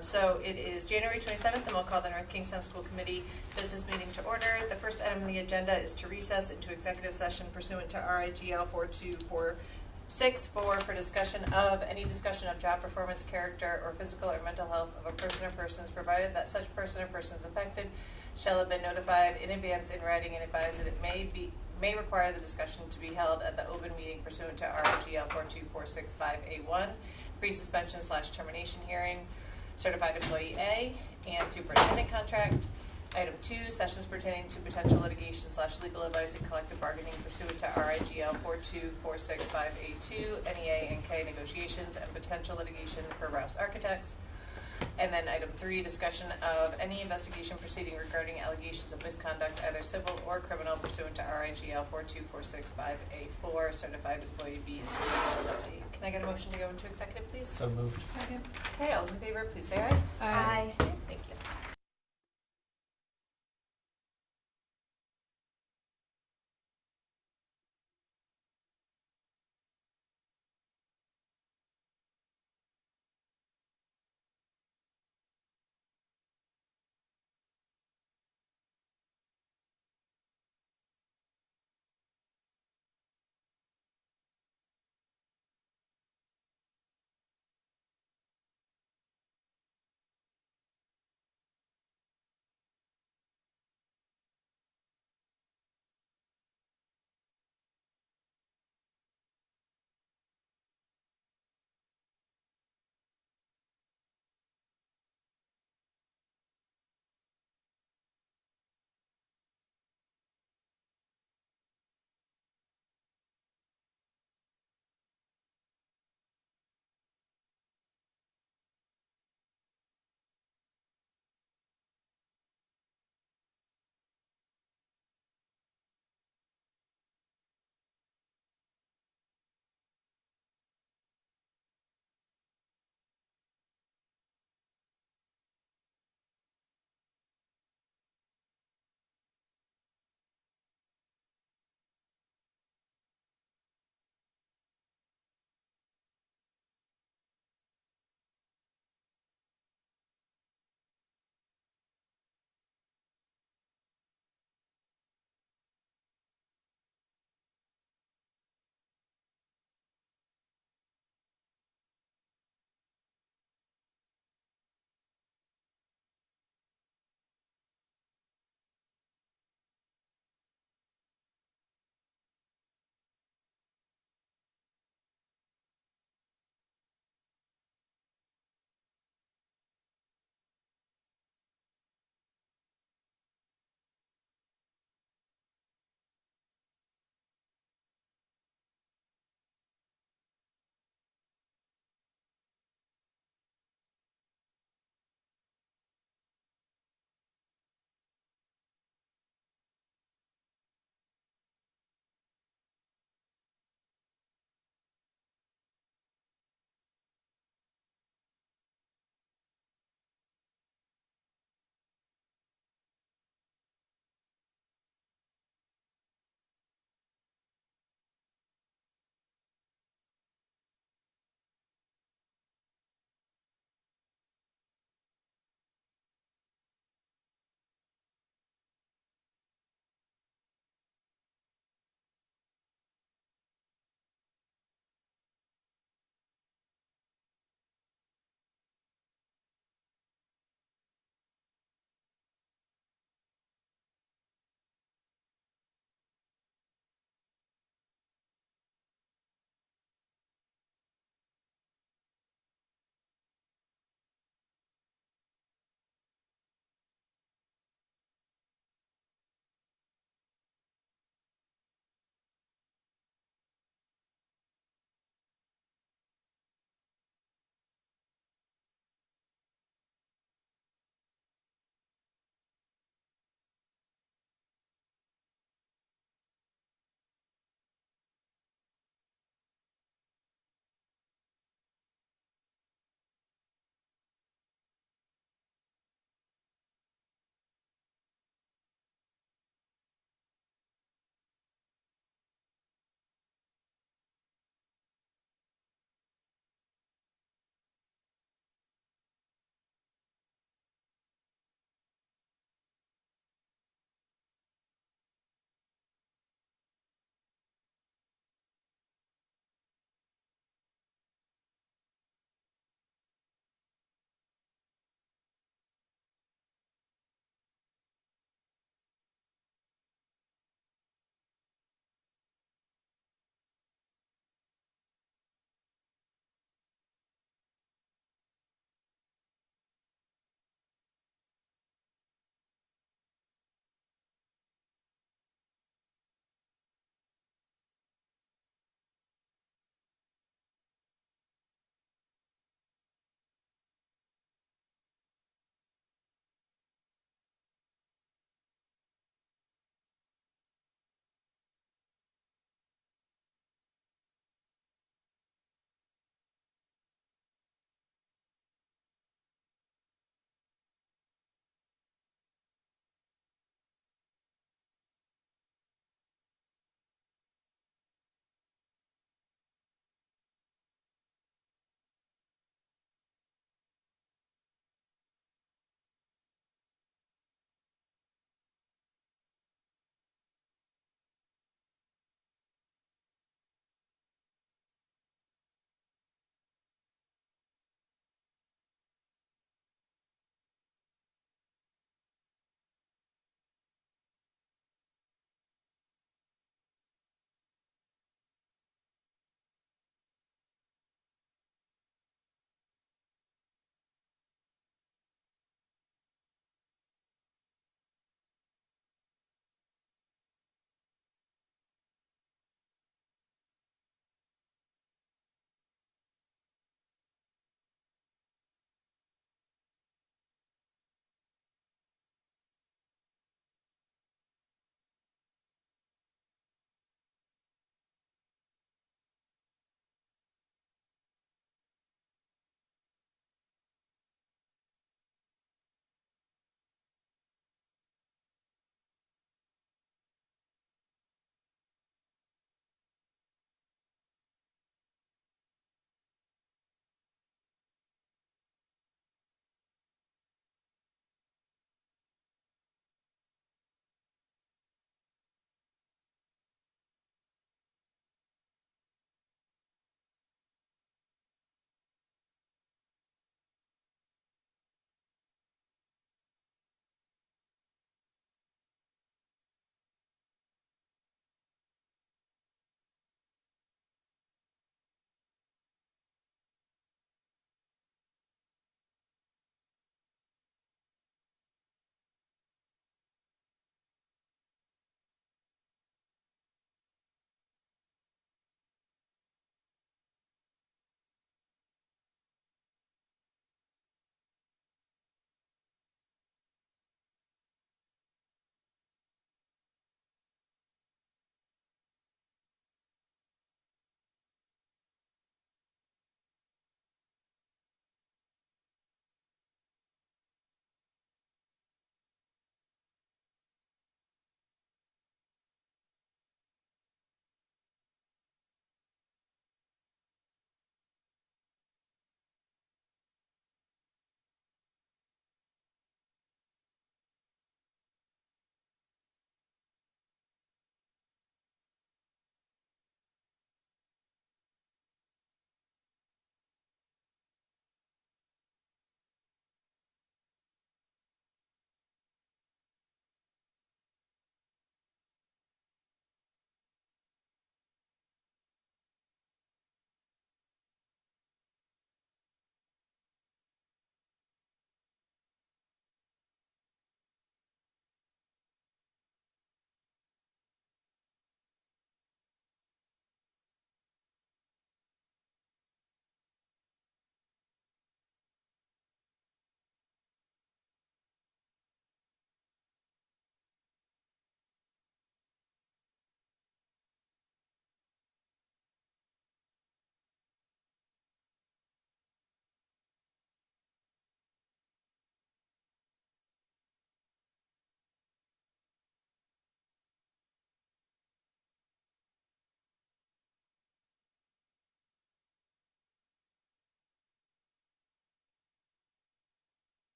So it is January 27th, and we'll call the North Kingstown School Committee business meeting to order. The first item on the agenda is to recess into executive session pursuant to RIGL 4246 for discussion of any discussion of job performance, character, or physical or mental health of a person or persons, provided that such person or persons affected shall have been notified in advance in writing and advised that it may require the discussion to be held at the open meeting pursuant to RIGL 42465A1, pre-suspension/termination hearing, certified employee A, and superintendent contract. Item 2, sessions pertaining to potential litigation/legal advice and collective bargaining pursuant to RIGL 42465A2, NEA and K negotiations and potential litigation for Rouse Architects. And then item 3, discussion of any investigation proceeding regarding allegations of misconduct, either civil or criminal, pursuant to RIGL 42465A4, certified employee B and C. Can I get a motion to go into executive, please? So moved. Second. Okay, all those in favor, please say aye. Aye. Thank you.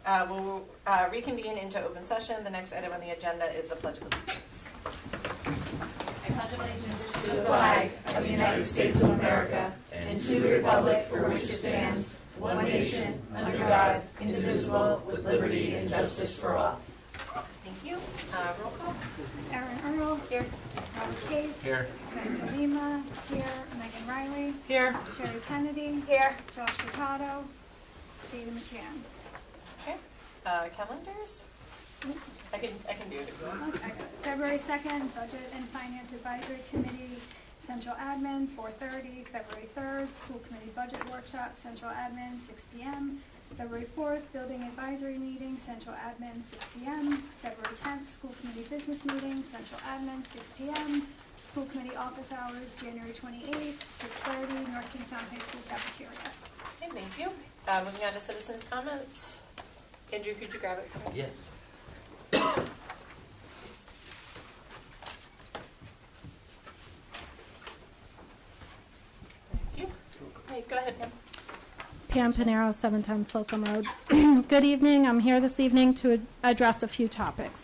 We'll reconvene into open session. The next item on the agenda is the Pledge of Allegiance. I pledge allegiance to the flag of the United States of America and to the republic for which it stands, one nation, under God, indivisible, with liberty and justice for all. Thank you. Roll call. Erin Earl. Here. Robert Case. Here. Megan Lima. Here. Megan Riley. Here. Sherry Kennedy. Here. Josh Furtado. Sada McCann. Okay. Calendars? I can do it if you want. Okay. February 2nd, Budget and Finance Advisory Committee, Central Admin, 4:30. February 3rd, School Committee Budget Workshop, Central Admin, 6 p.m. February 4th, Building Advisory Meeting, Central Admin, 6 p.m. February 10th, School Committee Business Meeting, Central Admin, 6 p.m. School Committee Office Hours, January 28th, 6:30, North Kingstown High School Cafeteria. Okay, thank you. Moving on to citizens' comments. Andrew, could you grab it for me? Yes. Thank you. Hey, go ahead, Pam. Pam Pinero, 710 Slocum Road. Good evening. I'm here this evening to address a few topics.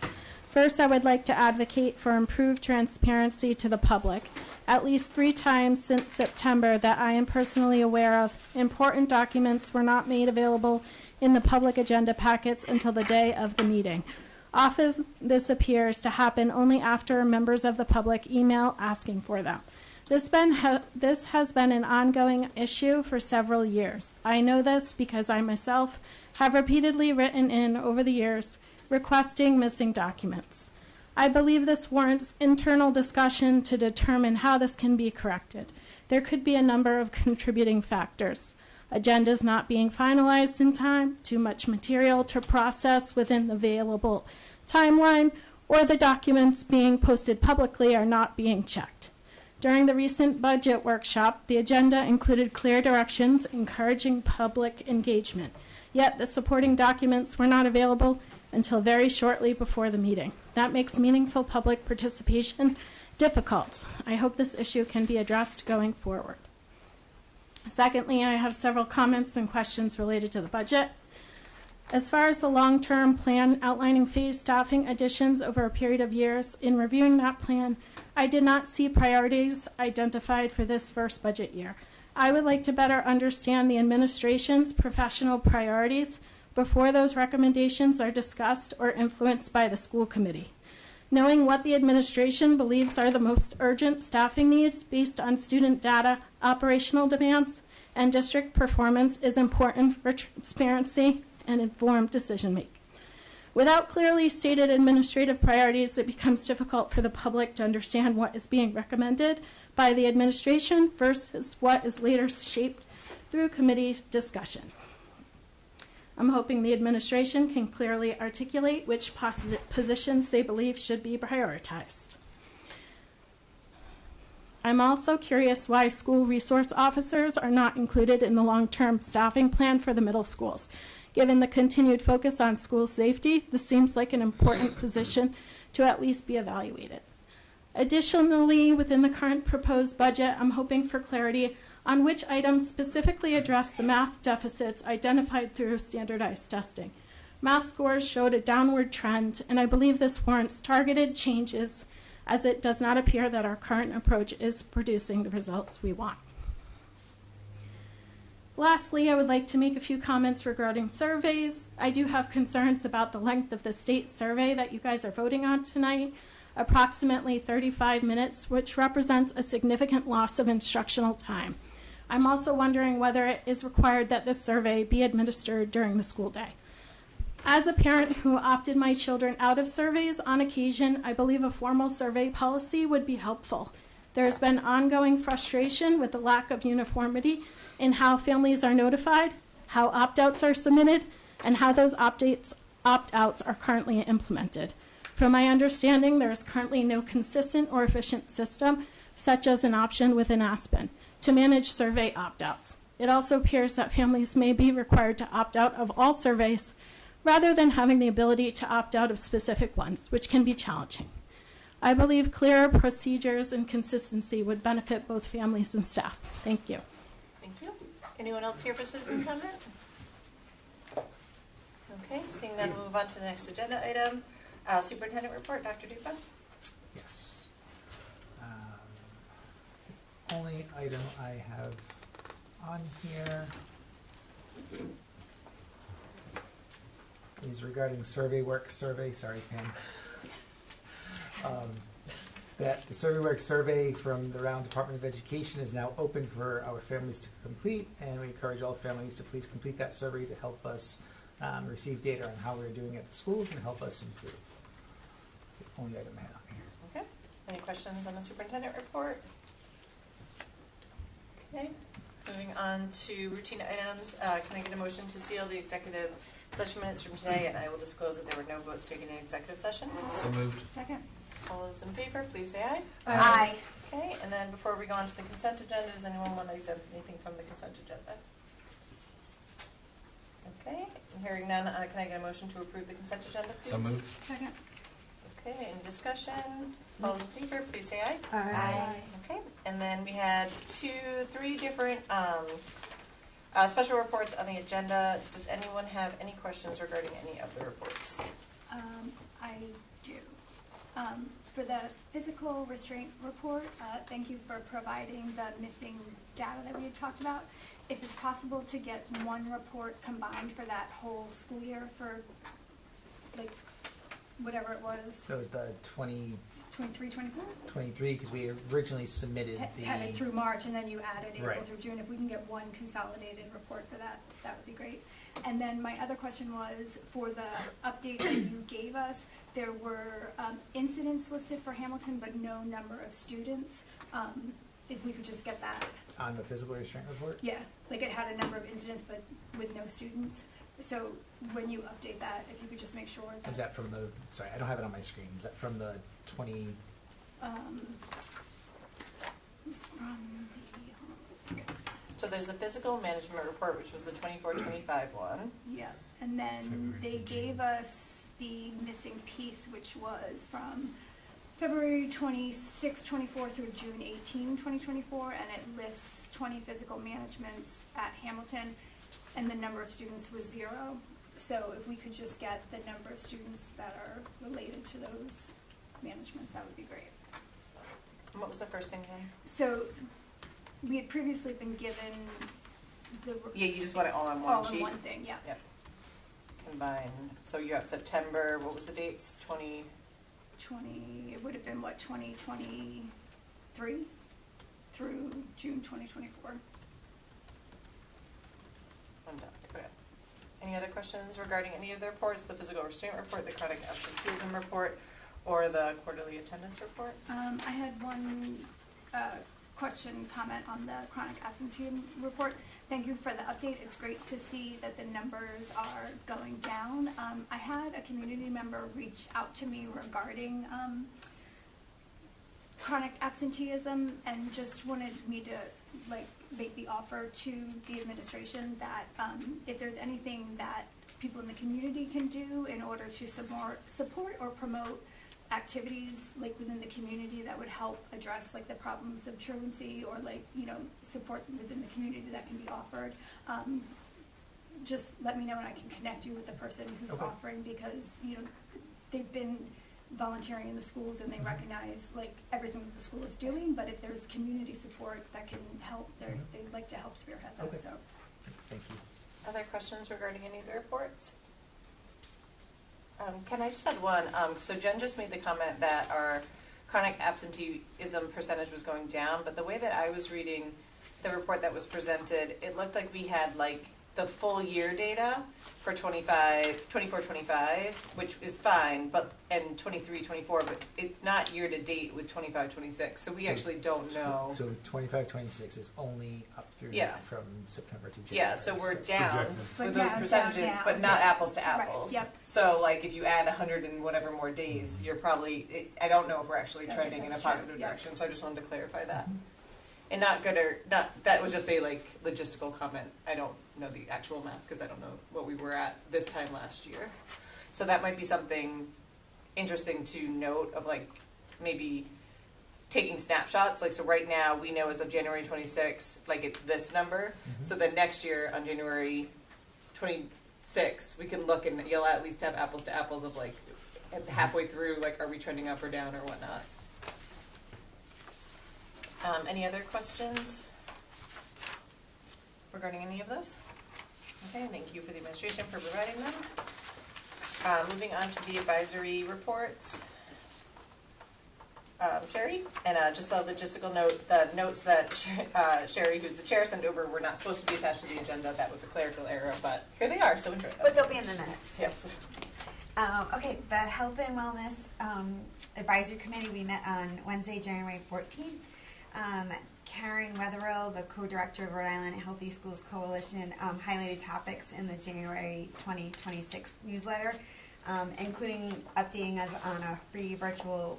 First, I would like to advocate for improved transparency to the public. At least 3 times since September that I am personally aware of, important documents were not made available in the public agenda packets until the day of the meeting. Often, this appears to happen only after members of the public email asking for them. This has been an ongoing issue for several years. I know this because I myself have repeatedly written in over the years requesting missing documents. I believe this warrants internal discussion to determine how this can be corrected. There could be a number of contributing factors. Agendas not being finalized in time, too much material to process within the available timeline, or the documents being posted publicly are not being checked. During the recent budget workshop, the agenda included clear directions encouraging public engagement, yet the supporting documents were not available until very shortly before the meeting. That makes meaningful public participation difficult. I hope this issue can be addressed going forward. Secondly, I have several comments and questions related to the budget. As far as the long-term plan outlining phased staffing additions over a period of years, in reviewing that plan, I did not see priorities identified for this first budget year. I would like to better understand the administration's professional priorities before those recommendations are discussed or influenced by the school committee. Knowing what the administration believes are the most urgent staffing needs based on student data, operational demands, and district performance is important for transparency and informed decision-making. Without clearly stated administrative priorities, it becomes difficult for the public to understand what is being recommended by the administration versus what is later shaped through committee discussion. I'm hoping the administration can clearly articulate which positions they believe should be prioritized. I'm also curious why school resource officers are not included in the long-term staffing plan for the middle schools. Given the continued focus on school safety, this seems like an important position to at least be evaluated. Additionally, within the current proposed budget, I'm hoping for clarity on which items specifically address the math deficits identified through standardized testing. Math scores showed a downward trend, and I believe this warrants targeted changes, as it does not appear that our current approach is producing the results we want. Lastly, I would like to make a few comments regarding surveys. I do have concerns about the length of the state survey that you guys are voting on tonight, approximately 35 minutes, which represents a significant loss of instructional time. I'm also wondering whether it is required that this survey be administered during the school day. As a parent who opted my children out of surveys on occasion, I believe a formal survey policy would be helpful. There has been ongoing frustration with the lack of uniformity in how families are notified, how opt-outs are submitted, and how those opt-outs are currently implemented. From my understanding, there is currently no consistent or efficient system, such as an option within Aspen, to manage survey opt-outs. It also appears that families may be required to opt out of all surveys rather than having the ability to opt out of specific ones, which can be challenging. I believe clearer procedures and consistency would benefit both families and staff. Thank you. Thank you. Anyone else here for citizen comment? Okay, seeing none, we'll move on to the next agenda item. Superintendent report, Dr. Dupa. Yes. Only item I have on here is regarding survey, sorry, Pam. That the survey from the Round Department of Education is now open for our families to complete, and we encourage all families to please complete that survey to help us receive data on how we're doing at the schools and help us improve. That's the only item I have on here. Okay, any questions on the superintendent report? Okay, moving on to routine items. Can I get a motion to seal the executive session minutes from today? And I will disclose that there were no votes taken in executive session. So moved. Second. All those in favor, please say aye. Aye. Okay, and then before we go on to the consent agenda, does anyone want to exempt anything from the consent agenda? Okay, hearing none, can I get a motion to approve the consent agenda, please? So moved. Second. Okay, any discussion? All those in favor, please say aye. Aye. Okay, and then we had three different special reports on the agenda. Does anyone have any questions regarding any of the reports? I do. For the physical restraint report, thank you for providing the missing data that we had talked about. If it's possible to get one report combined for that whole school year for, like, whatever it was, So it was the 23, 24? 23, because we originally submitted the... Had it through March, and then you added April Right. through June. If we can get one consolidated report for that, that would be great. And then my other question was, for the update that you gave us, there were incidents listed for Hamilton, but no number of students. If we could just get that. On the physical restraint report? Yeah, like it had a number of incidents, but with no students. So when you update that, if you could just make sure that. Is that from the, sorry, I don't have it on my screen. Is that from the 20? It's from the, hold on a second. So there's the physical management report, which was the 24-25 one. Yeah, and then February they to gave June. us the missing piece, which was from February 26, 24 through June 18, 2024, and it lists 20 physical managements at Hamilton, and the number of students was 0. So if we could just get the number of students that are related to those managements, that would be great. And what was the first thing then? So we had previously been given the Yeah, you just want it all on one all sheet? in one thing, yeah. Yep. Combine. So you have September, what was the dates? 20? 20, it would have been what, 2023 through June 2024. One doc, okay. Any other questions regarding any of the reports? The physical restraint report, the chronic absenteeism report, or the quarterly attendance report? I had one question, comment on the chronic absenteeism report. Thank you for the update. It's great to see that the numbers are going down. I had a community member reach out to me regarding chronic absenteeism and just wanted me to make the offer to the administration that if there's anything that people in the community can do in order to support or promote activities within the community that would help address the problems of truancy or support within the community that can be offered. Just let me know and I can connect you with the person who's Okay. offering, because they've been volunteering in the schools and they recognize everything that the school is doing, but if there's community support that can help, they'd like to help spearhead that. Okay. So Thank you. Other questions regarding any of the reports? Can I just add one? So Jen just made the comment that our chronic absenteeism percentage was going down, but the way that I was reading the report that was presented, it looked like we had the full year data for 24-25, which is fine, and 23-24, but it's not year to date with 25-26, so we actually don't know. So 25-26 is only up through Yeah. from September to January. Yeah, so we're down But with those down, percentages, down, but not yeah. apples to apples. Right, yep. So if you add 100 and whatever more days, you're probably, I don't know if we're actually Okay, trending in a that's true, positive yep. direction, so I just wanted to clarify that. And that was just a logistical comment. I don't know the actual math because I don't know what we were at this time last year. So that might be something interesting to note of maybe taking snapshots. So right now we know as of January 26, it's this number. Mhm. So then next year on January 20, 6, we can look and you'll at least have apples to apples of like halfway through, like, are we trending up or down or whatnot. Any other questions regarding any of those? Okay, thank you for the administration for providing them. Moving on to the advisory reports. Sherry, and just a logistical note, the notes that Sherry, who's the chair, sent over were not supposed to be attached to the agenda. That was a clerical error, but here they are, so enjoy them. But they'll be in the minutes, too. Yes. Okay, the Health and Wellness Advisory Committee, we met on Wednesday, January 14th. Karen Wetherill, the co-director of Rhode Island Healthy Schools Coalition, highlighted topics in the January 2026 newsletter, including updating us on a free virtual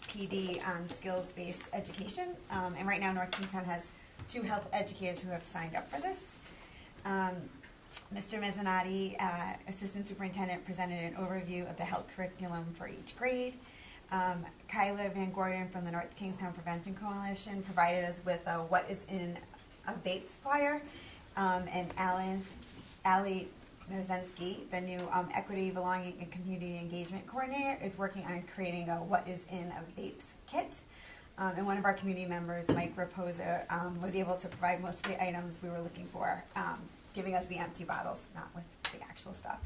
PD on skills-based education. And right now, North Kingstown has 2 health educators who have signed up for this. Mr. Mezzanotte, Assistant Superintendent, presented an overview of the health curriculum for each grade. Kyla Van Gordon from the North Kingstown Prevention Coalition provided us with a what is in a vapes flyer. And Allie Nozensky, the new Equity, Belonging, and Community Engagement Coordinator, is working on creating a what is in a vapes kit. And one of our community members, Mike Raposa, was able to provide most of the items we were looking for, giving us the empty bottles, not with the actual stuff.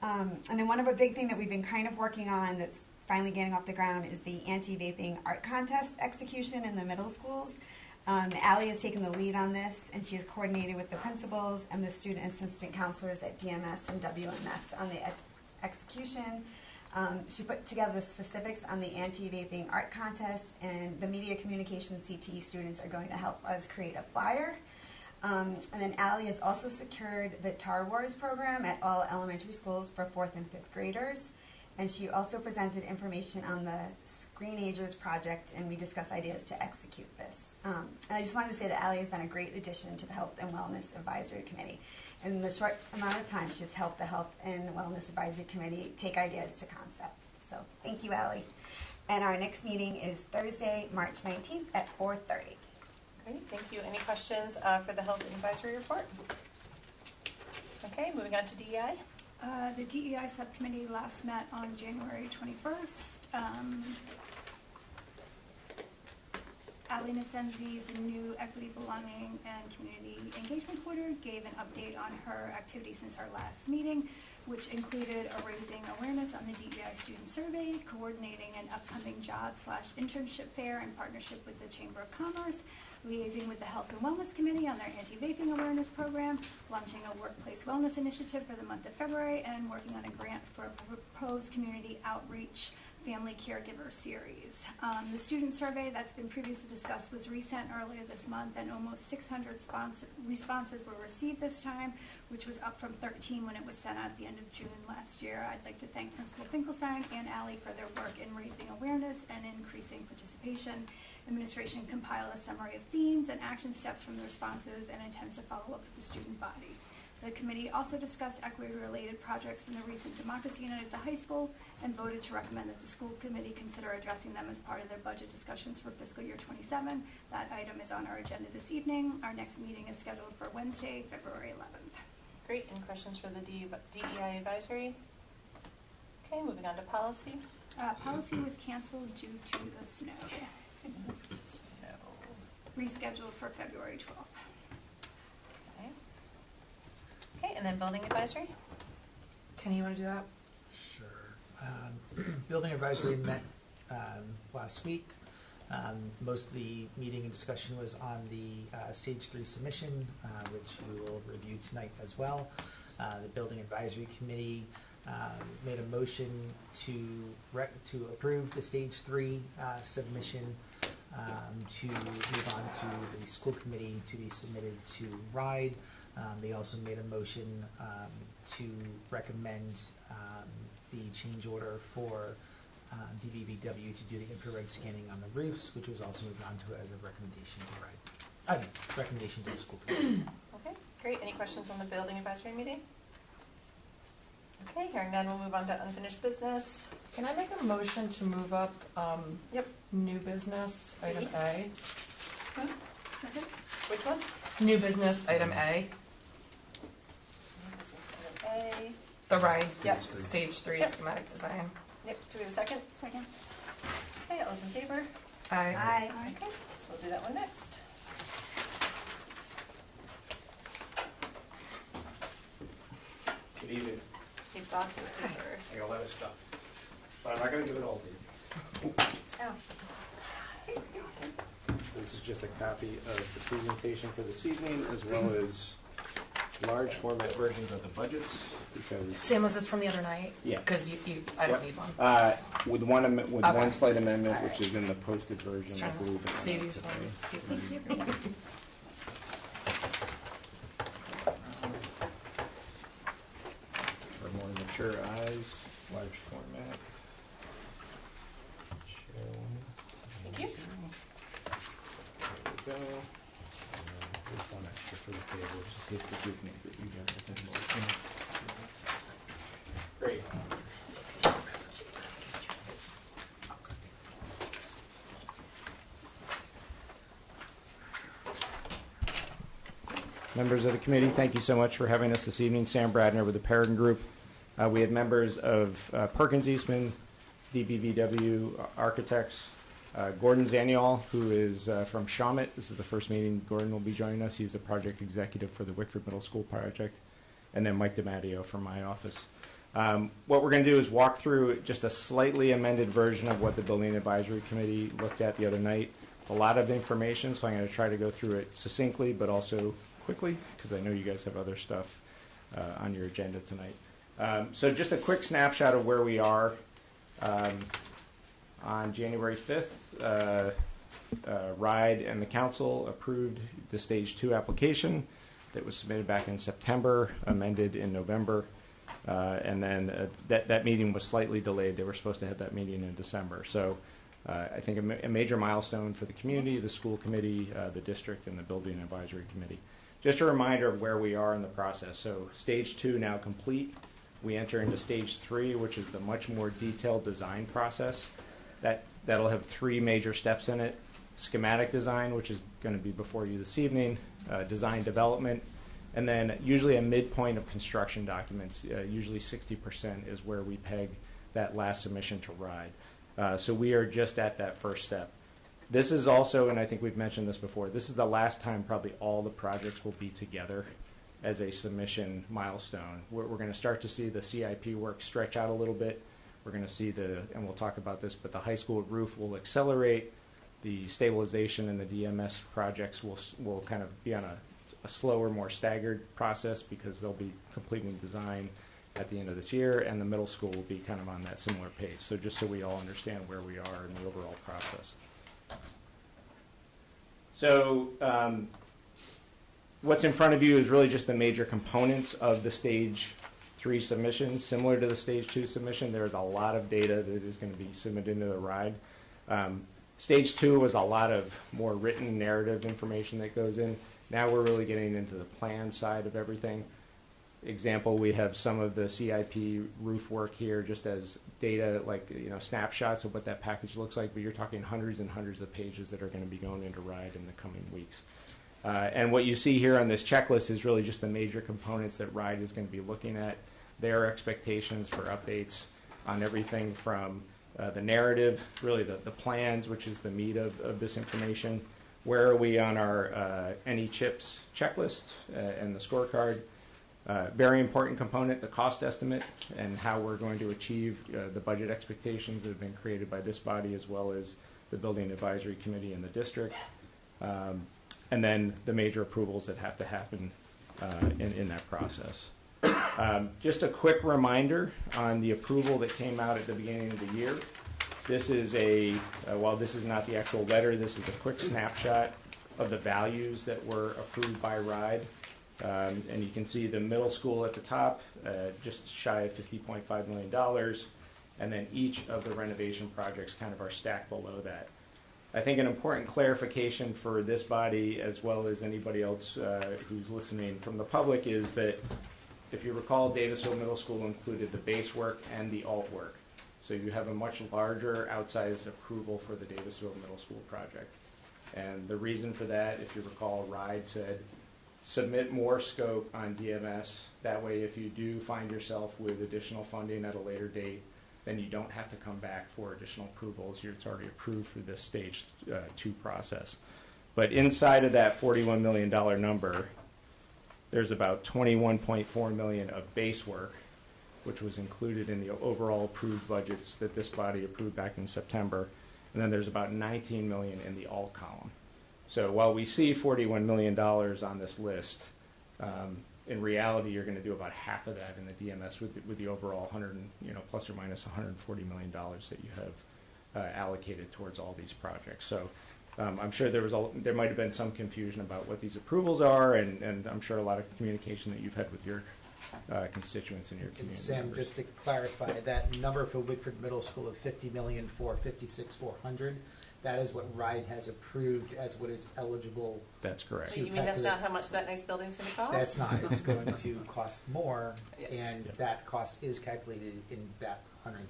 And then one of a big thing that we've been kind of working on that's finally getting off the ground is the anti-vaping art contest execution in the middle schools. Allie has taken the lead on this, and she has coordinated with the principals and the student assistant counselors at DMS and WMS on the execution. She put together the specifics on the anti-vaping art contest, and the media communication CTE students are going to help us create a flyer. And then Allie has also secured the Tar Wars program at all elementary schools for 4th and 5th graders. And she also presented information on the Screenagers project, and we discussed ideas to execute this. And I just wanted to say that Allie has been a great addition to the Health and Wellness Advisory Committee. In the short amount of time, she's helped the Health and Wellness Advisory Committee take ideas to concepts. So thank you, Allie. And our next meeting is Thursday, March 19th at 4:30. Great, thank you. Any questions for the Health Advisory Report? Okay, moving on to DEI. The DEI subcommittee last met on January 21st. Ali Nasenzi, the new Equity, Belonging, and Community Engagement Coordinator, gave an update on her activity since our last meeting, which included a raising awareness on the DEI student survey, coordinating an upcoming job/internship fair in partnership with the Chamber of Commerce, liaising with the Health and Wellness Committee on their anti-vaping awareness program, launching a workplace wellness initiative for the month of February, and working on a grant for a proposed community outreach family caregiver series. The student survey that's been previously discussed was resent earlier this month, and almost 600 responses were received this time, which was up from 13 when it was sent out at the end of June last year. I'd like to thank Principal Finkelstein and Allie for their work in raising awareness and increasing participation. Administration compiled a summary of themes and action steps from the responses and intends to follow up with the student body. The committee also discussed equity-related projects from the recent Democracy United at the high school and voted to recommend that the school committee consider addressing them as part of their budget discussions for fiscal year 27. That item is on our agenda this evening. Our next meeting is scheduled for Wednesday, February 11th. Great, any questions for the DEI advisory? Okay, moving on to policy. Policy was canceled due to the snow. Rescheduled for February 12th. Okay. Okay, and then building advisory? Kenny, you want to do that? Sure. Building advisory met last week. Most of the meeting and discussion was on the stage 3 submission, which we will review tonight as well. The building advisory committee made a motion to approve the stage 3 submission, to move on to the school committee to be submitted to RIDE. They also made a motion to recommend the change order for DVBW to do the infrared scanning on the roofs, which was also moved on to as a recommendation to RIDE. Recommendation to the school committee. Okay, great. Any questions on the building advisory meeting? Okay, hearing none, we'll move on to unfinished business. Can I make a motion to move up Yep. new business, item A? Second? Which one? New business, item A. Business item A. The ride, Yep. stage 3 Yep. schematic design. Yep, do we have a second? Second. Okay, all those in favor? Aye. Aye. Okay, so we'll do that one next. Good evening. Big box of paper. I got a lot of stuff, but I'm not gonna give it all to you. Oh, This is just a copy of the presentation for this evening, as well as large format versions of the budgets, because, Sam, was this from the other night? Yeah. Because I don't Yep. need one. with one, with Okay. one slight amendment, All which is in the posted version, I Trying to believe. it went save out you today. some. Thank you. For more mature eyes, large format. Show. thank you. There we go. And then here's one extra for the tables, in case the group needs it, you guys have to. Great. Members of the committee, thank you so much for having us this evening. Sam Bradner with the Peregrine Group. We have members of Perkins Eastman, DBVW Architects, Gordon Zaniol, who is from Shawmut. This is the first meeting Gordon will be joining us. He's the project executive for the Wickford Middle School project. And then Mike DiMatteo from my office. What we're going to do is walk through just a slightly amended version of what the Building Advisory Committee looked at the other night. A lot of information, so I'm going to try to go through it succinctly, but also quickly, because I know you guys have other stuff on your agenda tonight. So just a quick snapshot of where we are. On January 5th, RIDE and the council approved the Stage 2 application that was submitted back in September, amended in November, and then that meeting was slightly delayed. They were supposed to have that meeting in December. So I think a major milestone for the community, the school committee, the district, and the Building Advisory Committee. Just a reminder of where we are in the process. So Stage 2 now complete. We enter into Stage 3, which is the much more detailed design process. That'll have 3 major steps in it. Schematic design, which is going to be before you this evening, design development, and then usually a midpoint of construction documents. Usually 60% is where we peg that last submission to RIDE. So we are just at that first step. This is also, and I think we've mentioned this before, this is the last time probably all the projects will be together as a submission milestone. We're going to start to see the CIP work stretch out a little bit. We're going to see and we'll talk about this, but the high school roof will accelerate. The stabilization and the DMS projects will kind of be on a slower, more staggered process because they'll be completing design at the end of this year, and the middle school will be kind of on that similar pace. So just so we all understand where we are in the overall process. So what's in front of you is really just the major components of the Stage 3 submission. Similar to the Stage 2 submission, there's a lot of data that is going to be submitted into the RIDE. Stage 2 was a lot of more written narrative information that goes in. Now we're really getting into the plan side of everything. Example, we have some of the CIP roof work here just as data, like snapshots of what that package looks like, but you're talking hundreds and hundreds of pages that are going to be going into RIDE in the coming weeks. And what you see here on this checklist is really just the major components that RIDE is going to be looking at, their expectations for updates on everything from the narrative, really the plans, which is the meat of this information. Where are we on our any chips checklist and the scorecard? Very important component, the cost estimate and how we're going to achieve the budget expectations that have been created by this body as well as the Building Advisory Committee and the district. And then the major approvals that have to happen in that process. Just a quick reminder on the approval that came out at the beginning of the year. This is while this is not the actual letter, this is a quick snapshot of the values that were approved by RIDE. And you can see the middle school at the top, just shy of $50.5 million. And then each of the renovation projects kind of are stacked below that. I think an important clarification for this body as well as anybody else who's listening from the public is that if you recall, Davisville Middle School included the base work and the alt work. So you have a much larger outsized approval for the Davisville Middle School project. And the reason for that, if you recall, RIDE said submit more scope on DMS. That way, if you do find yourself with additional funding at a later date, then you don't have to come back for additional approvals. It's already approved for this stage 2 process. But inside of that $41 million number, there's about $21.4 million of base work, which was included in the overall approved budgets that this body approved back in September. And then there's about $19 million in the alt column. So while we see $41 million on this list, in reality, you're going to do about half of that in the DMS with the overall plus or minus $140 million that you have allocated towards all these projects. So I'm sure there might have been some confusion about what these approvals are, and I'm sure a lot of communication that you've had with your constituents in your And community. Sam, members. just to clarify, that number for Wickford Middle School of $50,456,400, that is what RIDE has approved as what is eligible. That's correct. So you mean that's not how much that nice building's gonna cost? That's not, it's going to cost more, Yes. and that cost is calculated in that $136 million.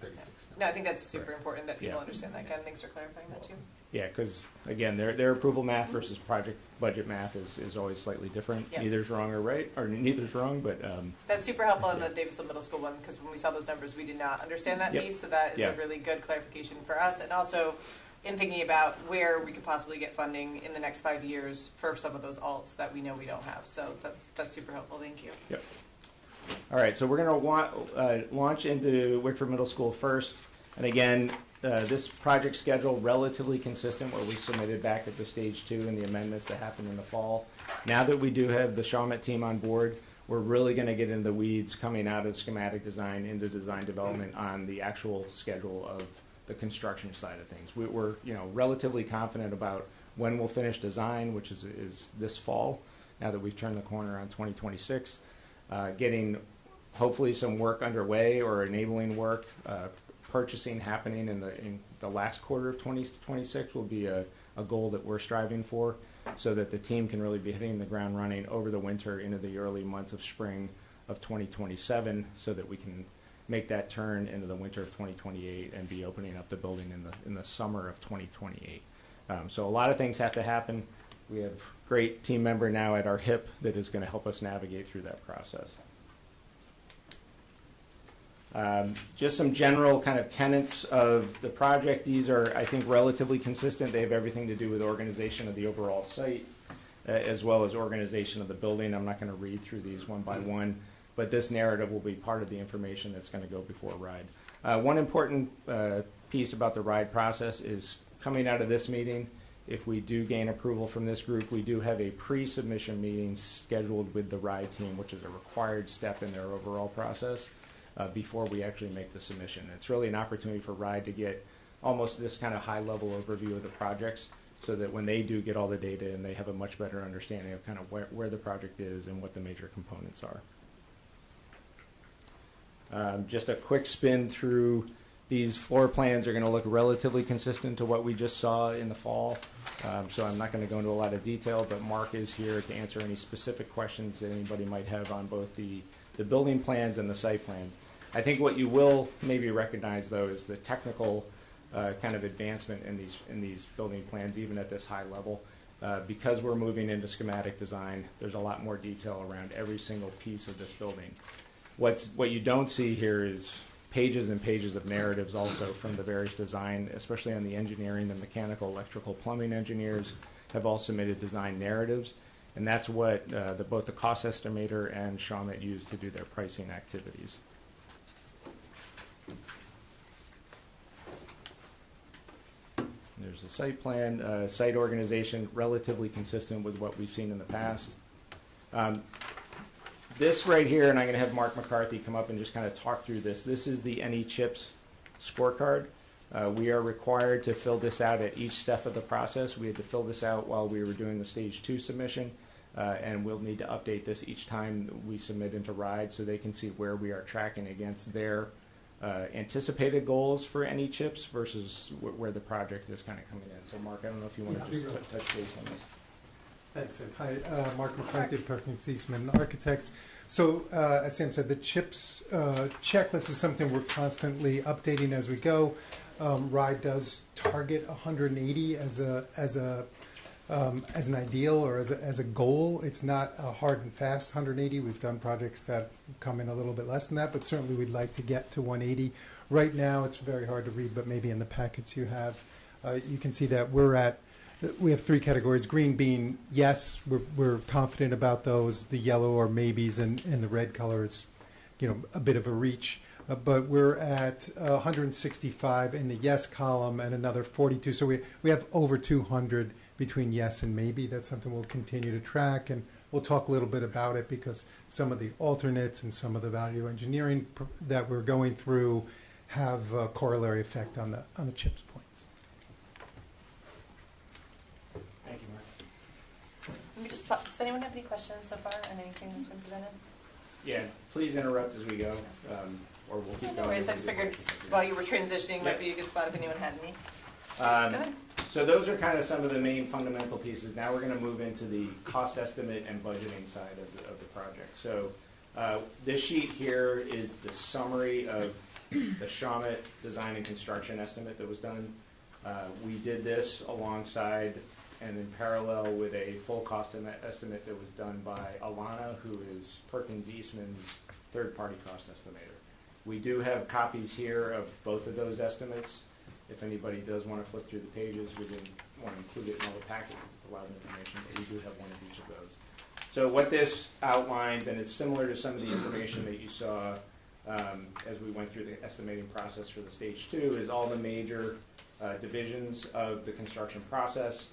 No, I think that's super important that people Yeah. understand that, Ken. Thanks for clarifying that too. Yeah, because again, their approval math versus project budget math is always slightly different. Yeah. Neither's wrong or right, or neither's wrong, but That's super helpful in the Davisville Middle School one, because when we saw those numbers, we did not understand that Yep. piece, so that is Yeah. a really good clarification for us. And also, in thinking about where we could possibly get funding in the next 5 years for some of those alts that we know we don't have. So that's super helpful. Thank you. Yep. All right, so we're going to launch into Wickford Middle School first. And again, this project schedule relatively consistent what we submitted back at the stage 2 and the amendments that happened in the fall. Now that we do have the Shawmut team on board, we're really going to get into the weeds coming out of schematic design into design development on the actual schedule of the construction side of things. We're relatively confident about when we'll finish design, which is this fall, now that we've turned the corner on 2026. Getting hopefully some work underway or enabling work, purchasing happening in the last quarter of 2026 will be a goal that we're striving for, so that the team can really be hitting the ground running over the winter into the early months of spring of 2027, so that we can make that turn into the winter of 2028 and be opening up the building in the summer of 2028. So a lot of things have to happen. We have a great team member now at our hip that is going to help us navigate through that process. Just some general kind of tenets of the project. These are, I think, relatively consistent. They have everything to do with organization of the overall site, as well as organization of the building. I'm not going to read through these one by one, but this narrative will be part of the information that's going to go before RIDE. One important piece about the RIDE process is coming out of this meeting. If we do gain approval from this group, we do have a pre-submission meeting scheduled with the RIDE team, which is a required step in their overall process before we actually make the submission. It's really an opportunity for RIDE to get almost this kind of high-level overview of the projects, so that when they do get all the data and they have a much better understanding of kind of where the project is and what the major components are. Just a quick spin through these floor plans are going to look relatively consistent to what we just saw in the fall. So I'm not going to go into a lot of detail, but Mark is here to answer any specific questions that anybody might have on both the building plans and the site plans. I think what you will maybe recognize, though, is the technical kind of advancement in these building plans, even at this high level. Because we're moving into schematic design, there's a lot more detail around every single piece of this building. What you don't see here is pages and pages of narratives also from the various design, especially on the engineering, the mechanical, electrical, plumbing engineers have all submitted design narratives. And that's what both the cost estimator and Shawmut use to do their pricing activities. There's the site plan, site organization, relatively consistent with what we've seen in the past. This right here, and I'm going to have Mark McCarthy come up and just kind of talk through this. This is the NE CHIPS scorecard. We are required to fill this out at each step of the process. We had to fill this out while we were doing the stage 2 submission, and we'll need to update this each time we submit into RIDE, so they can see where we are tracking against their anticipated goals for NE CHIPS versus where the project is kind of coming in. So Mark, I don't know if you want to just touch base on this. Thanks, Ed. Hi, Mark McCarthy, Perkins Eastman Architects. So, as Sam said, the CHIPS checklist is something we're constantly updating as we go. RIDE does target 180 as a as an ideal or as a goal. It's not a hard and fast 180. We've done projects that come in a little bit less than that, but certainly we'd like to get to 180. Right now, it's very hard to read, but maybe in the packets you have, you can see that we have three categories. Green being yes, we're confident about those. The yellow are maybes, and the red color is, a bit of a reach. But we're at 165 in the yes column and another 42. So we have over 200 between yes and maybe. That's something we'll continue to track, and we'll talk a little bit about it because some of the alternates and some of the value engineering that we're going through have a corollary effect on the CHIPS points. Thank you, Mark. Let me just, does anyone have any questions so far on anything that's been presented? Yeah, please interrupt as we go, or we'll keep No going. worries, I just figured while you were transitioning, might be a good spot if anyone had any. Go ahead. So those are kind of some of the main fundamental pieces. Now we're going to move into the cost estimate and budgeting side of the project. So this sheet here is the summary of the Shawmut design and construction estimate that was done. We did this alongside and in parallel with a full cost estimate that was done by Alana, who is Perkins Eastman's third-party cost estimator. We do have copies here of both of those estimates. If anybody does want to flip through the pages, we didn't want to include it in all the packets. It's a lot of information, but we do have one of each of those. So what this outlines, and it's similar to some of the information that you saw as we went through the estimating process for the stage 2, is all the major divisions of the construction process,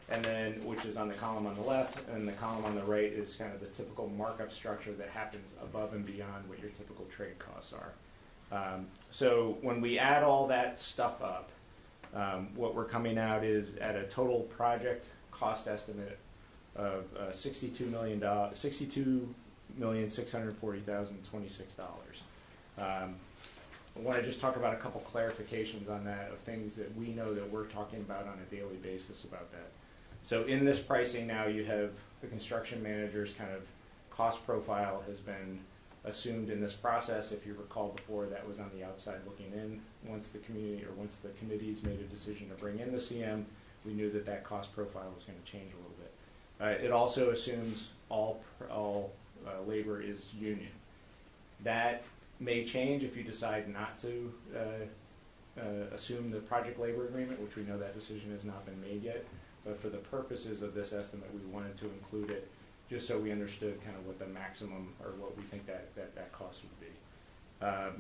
and then which is on the column on the left, and the column on the right is kind of the typical markup structure that happens above and beyond what your typical trade costs are. So when we add all that stuff up, what we're coming out is at a total project cost estimate of $62,640,026. I want to just talk about a couple clarifications on that of things that we know that we're talking about on a daily basis about that. So in this pricing now, you have the construction manager's kind of cost profile has been assumed in this process. If you recall before, that was on the outside looking in. Once the committees made a decision to bring in the CM, we knew that that cost profile was going to change a little bit. It also assumes all labor is union. That may change if you decide not to assume the project labor agreement, which we know that decision has not been made yet. But for the purposes of this estimate, we wanted to include it just so we understood kind of what the maximum or what we think that cost would be. A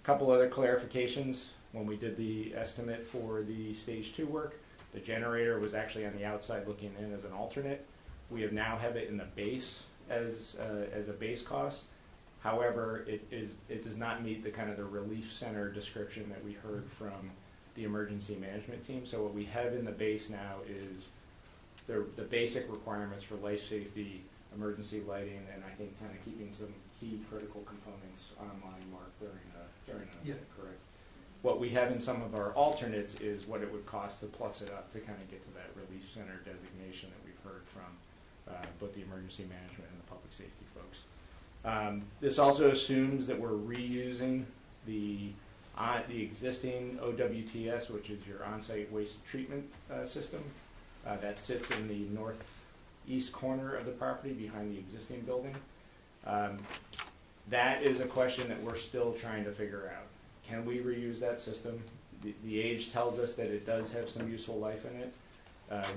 couple other clarifications. When we did the estimate for the stage 2 work, the generator was actually on the outside looking in as an alternate. We have now have it in the base as a base cost. However, it does not meet the kind of the relief center description that we heard from the emergency management team. So what we have in the base now is the basic requirements for life safety, emergency lighting, and I think kind of keeping some key critical components online, Mark, during Yes. correct. What we have in some of our alternates is what it would cost to plus it up to kind of get to that relief center designation that we've heard from both the emergency management and the public safety folks. This also assumes that we're reusing the existing OWTS, which is your on-site waste treatment system that sits in the northeast corner of the property behind the existing building. That is a question that we're still trying to figure out. Can we reuse that system? The age tells us that it does have some useful life in it.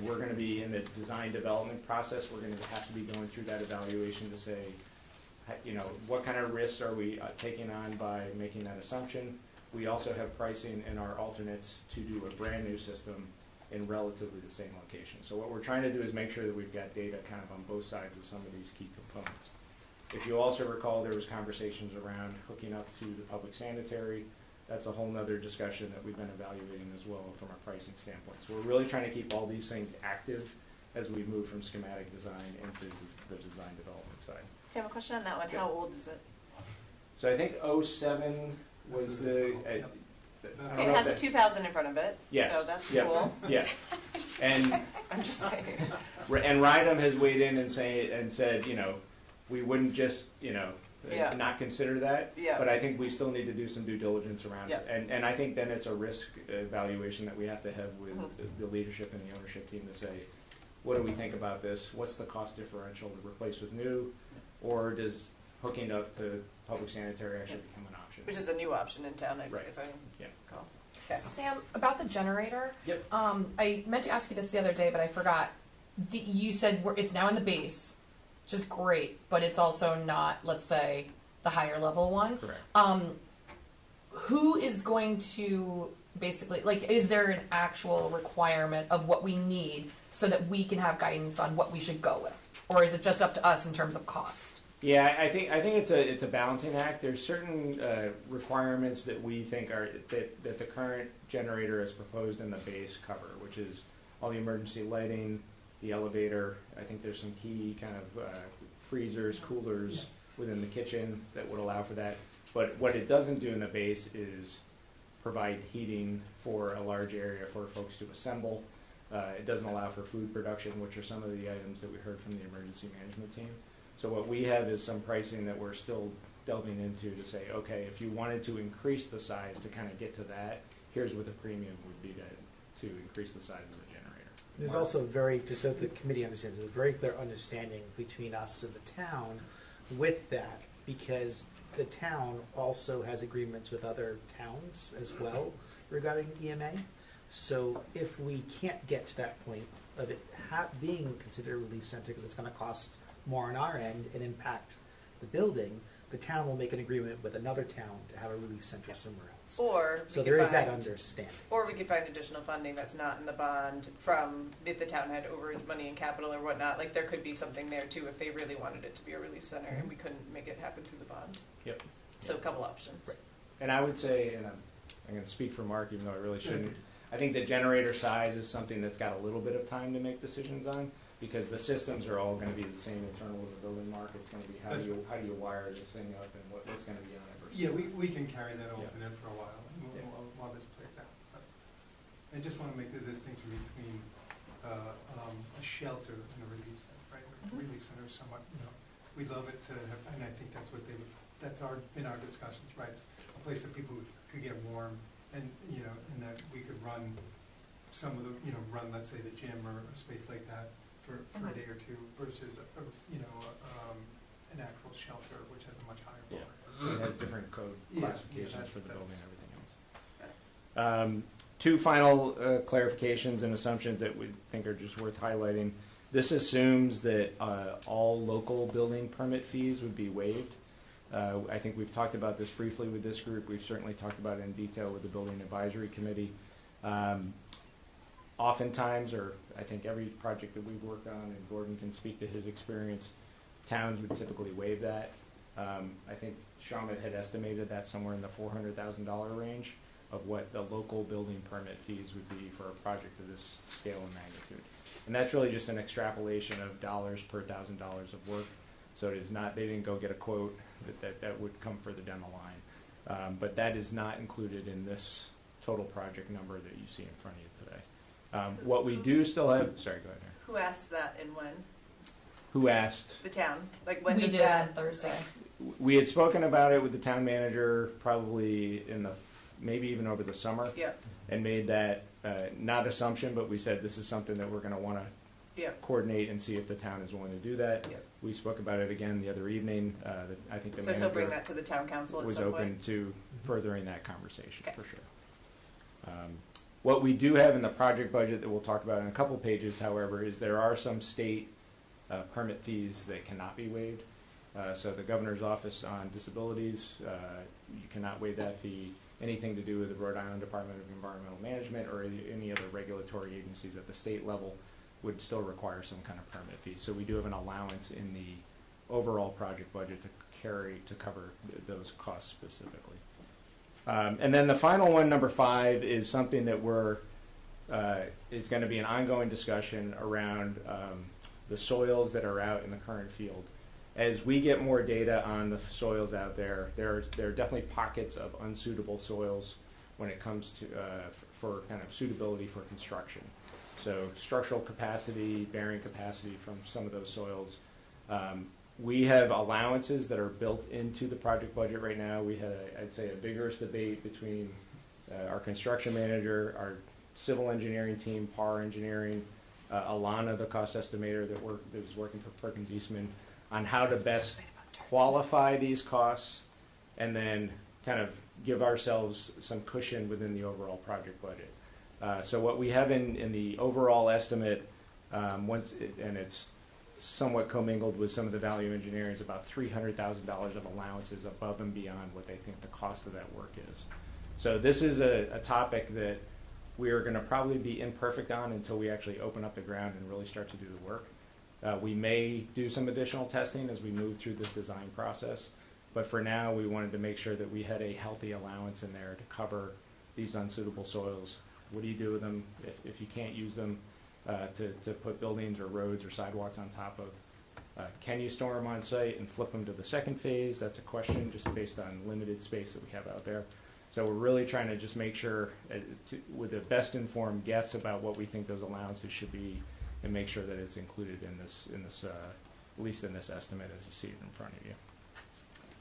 We're going to be in the design development process. We're going to have to be going through that evaluation to say, what kind of risks are we taking on by making that assumption? We also have pricing in our alternates to do a brand new system in relatively the same location. So what we're trying to do is make sure that we've got data kind of on both sides of some of these key components. If you also recall, there was conversations around hooking up to the public sanitary. That's a whole nother discussion that we've been evaluating as well from a pricing standpoint. So we're really trying to keep all these things active as we move from schematic design into the design development side. So I have a question on that one. Yeah. How old is it? So I think 07 was the... Okay, it has a 2000 in front of it, Yes. so that's Yeah. cool. Yeah. And I'm just saying. and Rydam has weighed in and said, we wouldn't just, Yeah. not consider that. Yeah. But I think we still need to do some due diligence around Yeah. it. And I think then it's a risk evaluation that we have to have with Mhm. the leadership and the ownership team to say, what do we think about this? What's the cost differential to replace with new? Or does hooking up to public sanitary actually become an option? Which is a new option in town, Right. if I Yeah. recall. Okay. Sam, about the generator. Yep. I meant to ask you this the other day, but I forgot. You said it's now in the base, which is great, but it's also not, let's say, the higher level one. Correct. Who is going to basically, like, is there an actual requirement of what we need so that we can have guidance on what we should go with? Or is it just up to us in terms of cost? Yeah, I think it's a balancing act. There's certain requirements that we think are that the current generator as proposed in the base cover, which is all the emergency lighting, the elevator. I think there's some key kind of freezers, coolers within the kitchen that would allow for that. But what it doesn't do in the base is provide heating for a large area for folks to assemble. It doesn't allow for food production, which are some of the items that we heard from the emergency management team. So what we have is some pricing that we're still delving into to say, okay, if you wanted to increase the size to kind of get to that, here's what the premium would be to increase the size of the generator. There's also just so the committee understands, there's a very clear understanding between us and the town with that, because the town also has agreements with other towns as well regarding EMA. So if we can't get to that point of it being considered a relief center because it's going to cost more on our end and impact the building, the town will make an agreement with another town to have a relief center somewhere else. Or so there is that understanding. Or we could find additional funding that's not in the bond from if the town had overage money in capital or whatnot. Like there could be something there too if they really wanted it to be a relief center and we couldn't make it happen through the bond. Yep. So a couple options. Right. And I would say, and I'm going to speak for Mark, even though I really shouldn't. I think the generator size is something that's got a little bit of time to make decisions on, because the systems are all going to be the same internal to the building, Mark. It's going to be how do you wire this thing up and what's going to be on it. Yeah, we can carry that alternate for a while while this plays out. But I just want to make the distinction between a shelter and a relief center, right? A relief center is somewhat, we love it to have, and I think that's been our discussions, right? It's a place that people could get warm and, and that we could run some of the, let's say the gym or a space like that for a day or two versus, an actual shelter, which has a much higher bar. It has different code classifications for the building and everything else. 2 final clarifications and assumptions that we think are just worth highlighting. This assumes that all local building permit fees would be waived. I think we've talked about this briefly with this group. We've certainly talked about it in detail with the Building Advisory Committee. Oftentimes, or I think every project that we've worked on, and Gordon can speak to his experience, towns would typically waive that. I think Shawmut had estimated that somewhere in the $400,000 range of what the local building permit fees would be for a project of this scale and magnitude. And that's really just an extrapolation of dollars per $1,000 of work. So it is not, they didn't go get a quote that would come further down the line. But that is not included in this total project number that you see in front of you today. What we do still have, sorry, go ahead. Who asked that and when? Who asked? The town. Like when We does did that? on Thursday. We had spoken about it with the town manager probably in maybe even over the summer. Yeah. And made that not assumption, but we said this is something that we're going to want to coordinate and see if the town is willing to do that. Yep. We spoke about it again the other evening. I think the So he'll manager bring that to the town council at was some open point. to furthering that conversation Okay. for sure. What we do have in the project budget that we'll talk about in a couple pages, however, is there are some state permit fees that cannot be waived. So the governor's office on disabilities, you cannot waive that fee. Anything to do with the Rhode Island Department of Environmental Management or any other regulatory agencies at the state level would still require some kind of permit fee. So we do have an allowance in the overall project budget to cover those costs specifically. And then the final one, number 5, is something that is going to be an ongoing discussion around the soils that are out in the current field. As we get more data on the soils out there, there are definitely pockets of unsuitable soils when it comes to for kind of suitability for construction. So structural capacity, bearing capacity from some of those soils. We have allowances that are built into the project budget right now. We had, I'd say, a vigorous debate between our construction manager, our civil engineering team, PAR engineering, Alana, the cost estimator that was working for Perkins Eastman, on how to best qualify these costs and then kind of give ourselves some cushion within the overall project budget. So what we have in the overall estimate, and it's somewhat commingled with some of the value engineering, is about $300,000 of allowances above and beyond what they think the cost of that work is. So this is a topic that we are going to probably be imperfect on until we actually open up the ground and really start to do the work. We may do some additional testing as we move through this design process, but for now we wanted to make sure that we had a healthy allowance in there to cover these unsuitable soils. What do you do with them if you can't use them to put buildings or roads or sidewalks on top of? Can you store them on site and flip them to the second phase? That's a question just based on limited space that we have out there. So we're really trying to just make sure with the best informed guess about what we think those allowances should be and make sure that it's included in this at least in this estimate as you see it in front of you.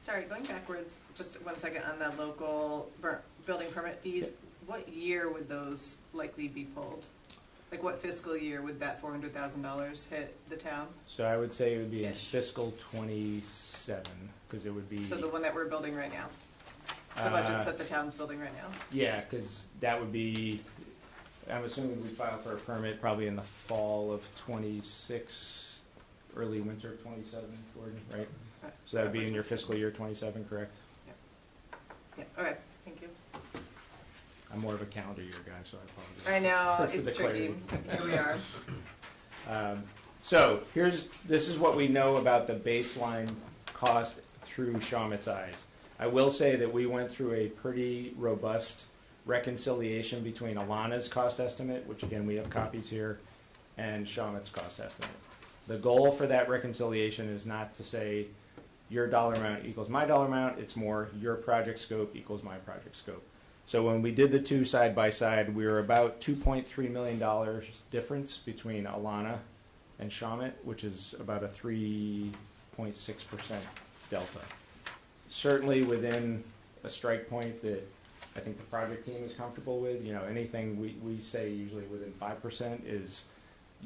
Sorry, going backwards just 1 second on the local building permit fees, what year would those likely be pulled? Like what fiscal year would that $400,000 hit the town? So I would say it would be in Ish. fiscal 27 because it would be. So the one that we're building right now? The budgets that the town's building right now? Yeah, because that would be, I'm assuming we file for a permit probably in the fall of 26, early winter of 27, Gordon, right? So that would be in your fiscal year 27, correct? Yeah, okay, thank you. I'm more of a calendar year guy, so I apologize. I know, for it's the tricky. Here we are. So this is what we know about the baseline cost through Shawmut's eyes. I will say that we went through a pretty robust reconciliation between Alana's cost estimate, which again we have copies here, and Shawmut's cost estimate. The goal for that reconciliation is not to say your dollar amount equals my dollar amount, it's more your project scope equals my project scope. So when we did the two side by side, we were about $2.3 million difference between Alana and Shawmut, which is about a 3.6% delta. Certainly within a strike point that I think the project team is comfortable with. You know, anything we say usually within 5% is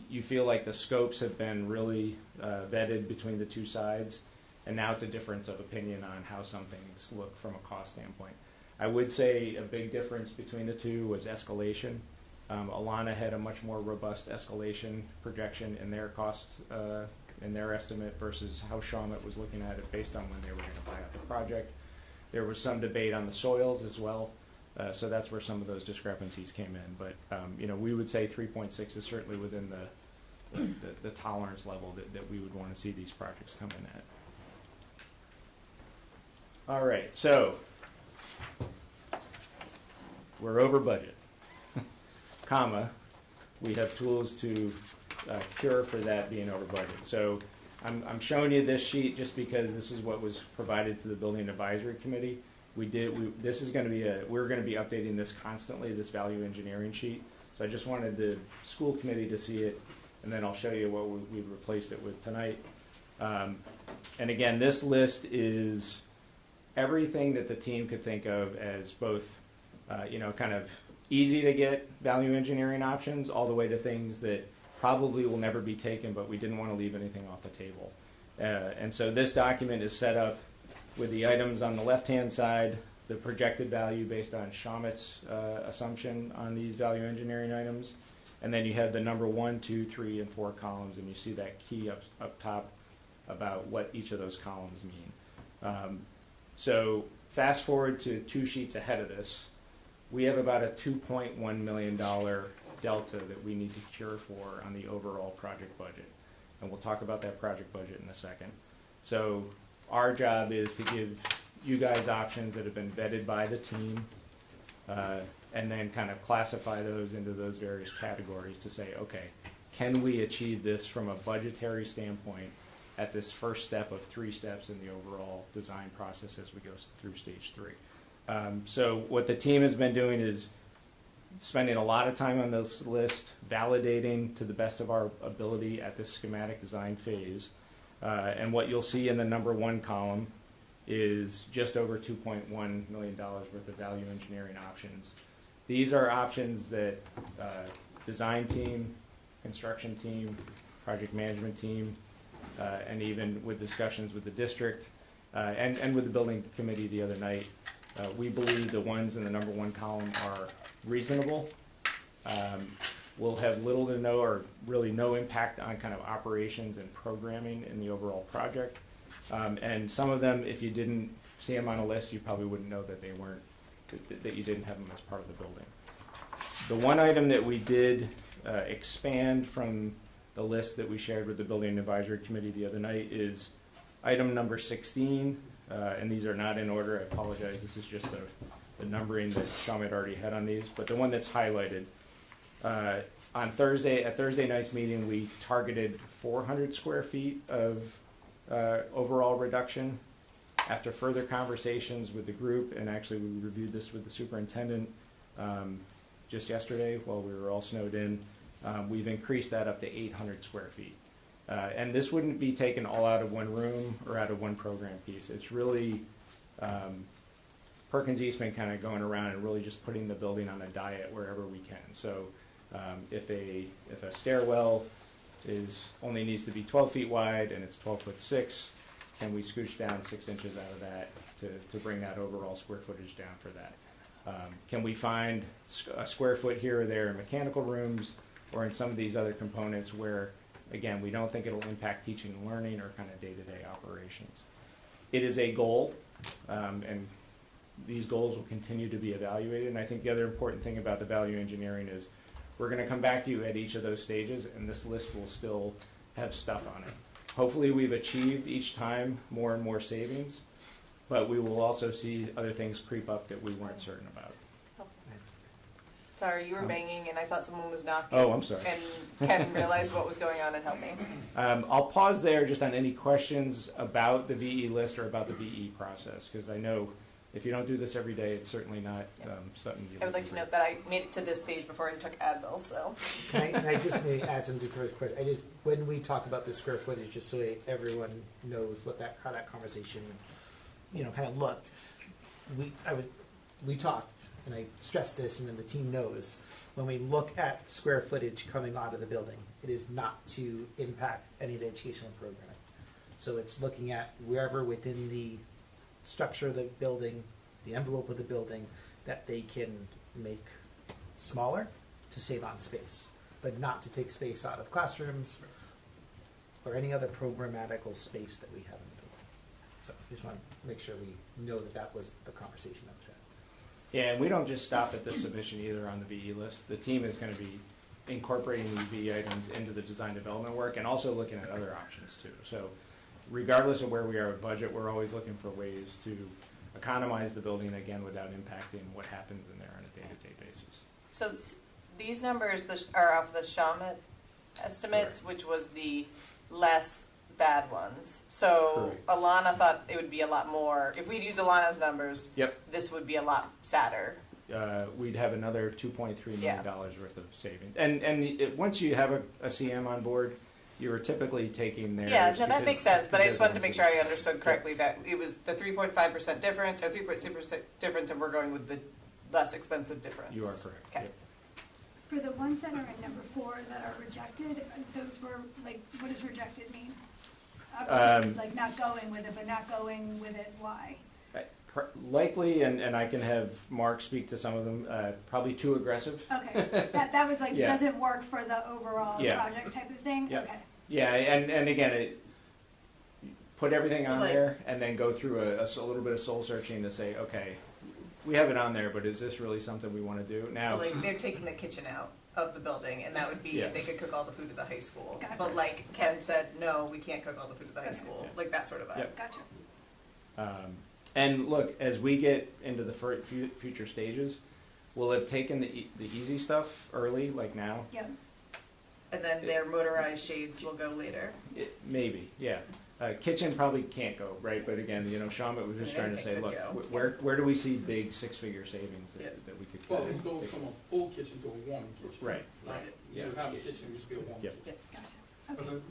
you feel like the scopes have been really vetted between the two sides, and now it's a difference of opinion on how some things look from a cost standpoint. I would say a big difference between the two was escalation. Alana had a much more robust escalation projection in their cost, in their estimate versus how Shawmut was looking at it based on when they were going to buy out the project. There was some debate on the soils as well, so that's where some of those discrepancies came in. But you know, we would say 3.6 is certainly within the tolerance level that we would want to see these projects come in at. All right, so we're over budget, comma, we have tools to cure for that being over budget. So I'm showing you this sheet just because this is what was provided to the Building Advisory Committee. This is going to be we're going to be updating this constantly, this value engineering sheet. So I just wanted the school committee to see it, and then I'll show you what we replaced it with tonight. And again, this list is everything that the team could think of as both, you know, kind of easy to get value engineering options, all the way to things that probably will never be taken, but we didn't want to leave anything off the table. And so this document is set up with the items on the left-hand side, the projected value based on Shawmut's assumption on these value engineering items, and then you have the number 1, 2, 3, and 4 columns, and you see that key up top about what each of those columns mean. So fast forward to 2 sheets ahead of this, we have about a $2.1 million delta that we need to cure for on the overall project budget. And we'll talk about that project budget in a second. So our job is to give you guys options that have been vetted by the team, and then kind of classify those into those various categories to say, okay, can we achieve this from a budgetary standpoint at this first step of 3 steps in the overall design process as we go through stage 3. So what the team has been doing is spending a lot of time on this list, validating to the best of our ability at this schematic design phase. And what you'll see in the number 1 column is just over $2.1 million worth of value engineering options. These are options that design team, construction team, project management team, and even with discussions with the district and with the building committee the other night, we believe the ones in the number 1 column are reasonable. Will have little to no or really no impact on kind of operations and programming in the overall project. And some of them, if you didn't see them on a list, you probably wouldn't know that they weren't, that you didn't have them as part of the building. The one item that we did expand from the list that we shared with the Building Advisory Committee the other night is item number 16, and these are not in order. I apologize. This is just the numbering that Shawmut already had on these, but the one that's highlighted. On Thursday, at Thursday night's meeting, we targeted 400 square feet of overall reduction. After further conversations with the group, and actually we reviewed this with the superintendent just yesterday while we were all snowed in, we've increased that up to 800 square feet. And this wouldn't be taken all out of one room or out of one program piece. It's really Perkins Eastman kind of going around and really just putting the building on a diet wherever we can. So if a stairwell only needs to be 12 feet wide and it's 12'6", can we scooch down 6 inches out of that to bring that overall square footage down for that? Can we find a square foot here or there in mechanical rooms or in some of these other components where, again, we don't think it'll impact teaching and learning or kind of day-to-day operations? It is a goal, and these goals will continue to be evaluated. And I think the other important thing about the value engineering is we're going to come back to you at each of those stages, and this list will still have stuff on it. Hopefully we've achieved each time more and more savings, but we will also see other things creep up that we weren't certain about. Sorry, you were banging and I thought someone was knocking. Oh, I'm sorry. And Ken realized what was going on and helped me. I'll pause there just on any questions about the VE list or about the VE process, because I know if you don't do this every day, it's certainly not something you I would like to note that I made it to this page before I took Advil, so. Can I just maybe add something to Chris' question? When we talked about the square footage, just so everyone knows how that conversation, kind of looked. We talked, and I stressed this, and then the team knows, when we look at square footage coming out of the building, it is not to impact any of the educational programming. So it's looking at wherever within the structure of the building, the envelope of the building, that they can make smaller to save on space, but not to take space out of classrooms or any other programmatical space that we have in the building. So I just want to make sure we know that was the conversation that was had. Yeah, and we don't just stop at this submission either on the VE list. The team is going to be incorporating these VE items into the design development work and also looking at other options too. So regardless of where we are with budget, we're always looking for ways to economize the building, again, without impacting what happens in there on a day-to-day basis. So these numbers are off the Shawmut estimates, Correct. which was the less bad ones. So Correct. Alana thought it would be a lot more. If we'd use Alana's numbers, Yep. this would be a lot sadder. We'd have another $2.3 million Yeah. worth of savings. And once you have a CM on board, you are typically taking theirs. Yeah, no, that because- makes sense, but I just because wanted to they're make sure I understood correctly that it was the 3.5% difference or 3.6% difference, and we're going with the less expensive difference. You are correct. Okay. Yep. For the ones that are in number 4 that are rejected, those were, like, what does rejected mean? Obviously, like not going with it, but not going with it, why? Likely, and I can have Mark speak to some of them, probably too aggressive. Okay, that would, like, Yeah. doesn't work for the overall Yeah. project type of thing? Yeah. Okay. Yeah, and again, put everything So, on like- there and then go through a little bit of soul searching to say, okay, we have it on there, but is this really something we want to do? Now, So like they're taking the kitchen out of the building, and that would be Yeah. if they could cook all the food at the high school. Gotcha. But like Ken said, no, we can't cook all the food at the high Okay. school. Yeah. Like that sort of vibe. Yep. Gotcha. And look, as we get into the future stages, we'll have taken the easy stuff early, like now. Yep. And then their motorized shades will go later. Maybe, yeah. Kitchen probably can't go, right? But again, Shawmut was just trying to say, Anything look, could go. where do we see big 6-figure savings that, Yeah. that we could Well, get? it goes from a full kitchen to a warm kitchen. Right. Like, you Yeah. would have a kitchen, just be a warm Yep. kitchen. Gotcha. Also,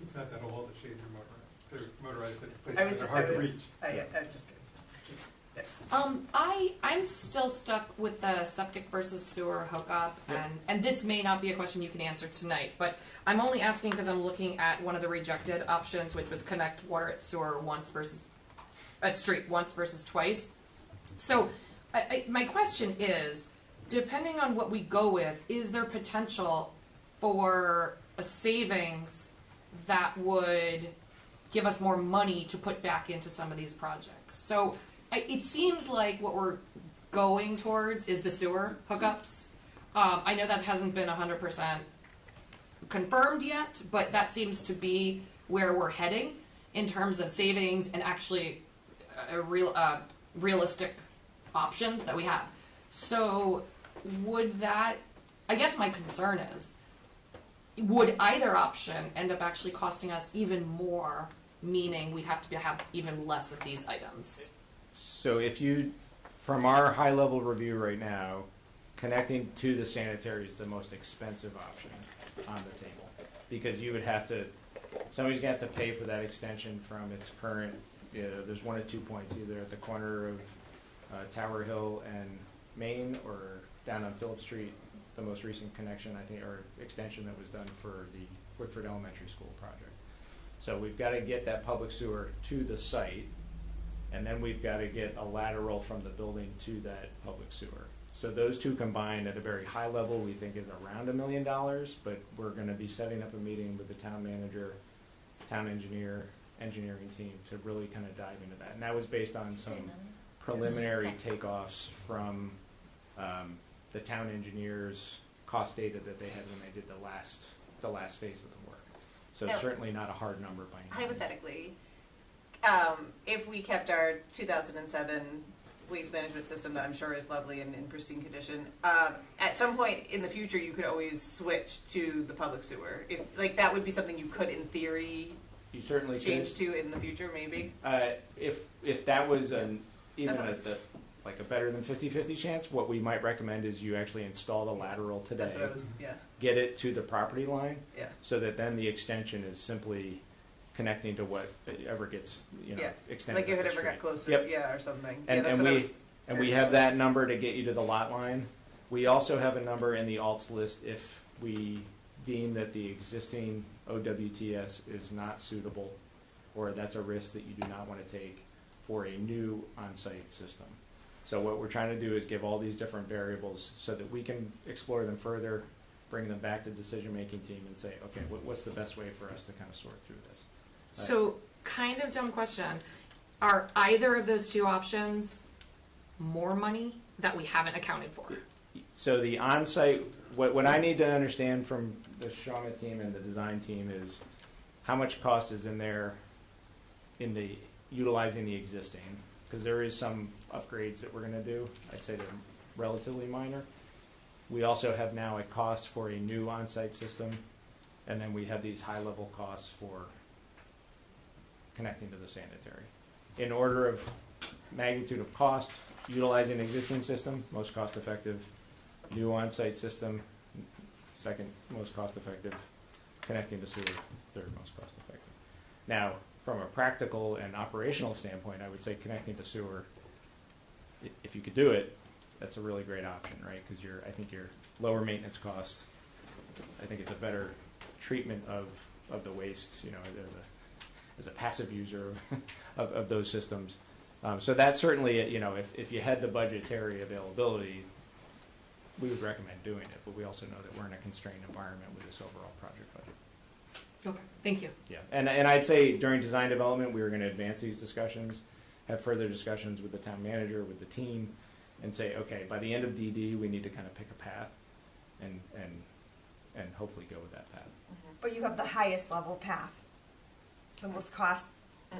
it's not that all the shades are motorized. They're motorized in I places was, that are hard I to was, reach. I'm just kidding. Yes. I'm still stuck with the septic versus sewer hookup, and this may not be a question you can answer tonight, but I'm only asking because I'm looking at one of the rejected options, which was connect water at sewer once versus at street once versus twice. So, my question is, depending on what we go with, is there potential for a savings that would give us more money to put back into some of these projects? So it seems like what we're going towards is the sewer hookups. I know that hasn't been 100% confirmed yet, but that seems to be where we're heading in terms of savings and actually realistic options that we have. So would that, I guess my concern is, would either option end up actually costing us even more, meaning we'd have to have even less of these items? So if you, from our high-level review right now, connecting to the sanitary is the most expensive option on the table. Because you would have to, somebody's going to have to pay for that extension from its current, there's 1 of 2 points, either at the corner of Tower Hill and Main, or down on Phillip Street, the most recent connection, I think, or extension that was done for the Woodford Elementary School project. So we've got to get that public sewer to the site, and then we've got to get a lateral from the building to that public sewer. So those two combined at a very high level we think is around $1 million, but we're going to be setting up a meeting with the town manager, town engineer, engineering team to really kind of dive into that. And that was based on some preliminary takeoffs from the town engineers' cost data that they had when they did the last phase of the work. So Now, certainly not a hard number by any means. Hypothetically, if we kept our 2007 waste management system that I'm sure is lovely and in pristine condition, at some point in the future you could always switch to the public sewer. Like that would be something you could, in theory, You certainly change could. to in the future, maybe. If that was even a better than 50-50 chance, what we might recommend is you actually install the lateral today. That's what I was. Yeah. Get it to the property line, Yeah. so that then the extension is simply connecting to whatever gets extended. Like if up it the ever got street. closer, Yep. yeah, or something. And, yeah, that's and what I we was. and we have that number to get you to the lot line. We also have a number in the alts list if we deem that the existing OWTS is not suitable, or that's a risk that you do not want to take for a new on-site system. So what we're trying to do is give all these different variables so that we can explore them further, bring them back to the decision-making team and say, okay, what's the best way for us to kind of sort through this? So, kind of dumb question. Are either of those two options more money that we haven't accounted for? So the on-site, what I need to understand from the Shauna team and the design team is how much cost is in there in the utilizing the existing, because there is some upgrades that we're going to do. I'd say they're relatively minor. We also have now a cost for a new on-site system, and then we have these high-level costs for connecting to the sanitary. In order of magnitude of cost, utilizing existing system, most cost-effective. New on-site system, second most cost-effective. Connecting to sewer, third most cost-effective. Now, from a practical and operational standpoint, I would say connecting to sewer, if you could do it, that's a really great option, right? Because I think your lower maintenance costs. I think it's a better treatment of the waste, as a passive user of those systems. So that's certainly, if you had the budgetary availability, we would recommend doing it. But we also know that we're in a constrained environment with this overall project budget. Okay, thank you. Yeah, and I'd say during design development, we were going to advance these discussions, have further discussions with the town manager, with the team, and say, okay, by the end of DD, we need to kind of pick a path, and hopefully go with that path. But you have the highest level path, the most cost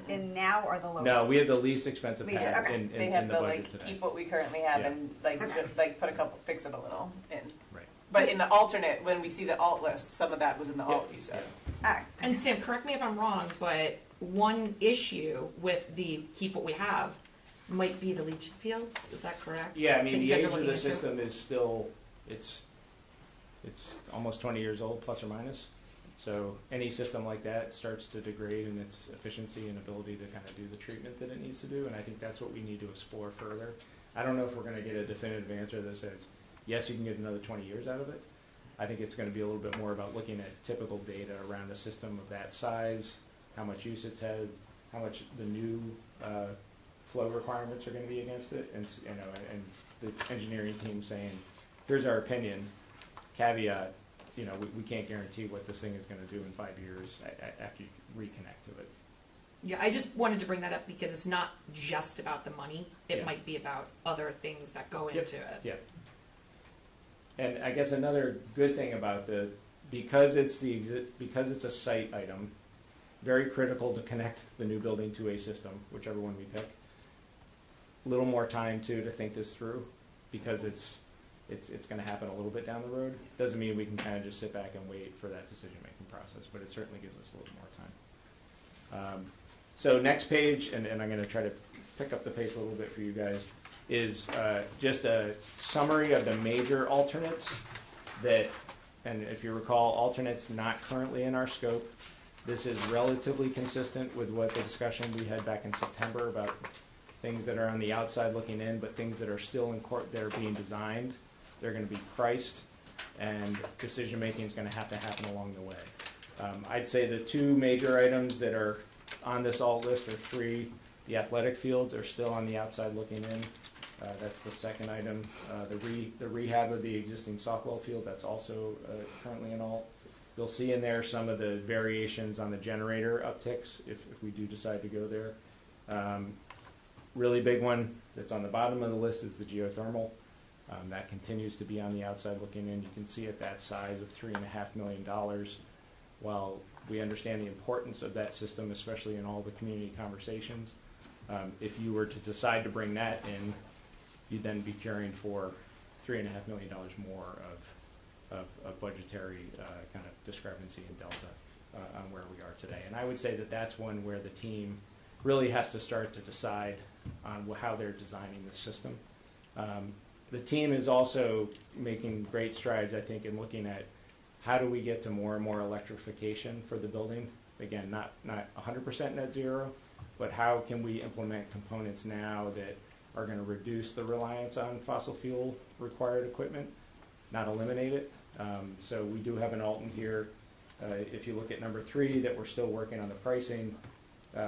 in now, or the lowest? No, we have the least expensive Least, path okay. in They have the to budget today. keep what we currently have Yeah. and Okay. just put a couple, fix it a little in. Right. But in the alternate, when we see the alt list, some of that was in the alt. You said. All right. And Sam, correct me if I'm wrong, but one issue with the keep what we have might be the leaching fields. Is that correct? Yeah, I That mean, you the guys age are of looking the into? system is still, it's almost 20 years old, plus or minus. So any system like that starts to degrade in its efficiency and ability to kind of do the treatment that it needs to do, and I think that's what we need to explore further. I don't know if we're going to get a definitive answer that says, yes, you can get another 20 years out of it. I think it's going to be a little bit more about looking at typical data around a system of that size, how much use it's had, how much the new flow requirements are going to be against it, and and the engineering team saying, here's our opinion, caveat, we can't guarantee what this thing is going to do in 5 years after you reconnect to it. Yeah, I just wanted to bring that up because it's not just about the money. It Yeah. might be about other things that go into it. Yeah. And I guess another good thing about because it's a site item, very critical to connect the new building to a system, whichever one we pick. A little more time to think this through, because it's going to happen a little bit down the road. Doesn't mean we can kind of just sit back and wait for that decision-making process, but it certainly gives us a little more time. So next page, and I'm going to try to pick up the pace a little bit for you guys, is just a summary of the major alternates that, and if you recall, alternates not currently in our scope. This is relatively consistent with what the discussion we had back in September about things that are on the outside looking in, but things that are still in court, they're being designed. They're going to be priced, and decision-making is going to happen along the way. I'd say the two major items that are on this alt list are three. The athletic fields are still on the outside looking in. That's the second item. The rehab of the existing softball field, that's also currently an alt. You'll see in there some of the variations on the generator upticks if we do decide to go there. Really big one that's on the bottom of the list is the geothermal. That continues to be on the outside looking in. You can see at that size of $3.5 million. While we understand the importance of that system, especially in all the community conversations, if you were to decide to bring that in, you'd then be carrying for $3.5 million more of budgetary kind of discrepancy and delta on where we are today. And I would say that that's one where the team really has to start to decide on how they're designing the system. The team is also making great strides, I think, in looking at how do we get to more and more electrification for the building. Again, not 100% net zero, but how can we implement components now that are going to reduce the reliance on fossil fuel required equipment, not eliminate it. So we do have an alt in here. If you look at number 3, that we're still working on the pricing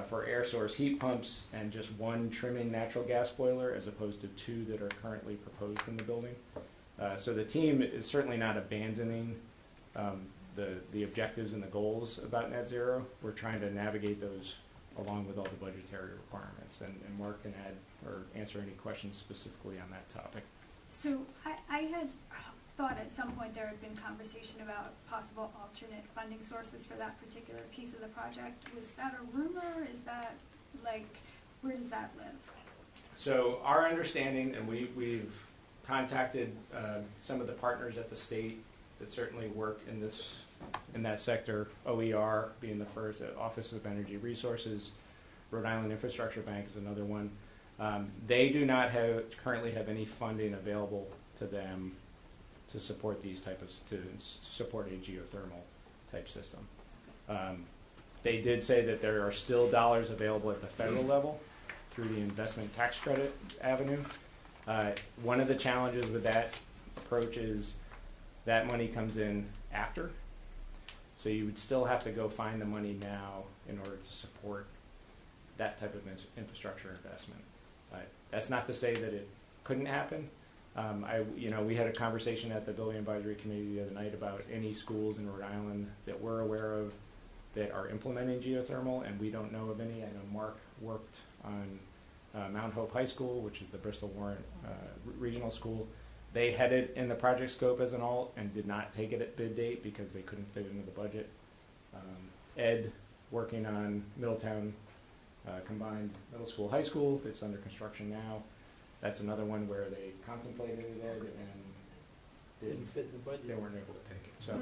for air source heat pumps and just one trimming natural gas boiler as opposed to 2 that are currently proposed in the building. So the team is certainly not abandoning the objectives and the goals about net zero. We're trying to navigate those along with all the budgetary requirements. And Mark can add or answer any questions specifically on that topic. So I had thought at some point there had been conversation about possible alternate funding sources for that particular piece of the project. Was that a rumor? Is that, like, where does that live? So our understanding, and we've contacted some of the partners at the state that certainly work in that sector, OER being the first, Office of Energy Resources, Rhode Island Infrastructure Bank is another one. They do not currently have any funding available to them to support to support a geothermal type system. They did say that there are still dollars available at the federal level through the investment tax credit avenue. One of the challenges with that approach is that money comes in after. So you would still have to go find the money now in order to support that type of infrastructure investment. That's not to say that it couldn't happen. We had a conversation at the Building Advisory Committee the other night about any schools in Rhode Island that we're aware of that are implementing geothermal, and we don't know of any. I know Mark worked on Mount Hope High School, which is the Bristol-Warren Regional School. They had it in the project scope as an alt and did not take it at bid date because they couldn't fit it into the budget. Ed, working on Middletown Combined Middle School, High School, it's under construction now. That's another one where they contemplated it and Didn't fit in the budget. they weren't able to take it. So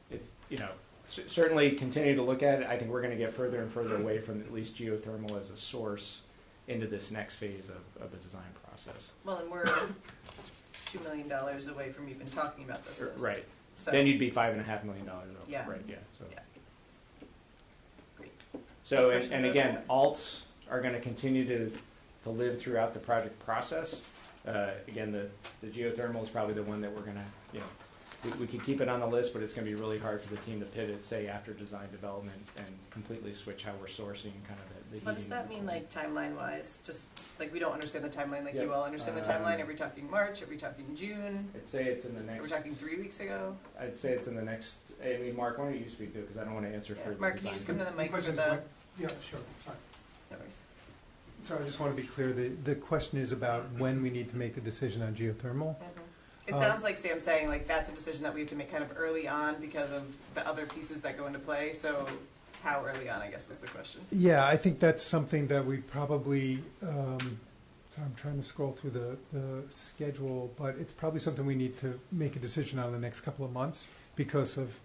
it's, certainly continue to look at it. I think we're going to get further and further away from at least geothermal as a source into this next phase of the design process. Well, and we're $2 million away from even talking about this list. Right. So Then you'd be $5.5 million over, Yeah. right, yeah, so. Yeah. Great. So, Questions and about again, that? alts are gonna continue to live throughout the project process. Again, the geothermal is probably the one that we're gonna, we could keep it on the list, but it's gonna be really hard for the team to pivot, say, after design development and completely switch how we're sourcing kind of the heating. What does that mean, like, timeline-wise? Just, like, we don't understand the timeline like you Yep. all understand the timeline. Are we talking March? Are we talking June? I'd say it's in the Are next. we talking 3 weeks ago? I'd say it's in the next, I mean, Mark, why don't you speak to it, because I don't want to answer for Yeah. the Mark, can you just come design. to the mic for question is the... when- Yeah, sure, sorry. No worries. So I just want to be clear, the question is about when we need to make the decision on geothermal. It sounds like Sam's saying, like, that's a decision that we have to make kind of early on because of the other pieces that go into play. So how early on, I guess, was the question. Yeah, I think that's something that we probably, so I'm trying to scroll through the schedule, but it's probably something we need to make a decision on in the next couple of months because of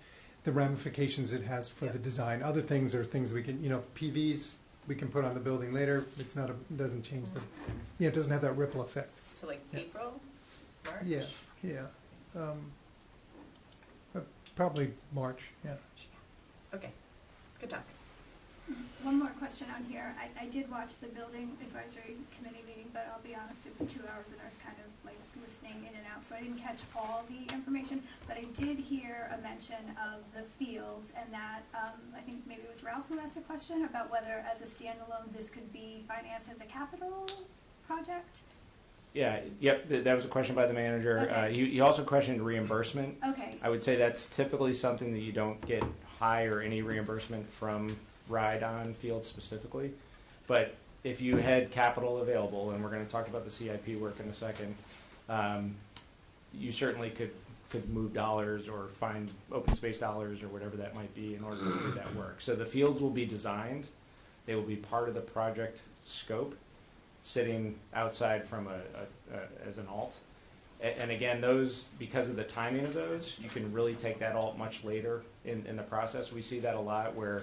the ramifications it has for Yeah. the design. Other things are things we can, PVs, we can put on the building later. It's not, it doesn't change the, it doesn't have that ripple effect. So, like, Yeah. April? March? Yeah. Probably March, yeah. Okay. Good talk. One more question on here. I did watch the building advisory committee meeting, but I'll be honest, it was 2 hours and I was kind of like listening in and out, so I didn't catch all the information. But I did hear a mention of the fields and that, I think maybe it was Ralph who asked the question about whether as a standalone this could be financed as a capital project. Yeah, yep, that was a question by the manager. Okay. He also questioned reimbursement. Okay. I would say that's typically something that you don't get high or any reimbursement from ride-on fields specifically. But if you had capital available, and we're going to talk about the CIP work in a second, you certainly could move dollars or find open space dollars or whatever that might be in order to do that work. So the fields will be designed. They will be part of the project scope, sitting outside from as an alt. And again, those, because of the timing of those, you can really take that alt much later in the process. We see that a lot where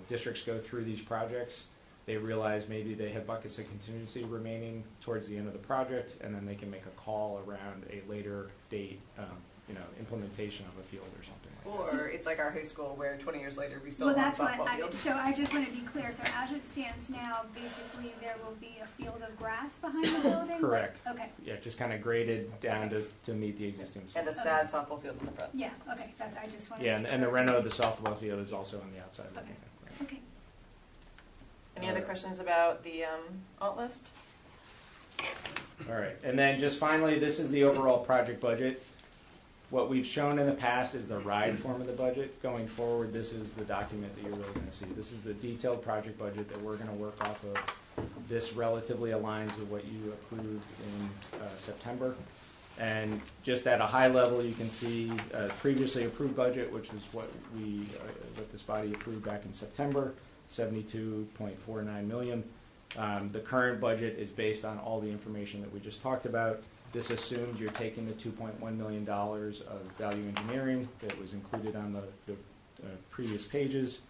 districts go through these projects. They realize maybe they have buckets of contingency remaining towards the end of the project, and then they can make a call around a later date, implementation of a field or something like that. Or it's like our high school where 20 years later we still Well, have that's a what softball field. so I just want to be clear. So as it stands now, basically there will be a field of grass behind the building? Correct. Okay. Yeah, just kind of graded down to meet the existing. And a sad softball field in the front. Yeah, okay. That's, I just wanted Yeah, to be and the sure. reno of the softball field is also on the outside. Okay. Okay. Any other questions about the alt list? All right, and then just finally, this is the overall project budget. What we've shown in the past is the ride form of the budget. Going forward, this is the document that you're really going to see. This is the detailed project budget that we're going to work off of. This relatively aligns with what you approved in September. And just at a high level, you can see previously approved budget, which is what what this body approved back in September, $72.49 million. The current budget is based on all the information that we just talked about. This assumes you're taking the $2.1 million of value engineering that was included on the previous pages.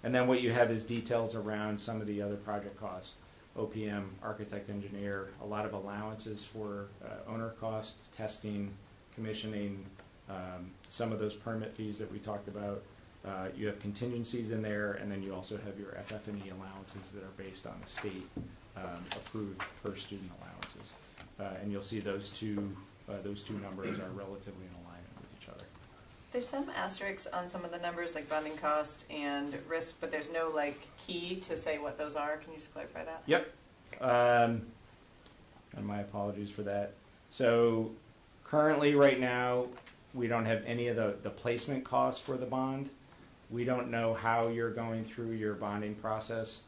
And then what you have is details around some of the other project costs. OPM, architect, engineer, a lot of allowances for owner costs, testing, commissioning, some of those permit fees that we talked about. You have contingencies in there, and then you also have your FF&E allowances that are based on the state approved per student allowances. And you'll see those two numbers are relatively in alignment with each other. There's some asterisks on some of the numbers, like bonding cost and risk, but there's no like key to say what those are. Can you just clarify that? Yep. And my apologies for that. So currently, right now, we don't have any of the placement costs for the bond. We don't know how you're going through your bonding process.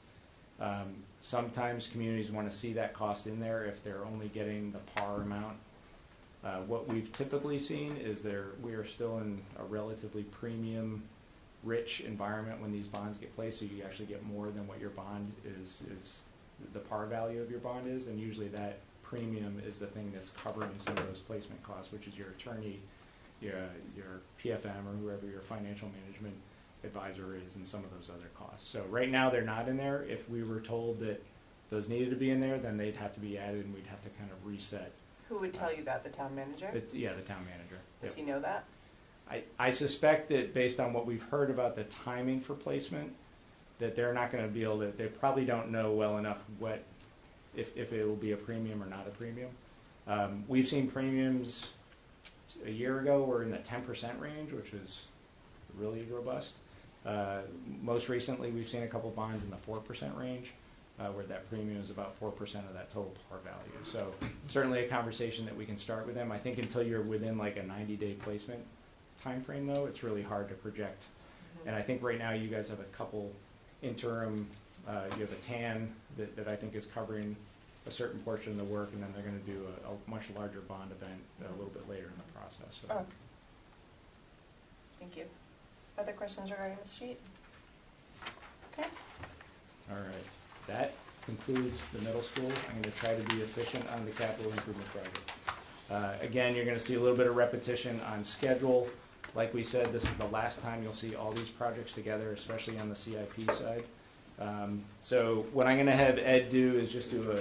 Sometimes communities want to see that cost in there if they're only getting the par amount. What we've typically seen is we are still in a relatively premium rich environment when these bonds get placed, so you actually get more than what your bond is the par value of your bond is, and usually that premium is the thing that's covering some of those placement costs, which is your attorney, your PFM, or whoever your financial management advisor is, and some of those other costs. So right now they're not in there. If we were told that those needed to be in there, then they'd have to be added, and we'd have to kind of reset. Who would tell you that? The town manager? Yeah, the town manager. Does Yep. he know that? I suspect that based on what we've heard about the timing for placement, that they're not going to be able to, they probably don't know well enough what, if it will be a premium or not a premium. We've seen premiums a year ago were in the 10% range, which was really robust. Most recently, we've seen a couple bonds in the 4% range, where that premium is about 4% of that total par value. So certainly a conversation that we can start with them. I think until you're within like a 90-day placement time frame, though, it's really hard to project. And I think right now you guys have a couple interim, you have a TAN that I think is covering a certain portion of the work, and then they're going to do a much larger bond event a little bit later in the process. So. Oh. Thank you. Other questions regarding the street? Okay. All right. That concludes the middle school. I'm going to try to be efficient on the capital improvement project. Again, you're going to see a little bit of repetition on schedule. Like we said, this is the last time you'll see all these projects together, especially on the CIP side. So what I'm going to have Ed do is just do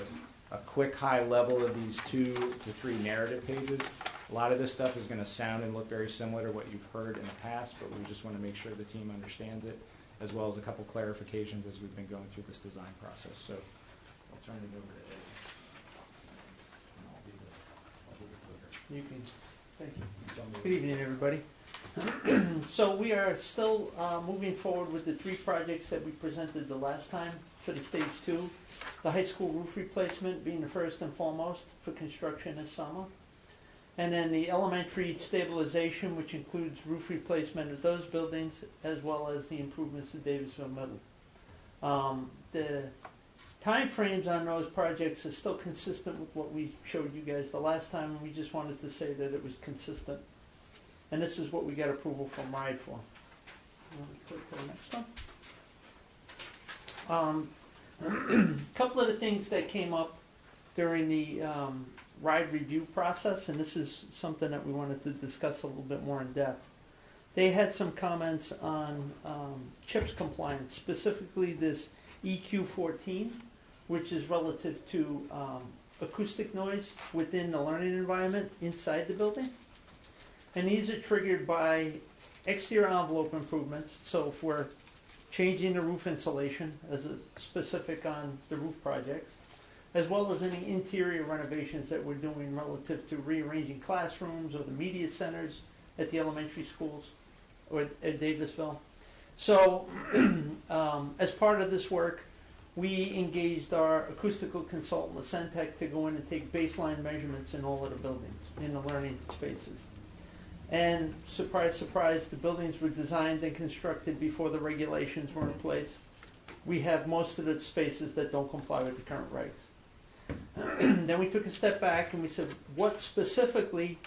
a quick high level of these 2 to 3 narrative pages. A lot of this stuff is going to sound and look very similar to what you've heard in the past, but we just want to make sure the team understands it, as well as a couple clarifications as we've been going through this design process. So I'll turn it over to Ed. And I'll do the clicker. You can, thank you. Tell me Good evening, everybody. So we are still moving forward with the 3 projects that we presented the last time for the stage 2. The high school roof replacement being the first and foremost for construction this summer. And then the elementary stabilization, which includes roof replacement of those buildings, as well as the improvements to Davisville Middle. The time frames on those projects are still consistent with what we showed you guys the last time, and we just wanted to say that it was consistent. And this is what we got approval from RIDE for. Click to the next one. A couple of the things that came up during the RIDE review process, and this is something that we wanted to discuss a little bit more in depth. They had some comments on CHIPS compliance, specifically this EQ14, which is relative to acoustic noise within the learning environment inside the building. And these are triggered by exterior envelope improvements. So if we're changing the roof insulation as a specific on the roof projects, as well as any interior renovations that we're doing relative to rearranging classrooms or the media centers at the elementary schools or at Davisville. So as part of this work, we engaged our acoustical consultant, Centec, to go in and take baseline measurements in all of the buildings, in the learning spaces. And surprise, surprise, the buildings were designed and constructed before the regulations were in place. We have most of the spaces that don't comply with the current regs. Then we took a step back and we said, what specifically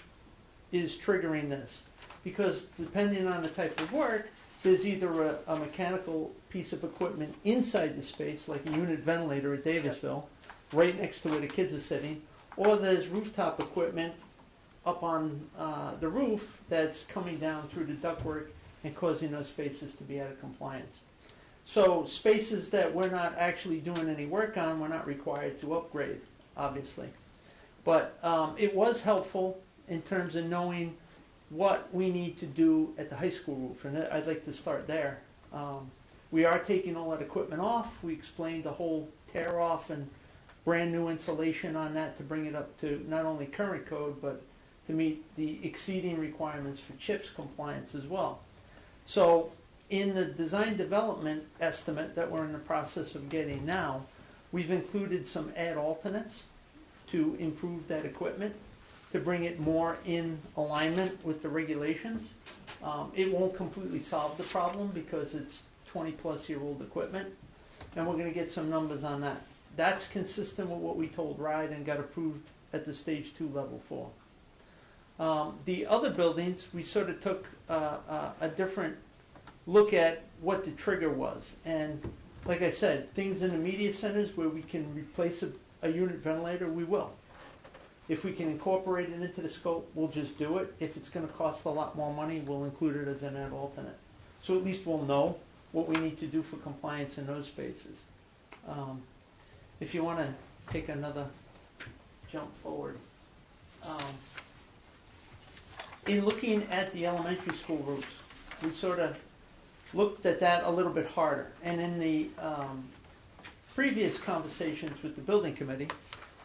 is triggering this? Because depending on the type of work, there's either a mechanical piece of equipment inside the space, like a unit ventilator at Davisville, right next to where the kids are sitting, or there's rooftop equipment up on the roof that's coming down through the ductwork and causing those spaces to be out of compliance. So spaces that we're not actually doing any work on, we're not required to upgrade, obviously. But it was helpful in terms of knowing what we need to do at the high school roof, and I'd like to start there. We are taking all that equipment off. We explained the whole tear off and brand new insulation on that to bring it up to not only current code, but to meet the exceeding requirements for CHIPS compliance as well. So in the design development estimate that we're in the process of getting now, we've included some add alternates to improve that equipment, to bring it more in alignment with the regulations. It won't completely solve the problem because it's 20-plus-year-old equipment, and we're going to get some numbers on that. That's consistent with what we told RIDE and got approved at the stage 2 level 4. The other buildings, we sort of took a different look at what the trigger was. And like I said, things in the media centers where we can replace a unit ventilator, we will. If we can incorporate it into the scope, we'll just do it. If it's going to cost a lot more money, we'll include it as an add alternate. So at least we'll know what we need to do for compliance in those spaces. If you want to take another jump forward. in looking at the elementary school roofs, we sort of looked at that a little bit harder. And in the previous conversations with the building committee,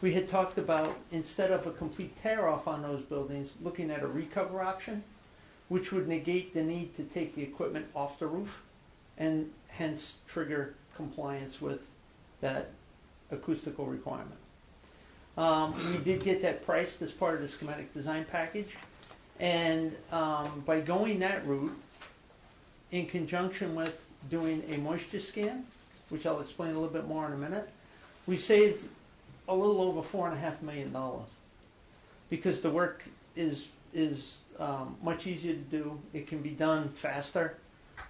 we had talked about, instead of a complete tear-off on those buildings, looking at a recover option, which would negate the need to take the equipment off the roof and hence trigger compliance with that acoustical requirement. We did get that priced as part of the schematic design package, and by going that route, in conjunction with doing a moisture scan, which I'll explain a little bit more in a minute, we saved a little over $4.5 million because the work is much easier to do. It can be done faster,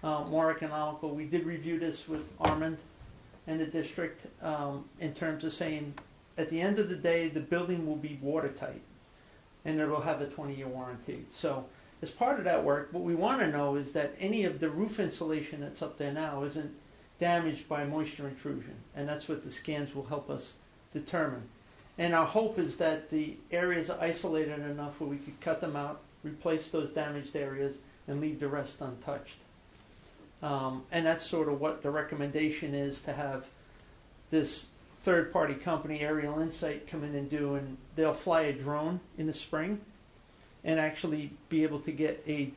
more economical. We did review this with Armand and the district in terms of saying, at the end of the day, the building will be watertight and it will have a 20-year warranty. So as part of that work, what we want to know is that any of the roof insulation that's up there now isn't damaged by moisture intrusion, and that's what the scans will help us determine. And our hope is that the areas are isolated enough where we could cut them out, replace those damaged areas, and leave the rest untouched. And that's sort of what the recommendation is, to have this third-party company, Aerial Insight, come in and do, and they'll fly a drone in the spring and actually be able to get a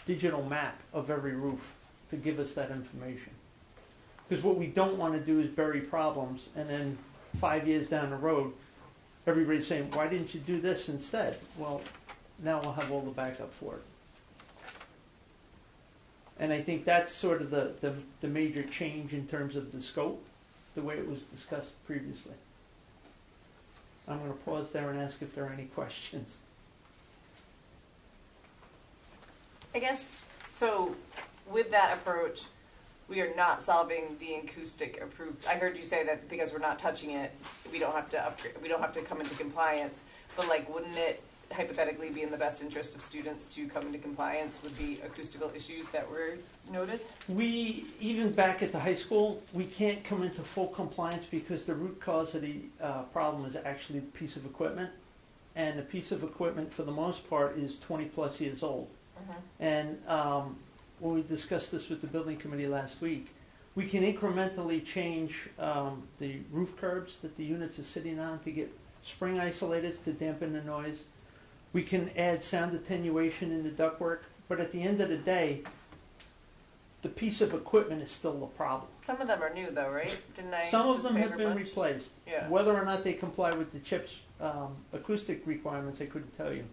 digital map of every roof to give us that information. Because what we don't want to do is bury problems, and then 5 years down the road, everybody's saying, why didn't you do this instead? Well, now we'll have all the backup for it. And I think that's sort of the major change in terms of the scope, the way it was discussed previously. I'm going to pause there and ask if there are any questions. I guess, so with that approach, we are not solving the acoustic approved. I heard you say that because we're not touching it, we don't have to upgrade, we don't have to come into compliance. But like, wouldn't it hypothetically be in the best interest of students to come into compliance with the acoustical issues that were noted? We, even back at the high school, we can't come into full compliance because the root cause of the problem is actually the piece of equipment. And the piece of equipment, for the most part, is 20 plus years old. And when we discussed this with the building committee last week, we can incrementally change the roof curbs that the units are sitting on to get spring isolators to dampen the noise. We can add sound attenuation in the ductwork, but at the end of the day, the piece of equipment is still the problem. Some of them are new though, right? Didn't I? Some of just them have favor been bunch? replaced. Yeah. Whether or not they comply with the CHIPS acoustic requirements, I couldn't tell you.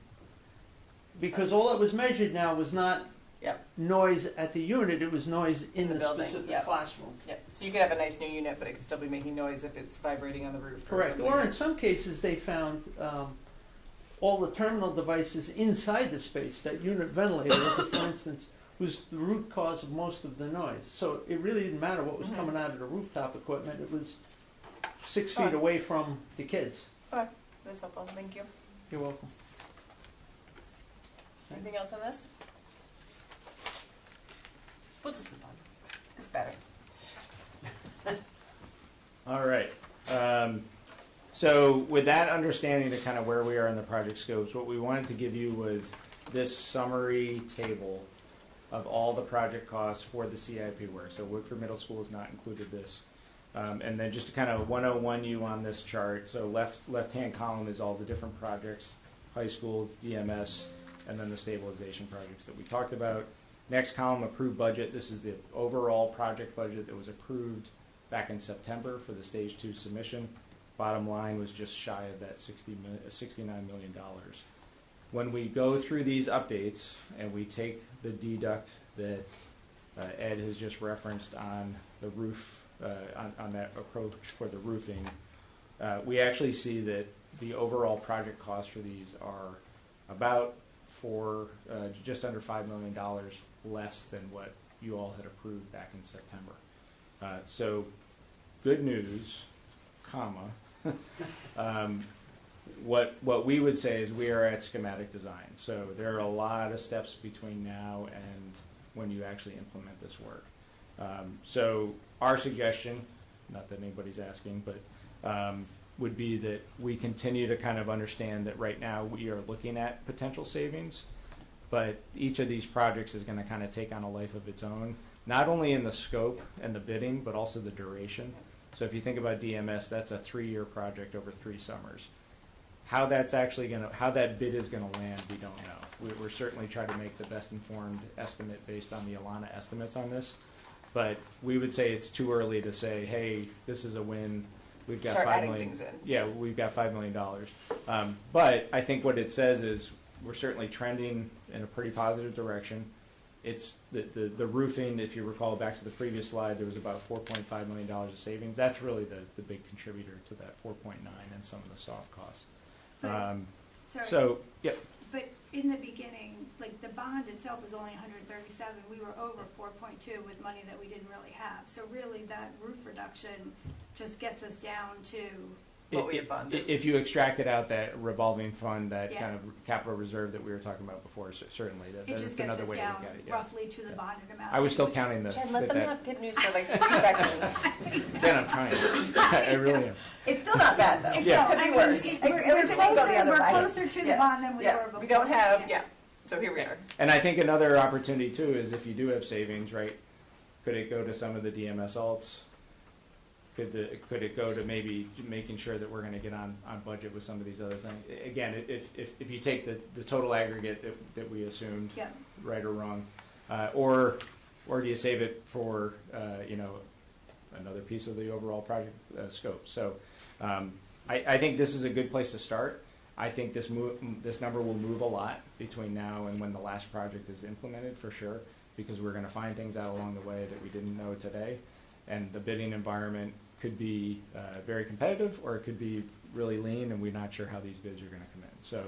Because all that was measured now was not Yep. noise at the unit, it was noise in the building, specific yep. classroom. Yep. So you could have a nice new unit, but it could still be making noise if it's vibrating on the roof. Correct. Or in some cases, they found all the terminal devices inside the space. That unit ventilator, for instance, was the root cause of most of the noise. So it really didn't matter what was coming out of the rooftop equipment. It was 6 feet away from the kids. Okay. That's helpful. Thank you. You're welcome. Anything else on this? We'll just move on. It's better. All right. So with that understanding to kind of where we are in the project scopes, what we wanted to give you was this summary table of all the project costs for the CIP work. So Woodford Middle School has not included this. And then just to kind of 101 you on this chart. So left-hand column is all the different projects, high school, DMS, and then the stabilization projects that we talked about. Next column, approved budget. This is the overall project budget that was approved back in September for the stage 2 submission. Bottom line was just shy of that $69 million. When we go through these updates and we take the deduct that Ed has just referenced on the roof, on that approach for the roofing, we actually see that the overall project costs for these are about just under $5 million less than what you all had approved back in September. So good news, comma. What we would say is we are at schematic design. So there are a lot of steps between now and when you actually implement this work. So our suggestion, not that anybody's asking, but would be that we continue to kind of understand that right now we are looking at potential savings, but each of these projects is going to kind of take on a life of its own, not only in the scope and the bidding, but also the duration. So if you think about DMS, that's a 3-year project over 3 summers. How that's actually going to, how that bid is going to land, we don't know. We're certainly trying to make the best informed estimate based on the Alana estimates on this. But we would say it's too early to say, hey, this is a win. We've got Start $5 adding million. things in. Yeah, we've got $5 million. But I think what it says is we're certainly trending in a pretty positive direction. It's the roofing, if you recall back to the previous slide, there was about $4.5 million of savings. That's really the big contributor to that 4.9 and some of the soft costs. Sorry. So, yep. But in the beginning, like the bond itself was only 137. We were over 4.2 with money that we didn't really have. So really, that roof reduction just gets us down to. What we had bonded. If you extracted out that revolving fund, that Yeah. kind of capital reserve that we were talking about before, certainly, It that's just gets another us way to down look at it. Yeah. roughly to the bonded amount. I was still Which is- counting the. Jen, let them that- have good news for like 3 seconds. Jen, I'm trying. I really am. It's still not bad though. Yeah. No, Could I be mean, worse. it- At we're least it can go the other we're way. closer to the Yeah. bond than we Yeah. were before. We don't have, yeah. So here we are. And I think another opportunity too is if you do have savings, right? Could it go to some of the DMS alts? Could it go to maybe making sure that we're going to get on budget with some of these other things? Again, if you take the total aggregate that we assumed, Yeah. right or wrong, or do you save it for another piece of the overall project scope? So I think this is a good place to start. I think this number will move a lot between now and when the last project is implemented, for sure, because we're going to find things out along the way that we didn't know today. And the bidding environment could be very competitive, or it could be really lean, and we're not sure how these bids are going to come in. So,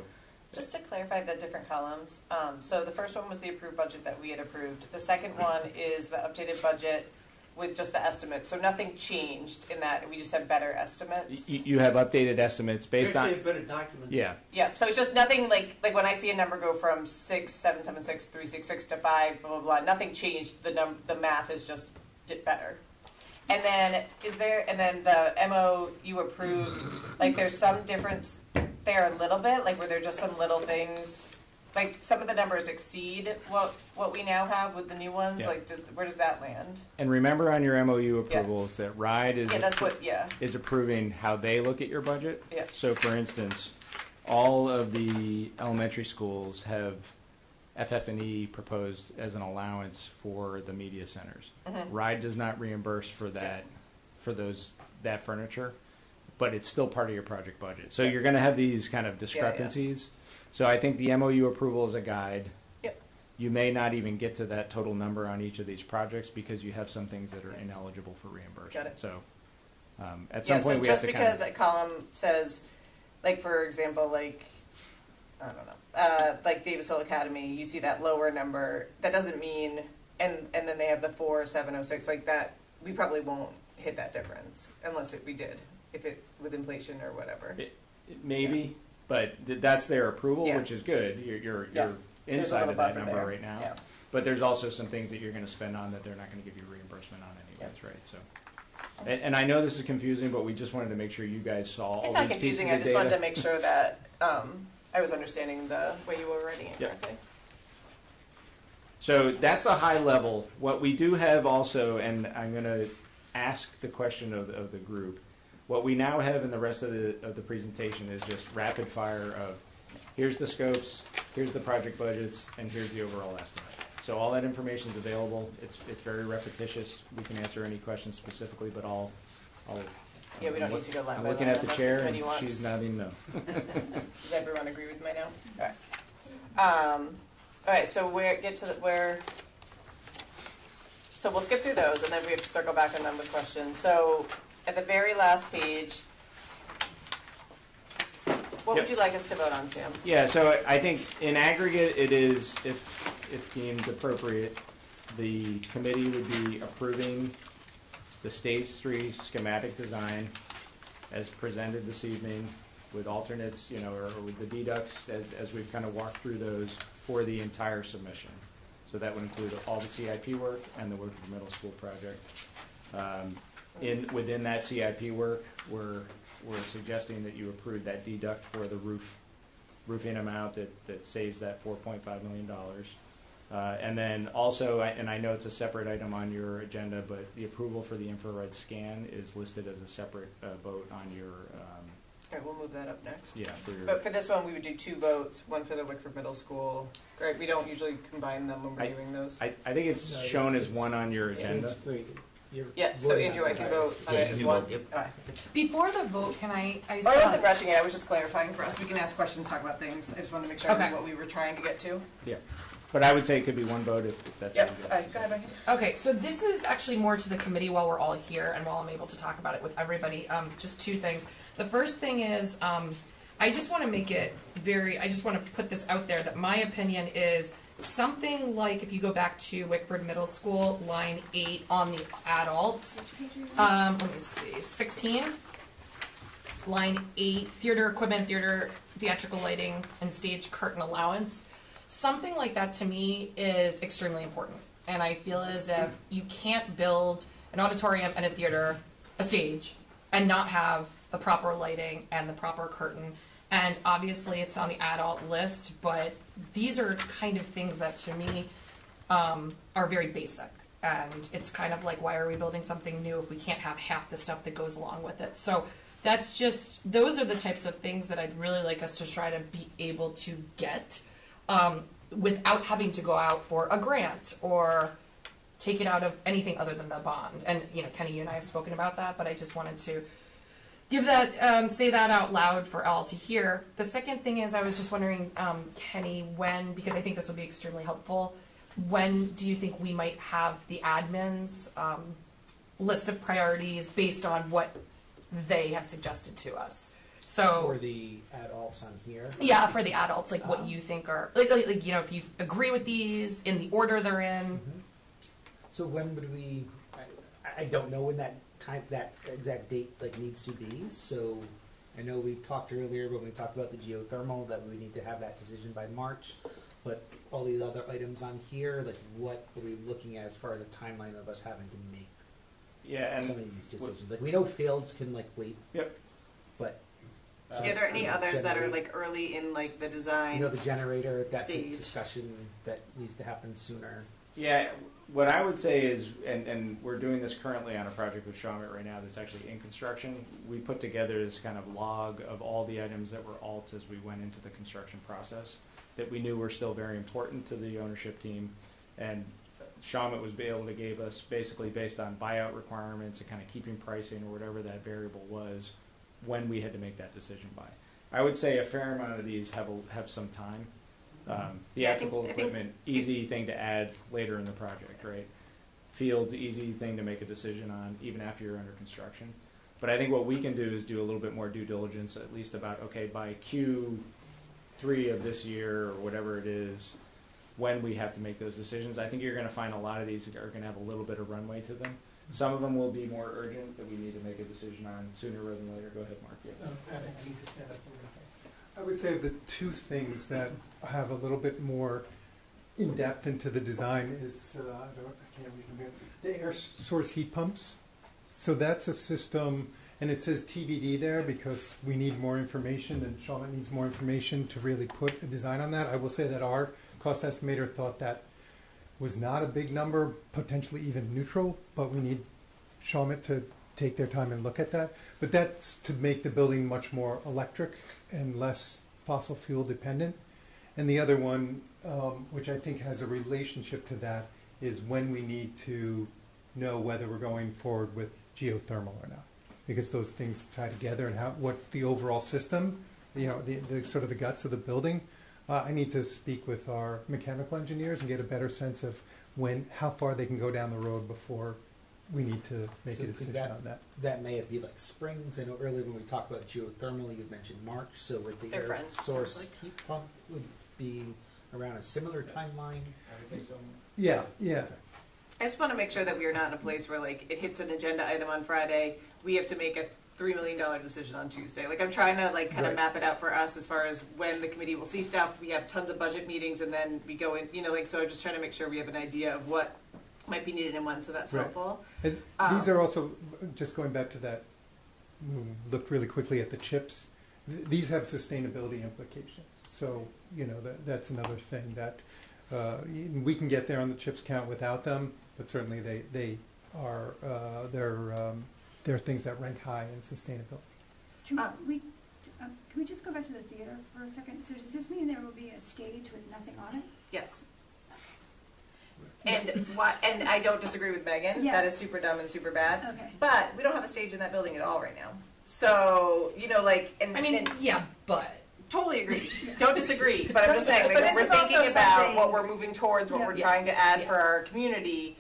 Just to clarify the different columns, so the first one was the approved budget that we had approved. The second one is the updated budget with just the estimates. So nothing changed in that. We just have better estimates. you have updated estimates based on. Actually, a better document. Yeah. Yeah, so it's just nothing like when I see a number go from 6,776, 366 to 5, blah, blah, blah, nothing changed. The math is just better. And then the MO you approved, like there's some difference there a little bit, like where there are just some little things, like some of the numbers exceed what we now have with the new ones, Yeah. like where does that land? And remember on your MOU approvals that RIDE is Yeah, that's is approving how they look at your budget. Yeah. So for instance, all of the elementary schools have FF&E proposed as an allowance for the media centers. Mhm. RIDE does not reimburse for that, that furniture, but it's still part of your project budget. So you're going to have these kind of discrepancies. So I think the MOU approval is a guide. Yep. You may not even get to that total number on each of these projects because you have some things that are ineligible for reimbursement. Got it. So at some point we just have to because a column says, like for example, like I don't know, like Davis Hill Academy, you see that lower number. That doesn't mean, and then they have the 4,706 like that. We probably won't hit that difference unless we did, if it with inflation or whatever. maybe, but that's their approval, Yeah. which is good. You're There's a inside little of that buffer number there. right now. Yeah. But there's also some things that you're going to spend on that they're not going to give you reimbursement on anyways, right? So, and I know this is confusing, but we just wanted to make sure you guys saw all It's not these pieces confusing. of I just data. wanted to make sure that I was understanding the way you were writing it Yeah. correctly. So that's a high level. What we do have also, and I'm going to ask the question of the group, what we now have in the rest of the presentation is just rapid fire of here's the scopes, here's the project budgets, and here's the overall estimate. So all that information is available. It's very repetitious. We can answer any questions specifically, but I'll Yeah, we don't need to go line I'm by looking line at the unless chair, the and committee wants. she's nodding no. Does everyone agree with me now? All right, so so we'll skip through those, and then we have to circle back on them with questions. So at the very last page, what would you like us to vote on, Sam? Yeah, so I think in aggregate, it is, if deemed appropriate, the committee would be approving the Stage 3 schematic design as presented this evening with alternates, or with the deducts as we've kind of walked through those for the entire submission. So that would include all the CIP work and the work of the middle school project. Within that CIP work, we're suggesting that you approve that deduct for the roof roofing amount that saves that $4.5 million. And then also, and I know it's a separate item on your agenda, but the approval for the infrared scan is listed as a separate vote on your. All right, we'll move that up next. Yeah. For your, But for this one, we would do 2 votes, one for the Wickford Middle School. Right, we don't usually combine them when we're doing those. I think it's No, shown it's as one on your agenda. Stage 3. You're Yeah, so voting Andrew, on I can separate. vote on it as one. Aye. Before the vote, can I Oh, I still wasn't rushing it, I was just clarifying for us. We can ask questions, talk about things. I just wanted to make sure I Okay. knew what we were trying to get to. Yeah. But I would say it could be one vote if that's Yep, what you go ahead, Becky. Okay, so this is actually more to the committee while we're all here and while I'm able to talk about it with everybody. Just 2 things. The first thing is, I just want to make it I just want to put this out there that my opinion is something like if you go back to Wickford Middle School, line 8 on the adults, let me see, 16, line 8, theater equipment, theater theatrical lighting, and stage curtain allowance. Something like that to me is extremely important. And I feel as if you can't build an auditorium and a theater, a stage, and not have the proper lighting and the proper curtain. And obviously it's on the adult list, but these are kind of things that to me are very basic. And it's kind of like, why are we building something new if we can't have half the stuff that goes along with it? So that's just, those are the types of things that I'd really like us to try to be able to get without having to go out for a grant or take it out of anything other than the bond. And, you know, Kenny, you and I have spoken about that, but I just wanted to give that, say that out loud for all to hear. The second thing is I was just wondering, Kenny, when, because I think this will be extremely helpful, when do you think we might have the admin's list of priorities based on what they have suggested to us? So For the adults on here. yeah, for the adults, like what you think are like you know, if you agree with these in the order they're in. So when would we? I don't know when that exact date like needs to be. So I know we talked earlier when we talked about the geothermal that we need to have that decision by March. But all these other items on here, like what are we looking at as far as a timeline of us having to make and some of these decisions? Like we know fields can like wait. Yep. But Are there any others that are like early in like the design? you know the generator, that's a stage. discussion that needs to happen sooner. Yeah, what I would say is, and we're doing this currently on a project with Shawmut right now that's actually in construction. We put together this kind of log of all the items that were alts as we went into the construction process that we knew were still very important to the ownership team. And Shawmut was able to give us, basically based on buyout requirements and kind of keeping pricing or whatever that variable was, when we had to make that decision by. I would say a fair amount of these have some time. Theatrical I think equipment, easy thing to add later in the project, right? Fields, easy thing to make a decision on even after you're under construction. But I think what we can do is do a little bit more due diligence, at least about, okay, by Q3 of this year or whatever it is, when we have to make those decisions. I think you're going to find a lot of these are going to have a little bit of runway to them. Some of them will be more urgent that we need to make a decision on sooner rather than later. Go ahead, Mark. Yeah. I would say the 2 things that have a little bit more in depth into the design is I can't read them here. The air source heat pumps. So that's a system, and it says TBD there because we need more information, and Shawmut needs more information to really put a design on that. I will say that our cost estimator thought that was not a big number, potentially even neutral, but we need Shawmut to take their time and look at that. But that's to make the building much more electric and less fossil fuel dependent. And the other one, which I think has a relationship to that, is when we need to know whether we're going forward with geothermal or not. Because those things tie together and what the overall system, you know, the sort of the guts of the building. I need to speak with our mechanical engineers and get a better sense of how far they can go down the road before we need to make a decision on that. That may be like springs. I know earlier when we talked about geothermal, you mentioned March. So with the They're air friends, source sounds like. heat pump would be around a similar timeline. Yeah, yeah. I just want to make sure that we are not in a place where like it hits an agenda item on Friday, we have to make a $3 million decision on Tuesday. Like I'm trying to like kind of Right. map it out for us as far as when the committee will see stuff. We have tons of budget meetings and then we go in, you know, like so I'm just trying to make sure we have an idea of what might be needed in when, so that's Right. helpful. And these are also, just going back to that, look really quickly at the chips. these have sustainability implications. So, you know, that's another thing that we can get there on the chips count without them, but certainly they are, they're things that rank high in sustainability. Can we just go back to the theater for a second? So does this mean there will be a stage with nothing on it? Yes. And and I don't disagree with Megan. Yeah. That is super dumb and super bad. Okay. But we don't have a stage in that building at all right now. So, you know, like, and I mean, and yeah, but totally agree. Don't disagree. But I'm just saying, like, But when this we're is thinking also about something- what we're moving towards, what Yeah. we're trying to add Yeah. for our community,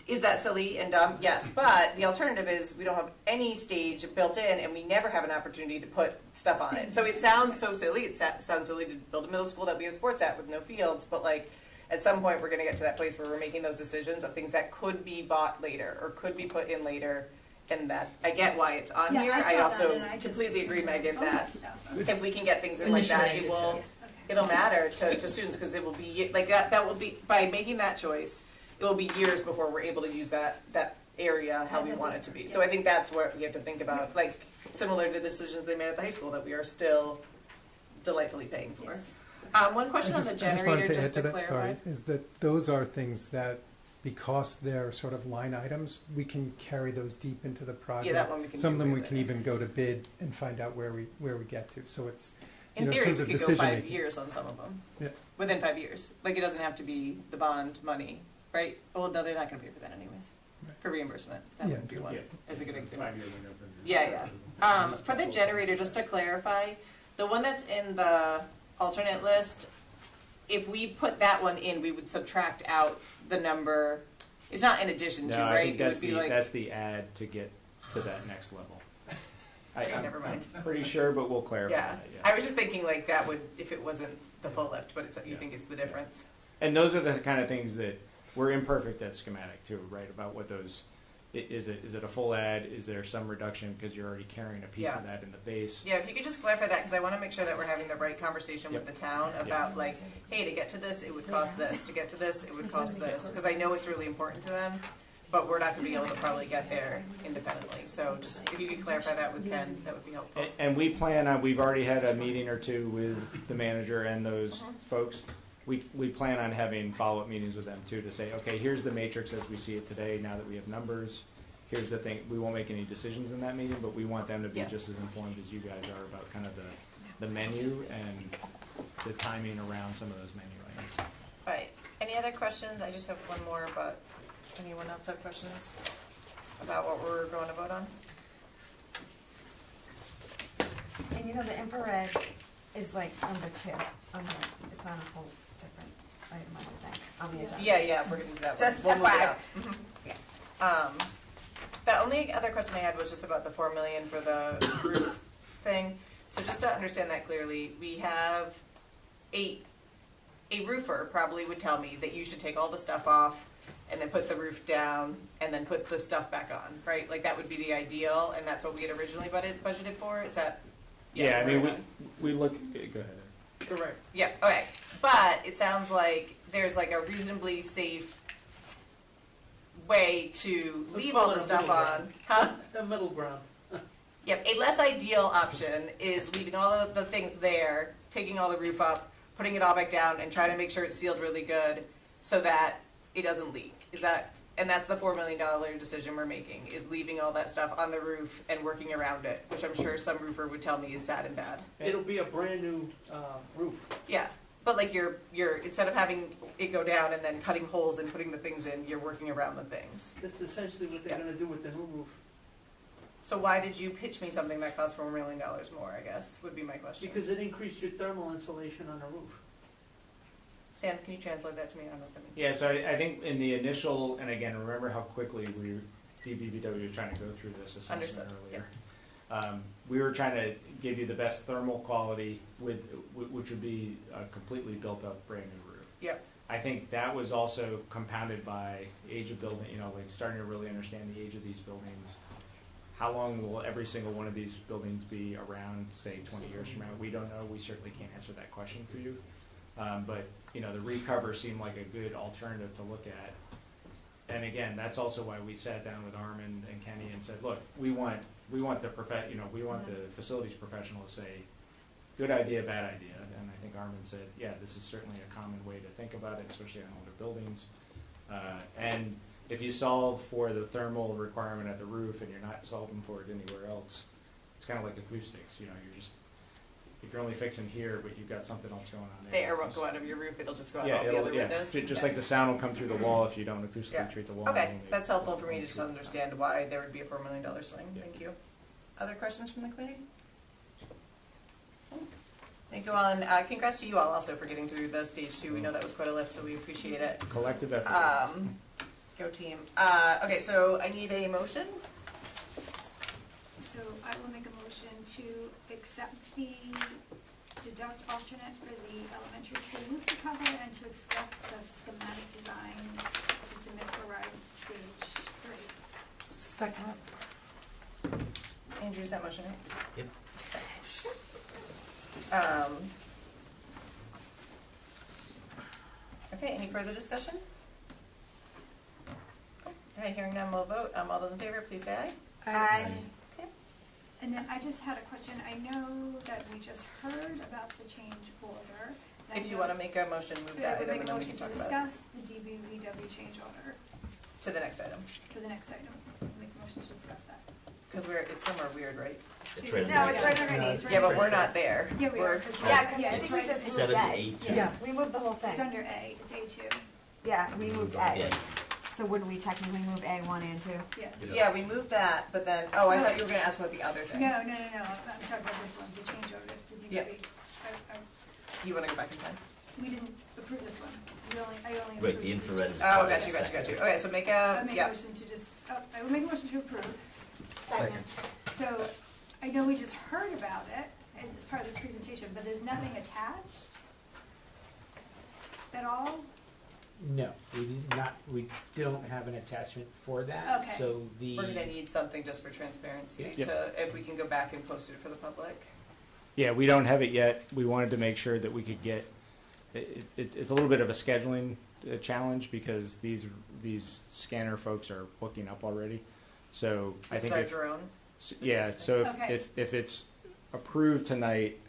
is that silly and dumb? Yes. But the alternative is we don't have any stage built in, and we never have an opportunity to put stuff on it. So it sounds so silly. It sounds silly to build a middle school that we have sports at with no fields, but like, at some point, we're going to get to that place where we're making those decisions of things that could be bought later or could be put in later, and that I get why it's on Yeah, here. I saw I that, also and I just completely agree, assumed it Megan, was that bonus stuff. Okay. if we can get things in like that, Initially, it I did will too. Okay. it'll matter to students because it will be like that will be by making that choice. It will be years before we're able to use that area how we want it to be. So I think that's what we have to think about, like similar to the decisions they made at the high school that we are still delightfully paying for. Yes. One question on the generator, just to clarify. Sorry, is that those are things that, because they're sort of line items, we can carry those deep into the project. Yeah, that one we can Some do of them we with can it. even go to bid and find out where we get to. So it's, you In know, theory, in terms we of could go 5 decision-making. years on some of them. Yeah. Within 5 years. Like, it doesn't have to be the bond money, right? Well, no, they're not going to pay for that anyways. Right. For reimbursement. That Yeah. would be one, Yeah. as a good example. 5-year window for the- Yeah. For the generator, just to clarify, the one that's in the alternate list, if we put that one in, we would subtract out the number. It's not in addition to, No, right? I think that's It would be like, that's the add to get to that next level. okay, never mind. I'm pretty sure, but we'll clarify Yeah. that. Yeah. I was just thinking like that would, if it wasn't the full lift, but it's, you Yeah. think it's the difference. And those are the kind of things that we're imperfect at schematic too, right? About what those, is it a full add? Is there some reduction because you're already carrying a piece Yeah. of that in the base? Yeah, if you could just clarify that, because I want to make sure that we're having the right conversation with Yep. the town about like, hey, to get to this, it would cost this, to get to this, it would cost this, because I know it's really important to them, but we're not going to be able to probably get there independently. So just, if you could clarify that with Ken, that would be helpful. And we plan on, we've already had a meeting or two with the manager and those folks. We plan on having follow-up meetings with them too to say, okay, here's the matrix as we see it today, now that we have numbers. Here's the thing, we won't make any decisions in that meeting, but we want them to be Yeah. just as informed as you guys are about kind of the menu and the timing around some of those menu items. All right, any other questions? I just have one more, but anyone else have questions about what we're going to vote on? And you know, the infrared is like number 2 on here. It's not a whole different item, I don't think, on the agenda. Yeah, we're going to do that one. Just We'll move it FYI. up. The only other question I had was just about the 4 million for the roof thing. So just to understand that clearly, we have a roofer probably would tell me that you should take all the stuff off and then put the roof down and then put the stuff back on, right? Like that would be the ideal, and that's what we had originally budgeted for. Is that? Yeah, I mean, right. we look, go ahead. Correct. Yeah, okay. But it sounds like there's like a reasonably safe way to leave all the stuff on. Huh? The middle ground. Yep, a less ideal option is leaving all of the things there, taking all the roof up, putting it all back down, and trying to make sure it's sealed really good so that it doesn't leak. Is that, and that's the $4 million decision we're making, is leaving all that stuff on the roof and working around it, which I'm sure some roofer would tell me is sad and bad. It'll be a brand new roof. Yeah, but like you're instead of having it go down and then cutting holes and putting the things in, you're working around the things. That's essentially what they're Yeah. gonna do with the new roof. So why did you pitch me something that costs $4 million more, I guess, would be my question. Because it increased your thermal insulation on the roof. Sam, can you translate that to me? I don't know what that means. Yeah, so I think in the initial, and again, remember how quickly DBVW was trying to go through this assessment Understood, earlier. We were trying to give you the best thermal quality which would be a completely built up brand new roof. Yep. I think that was also compounded by age of building, like starting to really understand the age of these buildings. How long will every single one of these buildings be around, say, 20 years from now? We don't know. We certainly can't answer that question for you. But the recover seemed like a good alternative to look at. And again, that's also why we sat down with Armin and Kenny and said, look, we want we want the we want the facilities professional to say, good idea, bad idea. And I think Armin said, yeah, this is certainly a common way to think about it, especially on older buildings. And if you solve for the thermal requirement at the roof and you're not solving for it anywhere else, it's kind of like acoustics. You're just, if you're only fixing here, but you've got something else going on The there. air won't go out of your roof, it'll just go out Yeah, all the other windows. just like the sound will come through the wall if you don't acoustically treat the wall. Okay, that's helpful for me to just understand why there would be a $4 million swing. Yeah. Thank you. Other questions from the committee? Thank you all, and congrats to you all also for getting through the stage 2. We know that was quite a lift, so we appreciate it. Collective effort. Go team. Okay, so I need a motion. So I will make a motion to accept the deduct alternate for the elementary school roof recovery and to accept the schematic design to submit for RISE stage 3. Second. Andrew, is that motion right? Yep. Okay, any further discussion? Okay, hearing none, we'll vote. All those in favor, please say aye. Aye. Okay. And then I just had a question. I know that we just heard about the change order. And I If you know want to make a motion, move that I would item, make and a then we motion can to talk about it. discuss the DBVW change order To the next item, for the next item. Make a motion to discuss that. because it's somewhere weird, right? It's right No, there. it's right underneath. Yeah, but we're not there. Yeah, we We're- are. 'Cause Yeah, because I it's think we right- just moved 7 to A. 8. Yeah. We moved the whole It's thing. under A. It's A2. Yeah, we moved Yeah. A. So wouldn't we technically move A1 and 2? Yeah. Yeah, we moved that, but then, oh, I thought you were going to ask about the other thing. No. I'm talking about this one, the change order, the DBV. Yeah. You want to go back in time? We didn't approve this one. I only approved. Right, the infrared is. Oh, got you. Okay, so make I a, make a yeah. motion to just, I will make a motion to approve. Second. So, I know we just heard about it as part of this presentation, but there's nothing attached at all? No, we did not, we don't have an attachment for that, Okay. so the. We're going to need something just for transparency, Yeah. if we can go back and post it for the public. Yeah, we don't have it yet. We wanted to make sure that we could get, it's a little bit of a scheduling challenge because these scanner folks are booking up already. So I This is think our if, drone. yeah, so Okay. if it's approved tonight,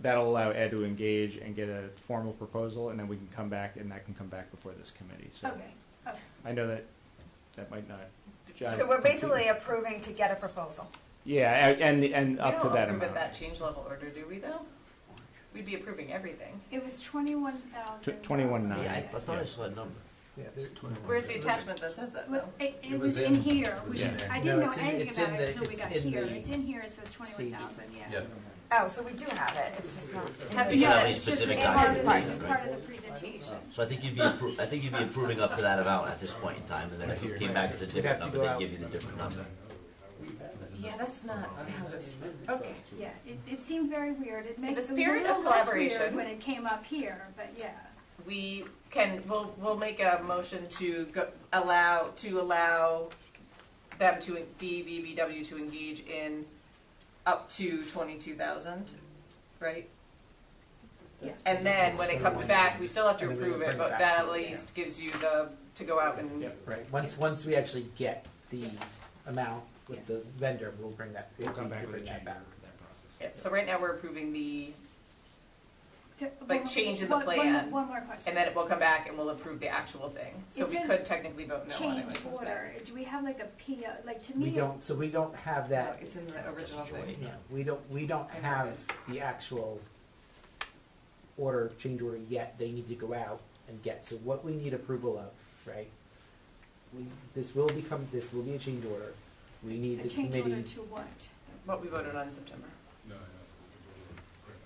that'll allow Ed to engage and get a formal proposal, and then we can come back, and that can come back before this committee. So Okay. I know that might not. John, So we're basically approving to get a proposal. Yeah, and up to that We don't approve amount. at that change level order, do we, though? We'd be approving everything. It was $21,000. 21,900. Yeah, I thought I saw a number. Yeah, there's Where's the attachment that says that, though? Well, it was in here, which is, I didn't No, know it's in- anything it's about in it the- until we it's got in here. the It's in here, it says 21,000, yeah. Oh, so we do have it, it's just not. Have you Yeah, have any it's just- specific it was documentation, It's right? part of the presentation. So I think you'd be approving up to that amount at this point in time, and then if you came back with a different number, they'd give you the different number. Yeah, that's not how this, okay. Yeah, it seemed very weird. It made, the it was a spirit of little less collaboration. weird when it came up here, but yeah. We'll make a motion to allow them to, DVBW to engage in up to 22,000, right? Yes. And then when it comes back, we still have to And then we approve bring it, it but back that to at you, yeah. least gives you to go out and, Yep, right. Once we actually get the amount with the vendor, we'll bring that, We'll come back bring with a that change back. order for that process. yeah, so right now we're approving the, So, change in the one plan. more question. and then it will come back and we'll approve the actual thing. So It we says could technically vote no on it when Change it comes order. back. Do we have like a PO? Like to me, We don't, so we don't have No, that, it's in the original thing. yeah, we don't I know it have is. the actual change order yet. They need to go out and get, so what we need approval of, right? This will be a change order. We need a the change order committee, to what? What we voted on in September.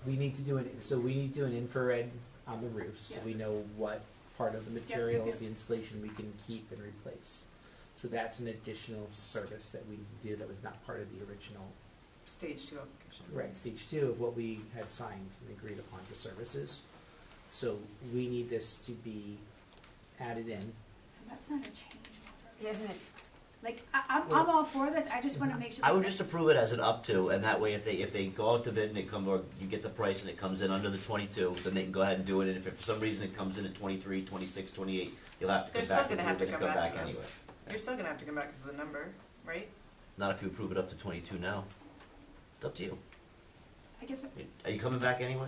we need to do an infrared on the roofs, so Yeah. we know what part of the materials, yeah. the installation we can keep and replace. So that's an additional service that we need to do that was not part of the original, Stage 2 application. right, stage 2 of what we had signed and agreed upon for services. So we need this to be added in. So that's not a change order. Isn't it? Like I'm all for this. I just want to make sure. I would just approve it as an up to, and that way if they go out to bid and they come, or you get the price and it comes in under the 22, then they can go ahead and do it, and if for some reason it comes in at 23, 26, 28, you'll have to They're come still back, gonna and have you're to gonna come come back back to us. anyway. You're still gonna have to come back because of the number, right? Not if you approve it up to 22 now. It's up to you. I guess, Are you coming back anyway?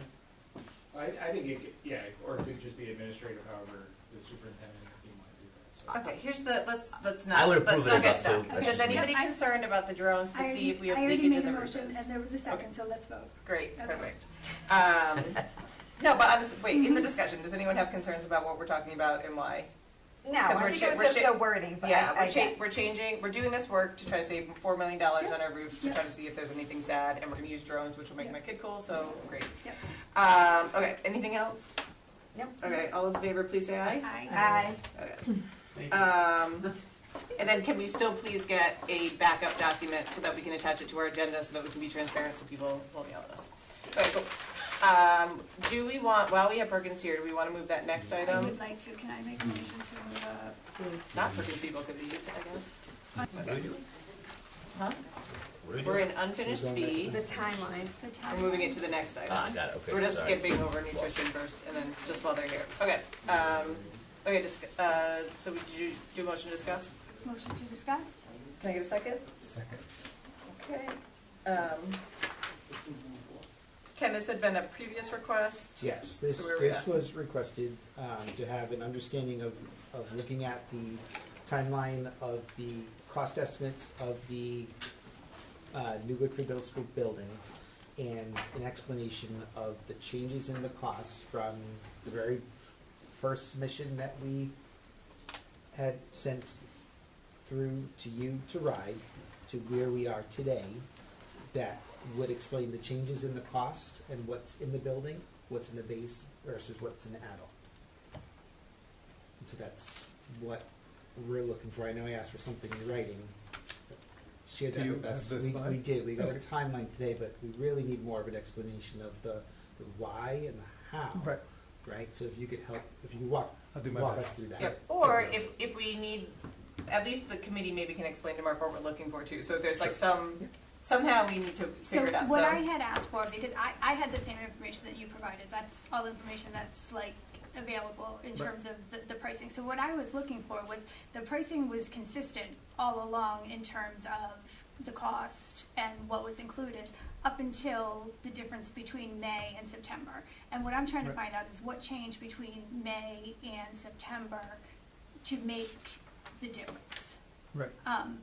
I think it, yeah, or it could just be administrative, however, the superintendent, if you want to do that. So. Okay, here's the, let's not. I would approve let's it not as get up to. stuck. That's Is just me. anybody concerned about the drones to see if we have leakage in the I already made a motion, roofs? and there was a second, Okay. so let's vote. Great, Okay. perfect. No, but honestly, wait, in the discussion, does anyone have concerns about what we're talking about and why? No, 'Cause I we're think cha- it was we're just cha- the wording, but Yeah, I get we're changing, we're doing this work to try to save $4 million on our roofs, to Yep. try to see if there's anything sad, and we're gonna use drones, which will make Yep. my kid cool, so, great. Yep. Okay, anything else? Nope. Okay, all those in favor, please say aye. Aye. Okay. Thank you. And then can we still please get a backup document so that we can attach it to our agenda so that we can be transparent so people won't yell at us? Okay, cool. Do we want, while we have Perkins here, do we want to move that next I item? would like to, can I make a motion to move Not Perkins people, could be, I guess. What are we doing? Huh? What are we We're doing? in unfinished B. the timeline. the time? We're moving it to the next item. Ah, got it, okay. We're just sorry. skipping over nutrition first, and then just while they're here. Okay, okay, so did you do a motion to discuss? Motion to discuss? Can I get a second? Second. Okay. Ken, this had been a previous request. Yes, this, So where are we this at? was requested to have an understanding of looking at the timeline of the cost estimates of the New Woodford Middle School building and an explanation of the changes in the costs from the very first submission that we had sent through to you to RIDE to where we are today, that would explain the changes in the cost and what's in the building, what's in the base versus what's in the add-on. And so that's what we're looking for. I know I asked for something in writing. Share Do that you with us. have the slide? We did. We got Okay. a timeline today, but we really need more of an explanation of the why and the how. Right, Right? So if you could help, if you could walk I'll do my us best. through that. Yep, or if we need, at least the committee maybe can explain to Mark what we're looking for too. So if there's like somehow we need to figure it out. So what I had asked for, because I had the same information that you provided, that's all information that's like available in terms of the pricing. So what I was looking for was, the pricing was consistent all along in terms of the cost and what was included, up until the difference between May and September. And what I'm trying to Right. find out is what changed between May and September to make the difference. right.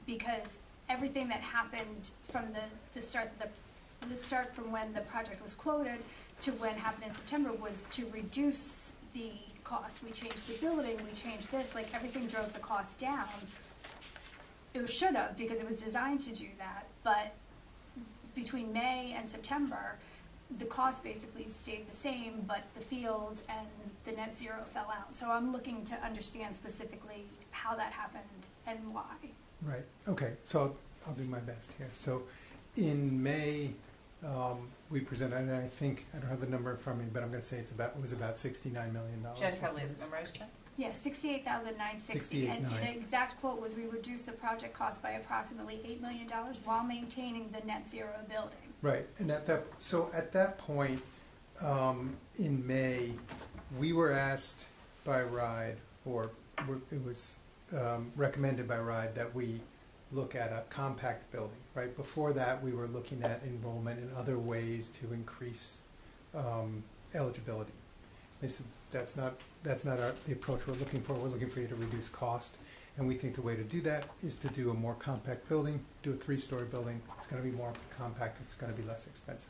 Because everything that happened from the start from when the project was quoted to when it happened in September was to reduce the cost. We changed the building, we changed this, like everything drove the cost down. It should have, because it was designed to do that, but between May and September, the cost basically stayed the same, but the fields and the net zero fell out. So I'm looking to understand specifically how that happened and why. Right, okay, so I'll do my best here. So in May, we presented, and I think, I don't have the number in front of me, but I'm gonna say it was about $69 million. Jen probably has the memorized, Jen? Yeah, 68,960, and 68,900. the exact quote was, we reduced the project cost by approximately $8 million while maintaining the net zero building. Right, and at that point, in May, we were asked by RIDE, it was recommended by RIDE that we look at a compact building, right? Before that, we were looking at enrollment and other ways to increase eligibility. They said, that's not the approach we're looking for. We're looking for you to reduce cost. And we think the way to do that is to do a more compact building, do a 3-story building. It's going to be more compact. It's going to be less expensive.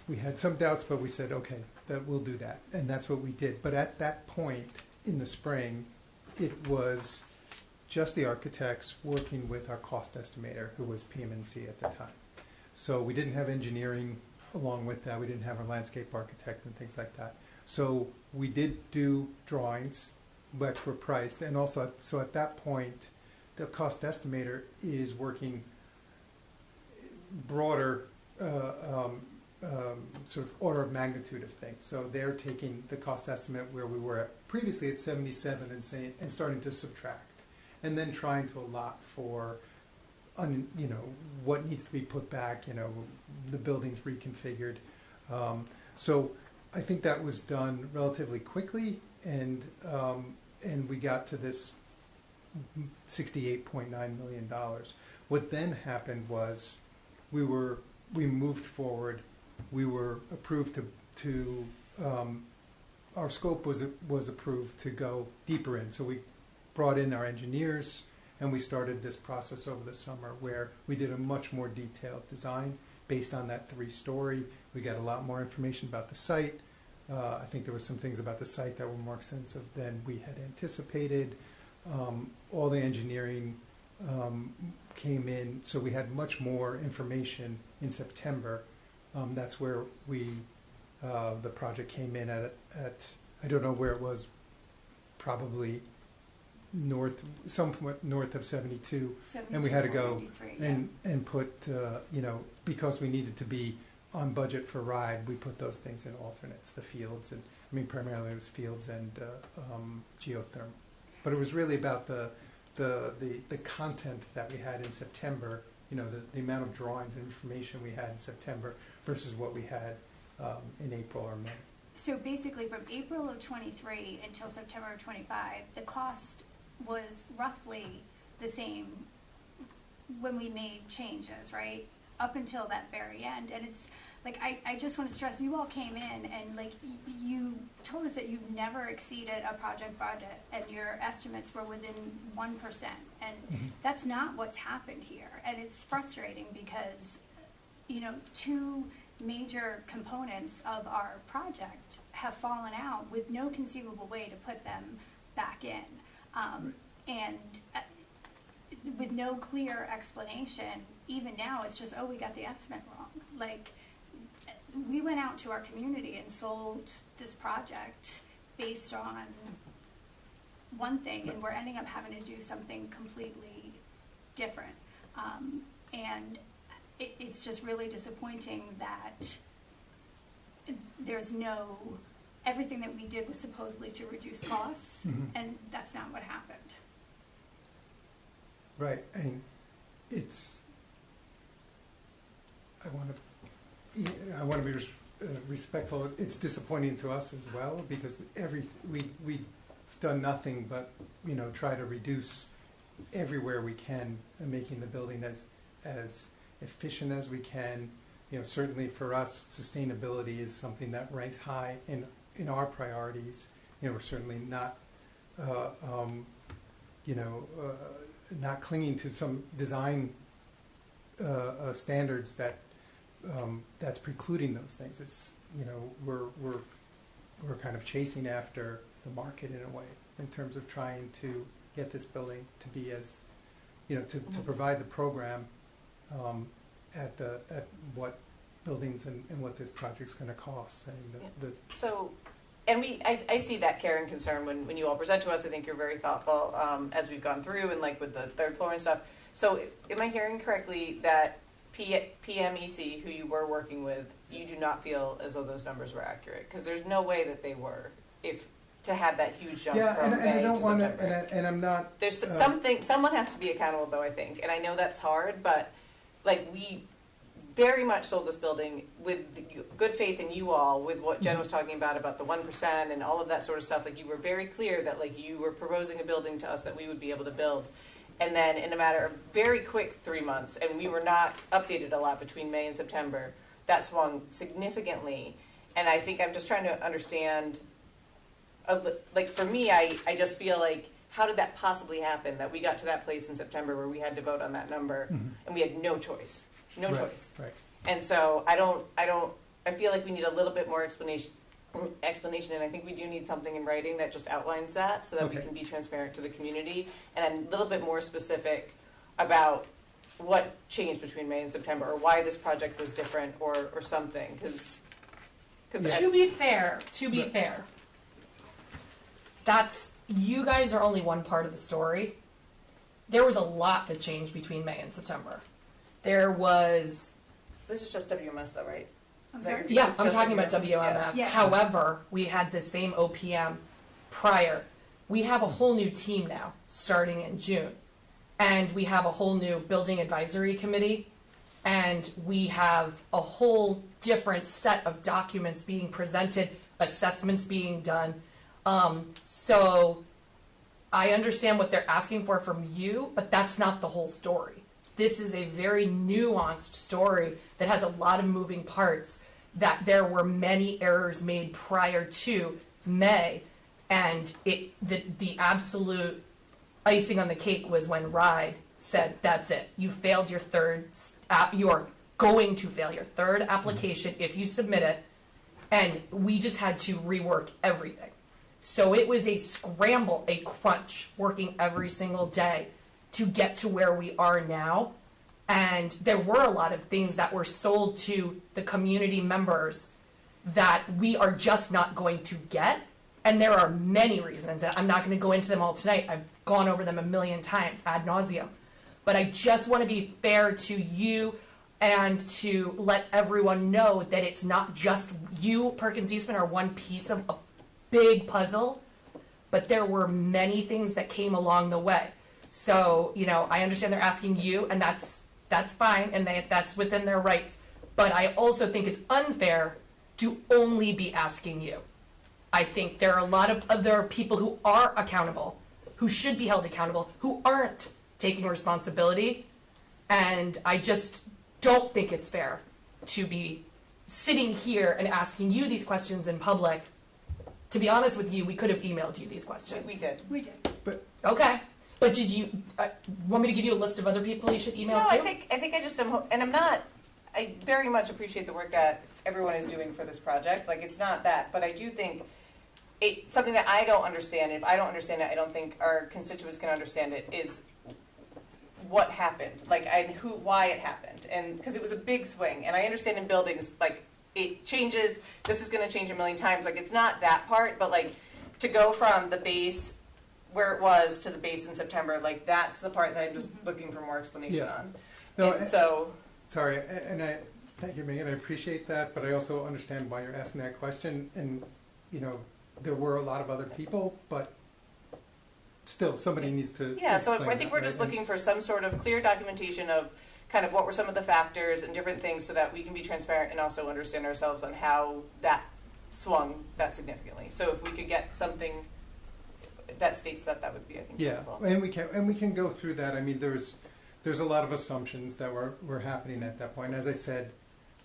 We had some doubts, but we said, okay, that we'll do that. And that's what we did. But at that point in the spring, it was just the architects working with our cost estimator, who was PM&C at the time. So we didn't have engineering along with that. We didn't have our landscape architect and things like that. So we did do drawings, which were priced, and also, so at that point, the cost estimator is working broader sort of order of magnitude of things. So they're taking the cost estimate where we were at previously at 77 and starting to subtract, and then trying to allot for what needs to be put back. The building's reconfigured. So I think that was done relatively quickly, and we got to this $68.9 million. What then happened was we moved forward. We were approved to our scope was approved to go deeper in. So we brought in our engineers and we started this process over the summer where we did a much more detailed design based on that 3-story. We got a lot more information about the site. I think there were some things about the site that were more extensive than we had anticipated. All the engineering came in, so we had much more information in September. That's where the project came in at I don't know where it was, probably somewhat north of 72, and we had to go and put because we needed to be on budget for RIDE, we put those things in alternates, the fields, and I mean primarily it was fields and geothermal. But it was really about the content that we had in September, the amount of drawings and information we had in September versus what we had in April or May. So basically from April of 23 until September of 25, the cost was roughly the same when we made changes, right? Up until that very end. And it's like, I just want to stress, you all came in and like you told us that you've never exceeded a project budget and your estimates were within 1%. And that's not what's happened here. And it's frustrating because, two major components of our project have fallen out with no conceivable way to put them back in. And with no clear explanation, even now it's just, we got the estimate wrong. Like, we went out to our community and sold this project based on one thing, and we're ending up having to do something completely different. And it's just really disappointing that everything that we did was supposedly to reduce costs, and that's not what happened. Right, and I want to be respectful. It's disappointing to us as well because we've done nothing but try to reduce everywhere we can and making the building as efficient as we can. Certainly for us, sustainability is something that ranks high in our priorities. We're certainly not not clinging to some design standards that's precluding those things. It's we're kind of chasing after the market in a way in terms of trying to get this building to be as to provide the program at what buildings and what this project's going to cost. And I see that care and concern when you all present to us. I think you're very thoughtful as we've gone through and like with the third floor and stuff. So am I hearing correctly that PMEC, who you were working with, you do not feel as though those numbers were accurate? Because there's no way that they were to have that huge jump from May to September. And I'm not. There's something. Someone has to be accountable, though. I think, and I know that's hard, but like we very much sold this building with good faith in you all, with what Jen was talking about the 1% and all of that sort of stuff. Like you were very clear that like you were proposing a building to us that we would be able to build. And then in a matter of very quick 3 months, and we were not updated a lot between May and September, that swung significantly. And I think I'm just trying to understand, like for me, I just feel like, how did that possibly happen that we got to that place in September where we had to vote on that number and we had no choice? No choice. Right. And so I feel like we need a little bit more explanation, and I think we do need something in writing that just outlines that so that we can be transparent to the community and a little bit more specific about what changed between May and September or why this project was different or something. Because to be fair, you guys are only one part of the story. There was a lot that changed between May and September. This is just WMS though, right? I'm sorry? Yeah, I'm talking about WMS. Yeah. However, we had the same OPM prior. We have a whole new team now, starting in June. And we have a whole new building advisory committee. And we have a whole different set of documents being presented, assessments being done. So I understand what they're asking for from you, but that's not the whole story. This is a very nuanced story that has a lot of moving parts, that there were many errors made prior to May, and the absolute icing on the cake was when RIDE said, that's it, you failed your you are going to fail your third application if you submit it, and we just had to rework everything. So it was a scramble, a crunch, working every single day to get to where we are now. And there were a lot of things that were sold to the community members that we are just not going to get. And there are many reasons, and I'm not going to go into them all tonight. I've gone over them a million times ad nauseum. But I just want to be fair to you and to let everyone know that it's not just you, Perkins Eastman, are one piece of a big puzzle, but there were many things that came along the way. So, I understand they're asking you, and that's fine, and that's within their rights. But I also think it's unfair to only be asking you. I think there are a lot of other people who are accountable, who should be held accountable, who aren't taking responsibility, and I just don't think it's fair to be sitting here and asking you these questions in public. To be honest with you, we could have emailed you these questions. We did. We did. Okay. But did you want me to give you a list of other people you should email No, to? I think I just am, and I'm not. I very much appreciate the work that everyone is doing for this project. Like, it's not that, but I do think it's something that I don't understand. If I don't understand it, I don't think our constituents can understand it. Is what happened, why it happened, and because it was a big swing. And I understand in buildings, like, it changes. This is going to change a million times. Like, it's not that part, but like to go from the base where it was to the base in September, like that's the part that I'm just looking for more explanation on. No, and so sorry, and I thank you, Megan. I appreciate that, but I also understand why you're asking that question. And there were a lot of other people, but still, somebody needs to. Yeah, so explain I think that, we're just looking for some sort of clear documentation of kind of what were some of the factors and different things, so that we can be transparent and also understand ourselves on how that swung that significantly. So if we could get something that states that, that would be, I think, helpful. And we can go through that. I mean, there's a lot of assumptions that were happening at that point. As I said,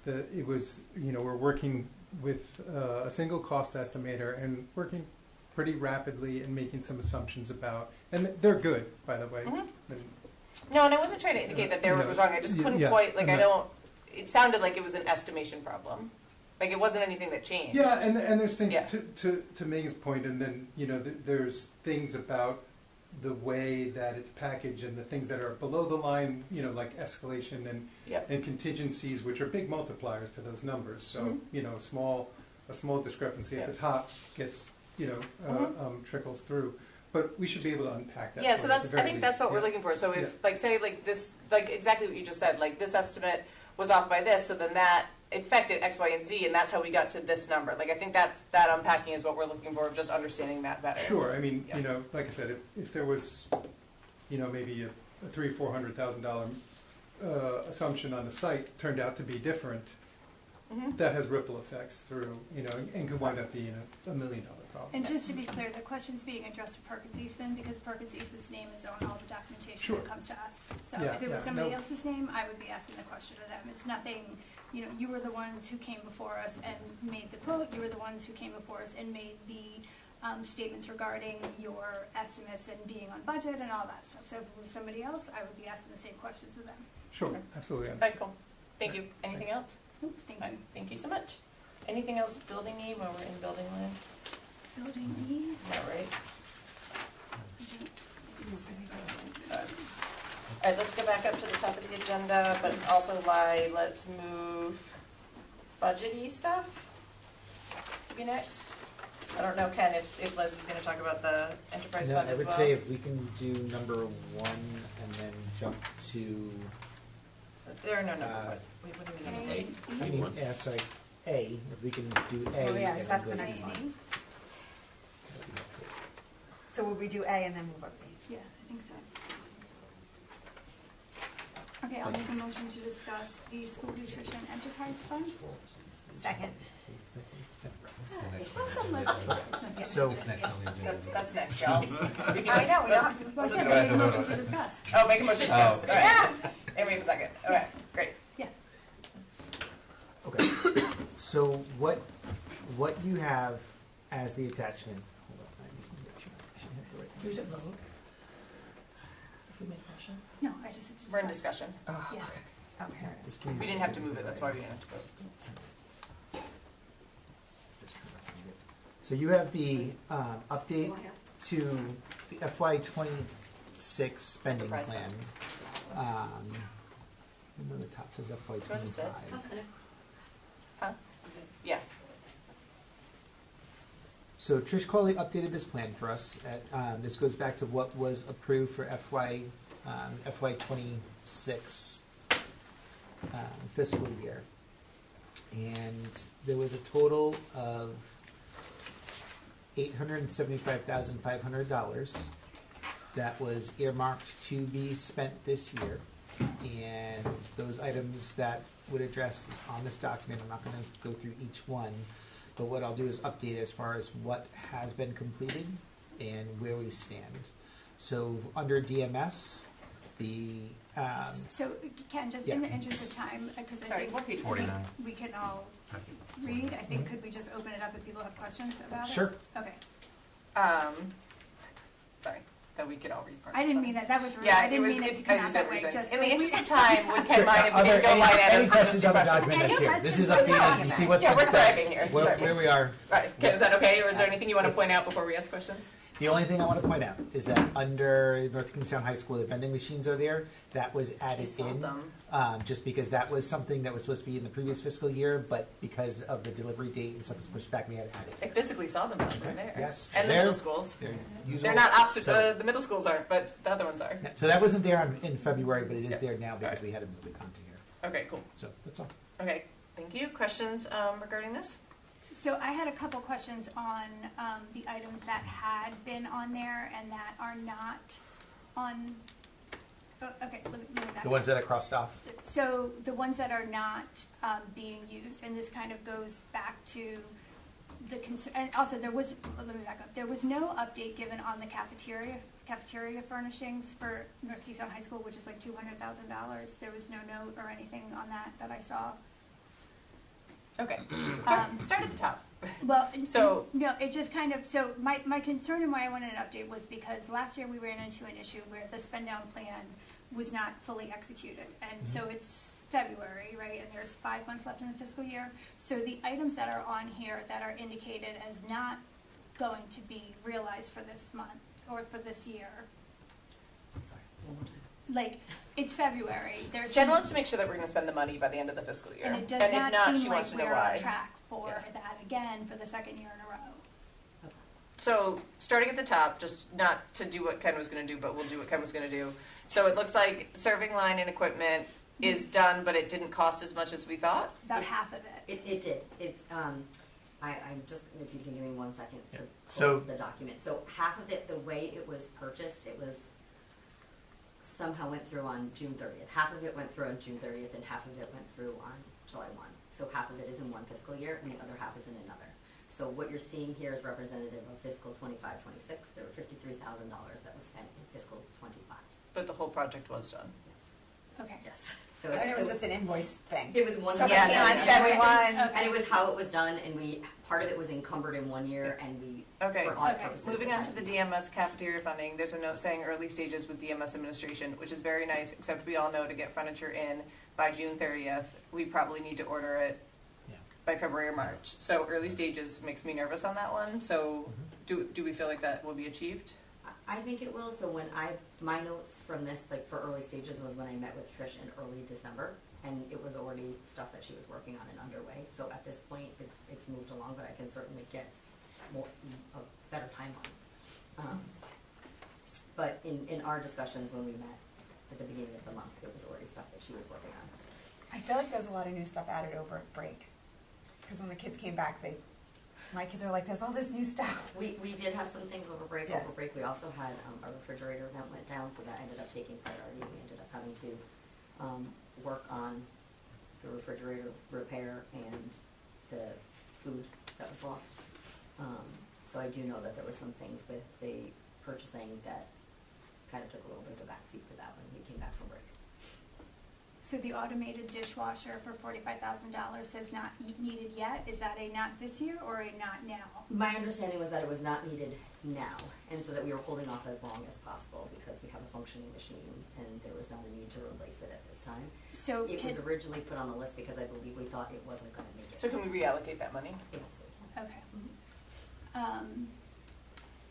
it was we're working with a single cost estimator and working pretty rapidly and making some assumptions about, and they're good, by the way. Mm-hmm. No, and I wasn't trying to indicate that their work was wrong. I just couldn't quite, like, it sounded like it was an estimation problem. Like, it wasn't anything that changed. Yeah, and there's things, to Megan's point, and then, there's things about the way that it's packaged and the things that are below the line, like escalation and contingencies, which are big multipliers to those numbers. So, a small discrepancy at the top gets, trickles through. But we should be able to unpack that. Yeah, so I think that's what we're looking for. So if, say, this, exactly what you just said, this estimate was off by this, so then that affected X, Y, and Z, and that's how we got to this number. Like, I think that unpacking is what we're looking for, just understanding that better. Sure. I mean, like I said, if there was, maybe a $300,000-$400,000 assumption on the site turned out to be different, that has ripple effects through, and could wind up being $1 million problem. And just to be clear, the question's being addressed to Perkins Eastman because Perkins Eastman's name is on all the documentation that comes to us. So if it was somebody else's name, I would be asking the question to them. It's nothing, you were the ones who came before us and made the quote. You were the ones who came before us and made the statements regarding your estimates and being on budget and all that stuff. So if it was somebody else, I would be asking the same questions of them. Sure, absolutely. All right, cool. Thank you. Anything else? Thank you. Thank you so much. Anything else building E while we're in building land? Building E. All right. All right, let's go back up to the top of the agenda, but also let's move budget-y stuff to be next. I don't know, Ken, if Liz is going to talk about the enterprise fund as well. I would say if we can do number 1 and then jump to... There are no number ones. Wait, what do you mean number 8? I mean, sorry, A. If we can do A. Oh, yeah, and that's then the go next to one. B. That'd be helpful. So would we do A and then move up B? Yeah, I think so. Okay, I'll make a motion to discuss the school nutrition enterprise fund. Second. So, That's next, y'all. I know, we don't have to. Well, just make a motion to discuss. Oh, make a motion to discuss. All right. And we have a second. Okay, great. Yeah. okay. So what you have as the attachment, hold on, I just need to make sure I should have the right We should vote. If we make a motion. No, I just said to discuss. We're in discussion. Yeah. Okay. We didn't have to move it, that's why we didn't have to vote. So you have the update to the FY '26 spending Enterprise plan. Even though the top says FY you want to sit? '25. Huh? Yeah. So Trish Cawley updated this plan for us. This goes back to what was approved for FY '26 fiscal year. And there was a total of $875,500 that was earmarked to be spent this year. And those items that would address is on this document. I'm not going to go through each one, but what I'll do is update as far as what has been completed and where we stand. So under DMS, the So Ken, just in the interest of time, because I Sorry, think what page? we can all read, I think, could we just open it up if people have questions about it? Sure. Okay. Sorry, that we could all read parts. I didn't mean that, that was rude. Yeah, I didn't mean it to come out that way, just. In the interest of time, would Ken mind if we Are there didn't go line any items? questions on the Questions? document that's here? This is Yeah, updated, you see what's Yeah, been we're spent, driving here. where we are. Right, Ken, is that okay, or is there anything you want to It's- point out before we ask questions? The only thing I want to point out is that under North Kingstown High School, the vending machines are there. That was added saw in, them. just because that was something that was supposed to be in the previous fiscal year, but because of the delivery date and stuff was pushed back, we had to add it. I physically saw them, they're there. Yes, And the they're- middle schools. They're usable. They're not opposite, So- the middle schools aren't, but the other ones are. Yeah, so that wasn't there in February, but it is Yeah. there now because Alright. we had to move it onto here. Okay, cool. So that's all. Okay, thank you. Questions regarding this? So I had a couple questions on the items that had been on there and that are not on, okay, let me back The up. ones that are crossed off. So the ones that are not being used, and this kind of goes back to the, and also there was, let me back up, there was no update given on the cafeteria furnishings for North Kingstown High School, which is like $200,000. There was no note or anything on that I saw. Okay, start at the top. Well, So- no, it just kind of, so my concern and why I wanted an update was because last year we ran into an issue where the spend down plan was not fully executed. And so it's February, right, and there's 5 months left in the fiscal year. So the items that are on here that are indicated as not going to be realized for this month or for this year, like, it's February, there's. Jen wants to make sure that we're going to spend the money by the end of the fiscal year. And it does if not not, seem she like wants to know we're why. on track for Yeah. that again for the second year in a row. So, starting at the top, just not to do what Ken was going to do, but we'll do what Ken was going to do. So it looks like serving line and equipment is done, but it didn't cost as much as we thought. About half of it. It did. It's, I'm just, if you can give me 1 second to pull So- up the document. So half of it, the way it was purchased, it was somehow went through on June 30th. Half of it went through on June 30th and half of it went through on July 1. So half of it is in one fiscal year and the other half is in another. So what you're seeing here is representative of fiscal 25-26. There were $53,000 that was spent in fiscal 25. But the whole project was done. Yes. Okay. Yes. So And it was just an invoice thing. It was one. So yeah, it's no, on no, everyone. Okay. And it was how it was done, and part of it was encumbered in 1 year, and we Okay. for audit Okay. purposes. Moving it on had to the be- DMS cafeteria funding, there's a note saying early stages with DMS administration, which is very nice, except we all know to get furniture in by June 30th, we probably need to order it Yeah. by February or March. So early stages makes me nervous on that one. So do we feel like that will be achieved? I think it will. So when my notes from this, like for early stages, was when I met with Trish in early December, and it was already stuff that she was working on and underway. So at this point, it's moved along, but I can certainly get a better timeline. But in our discussions when we met at the beginning of the month, it was already stuff that she was working on. I feel like there's a lot of new stuff added over at break. Because when the kids came back, my kids are like, there's all this new stuff. We did have some things over break. Yes. We also had a refrigerator that went down, so that ended up taking priority. We ended up having to work on the refrigerator repair and the food that was lost. So I do know that there were some things with the purchasing that kind of took a little bit of a backseat to that when we came back from break. So the automated dishwasher for $45,000 says not needed yet. Is that a not this year or a not now? My understanding was that it was not needed now, and so that we were holding off as long as possible because we have a functioning machine and there was not a need to replace it at this time. So It was originally put on the list because I believe we thought it wasn't going to make it. So can we reallocate that money? Yes, we can. okay.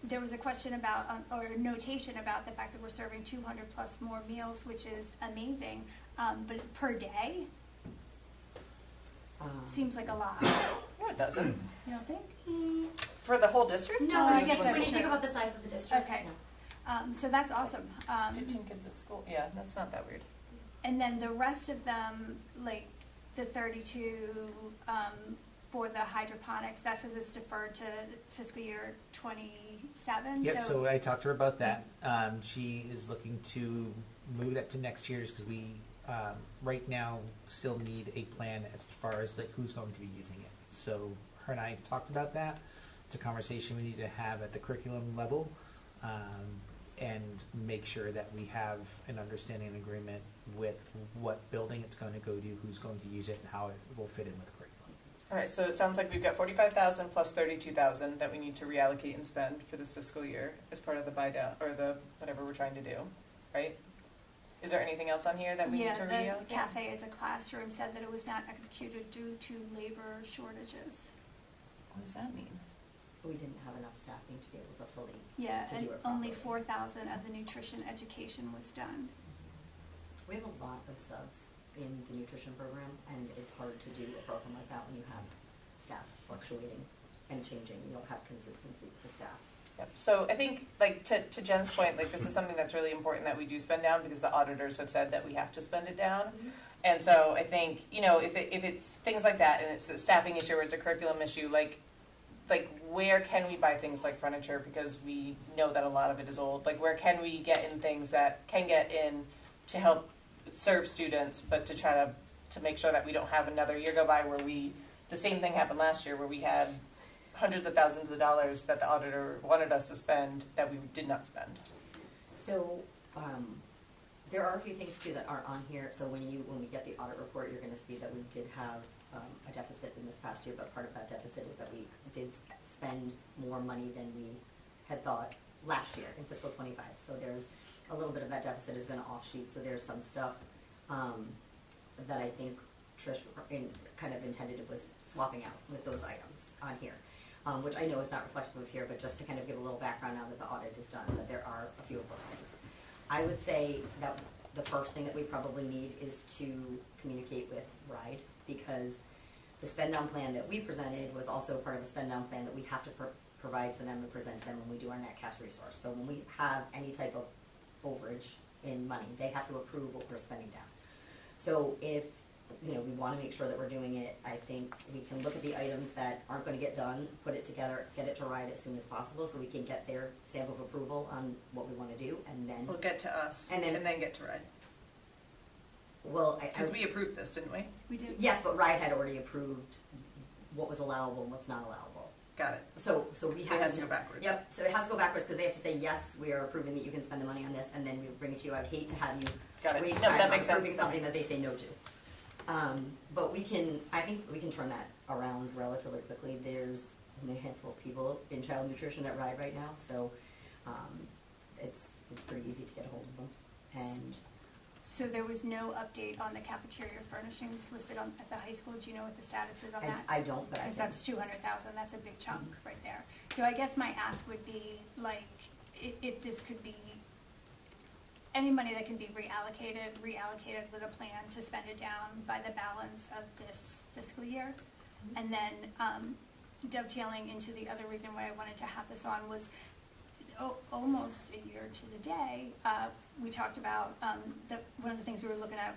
There was a question about, or a notation about the fact that we're serving 200 plus more meals, which is amazing. But per day seems like a lot. No, it doesn't. You don't think? For the whole district? No, Or I just guess one that's When you school? think about the size of the district, Okay. no. So that's awesome. 15 kids at school. Yeah, that's not that weird. And then the rest of them, like the 32 for the hydroponics, that says it's deferred to fiscal year 27. Yep, so I talked to her about that. She is looking to move that to next year just because we, right now, still need a plan as far as like who's going to be using it. So her and I talked about that. It's a conversation we need to have at the curriculum level and make sure that we have an understanding and agreement with what building it's going to go to, who's going to use it, and how it will fit in with the curriculum. All right, so it sounds like we've got 45,000 plus 32,000 that we need to reallocate and spend for this fiscal year as part of the buy down, or the whatever we're trying to do, right? Is there anything else on here that we need to Yeah, reallocate? the cafe as a classroom said that it was not executed due to labor shortages. What does that mean? We didn't have enough staffing to be able to fully Yeah, to and do it only properly. 4,000 of the nutrition education was done. We have a lot of subs in the nutrition program, and it's hard to do a program like that when you have staff fluctuating and changing. You don't have consistency with the staff. Yep. So I think, like, to Jen's point, like, this is something that's really important that we do spend down because the auditors have said that we have to spend it down. And so I think, you know, if it's things like that and it's a staffing issue or it's a curriculum issue, like where can we buy things like furniture because we know that a lot of it is old? Like, where can we get in things that can get in to help serve students, but to try to make sure that we don't have another year go by where the same thing happened last year where we had hundreds of thousands of dollars that the auditor wanted us to spend that we did not spend. So there are a few things too that aren't on here. So when we get the audit report, you're going to see that we did have a deficit in this past year, but part of that deficit is that we did spend more money than we had thought last year in fiscal 25. So there's a little bit of that deficit is going to offshoot. So there's some stuff that I think Trish kind of intended was swapping out with those items on here, which I know is not reflective of here, but just to kind of give a little background now that the audit is done, that there are a few of those things. I would say that the first thing that we probably need is to communicate with RIDE, because the spend down plan that we presented was also part of a spend down plan that we have to provide to them and present to them when we do our net cash resource. So when we have any type of overage in money, they have to approve what we're spending down. So if we want to make sure that we're doing it, I think we can look at the items that aren't going to get done, put it together, get it to RIDE as soon as possible so we can get their stamp of approval on what we want to do, and then We'll get to us And then- get to RIDE. well, Because we approved this, didn't we? We did. yes, but RIDE had already approved what was allowable and what's not allowable. Got it. So we It have has to go backwards. Yep. So it has to go backwards because they have to say yes, we are approving that you can spend the money on this, and then we bring it to you. I would hate to have you Got it. waste No, time that on makes sense. approving That something makes that they say no to. But I think we can turn that around relatively quickly. There's a handful of people in child nutrition at RIDE right now, so it's pretty easy to get a hold of them. And So there was no update on the cafeteria furnishings listed at the high school. Do you know what the status is on that? I don't, but I Because can. that's 200,000. That's a big chunk right there. So I guess my ask would be, like, if this could be any money that can be reallocated with a plan to spend it down by the balance of this fiscal year. And then dovetailing into the other reason why I wanted to have this on was almost a year to the day, we talked about one of the things we were looking at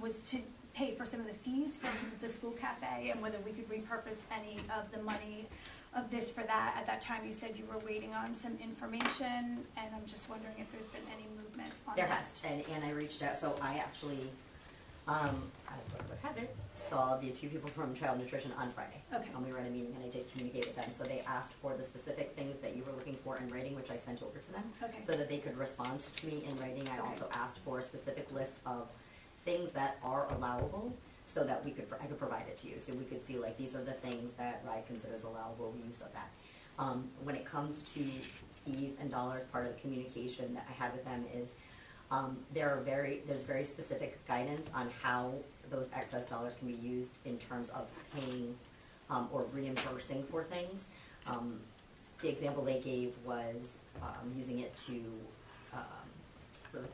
was to pay for some of the fees from the school cafe and whether we could repurpose any of the money of this for that. At that time, you said you were waiting on some information, and I'm just wondering if there's been any movement on There that. has, and I reached out, so I actually As luck would have it, saw the two people from Child Nutrition on Friday. Okay. We were at a meeting and I did communicate with them, so they asked for the specific things that you were looking for in writing, which I sent over to them. Okay. So that they could respond to me in writing. I Okay. also asked for a specific list of things that are allowable, so that I could provide it to you, so we could see, like, these are the things that RIDE considers allowable use of that. When it comes to fees and dollars, part of the communication that I had with them is, there's very specific guidance on how those excess dollars can be used in terms of paying, or reimbursing for things. The example they gave was, using it to,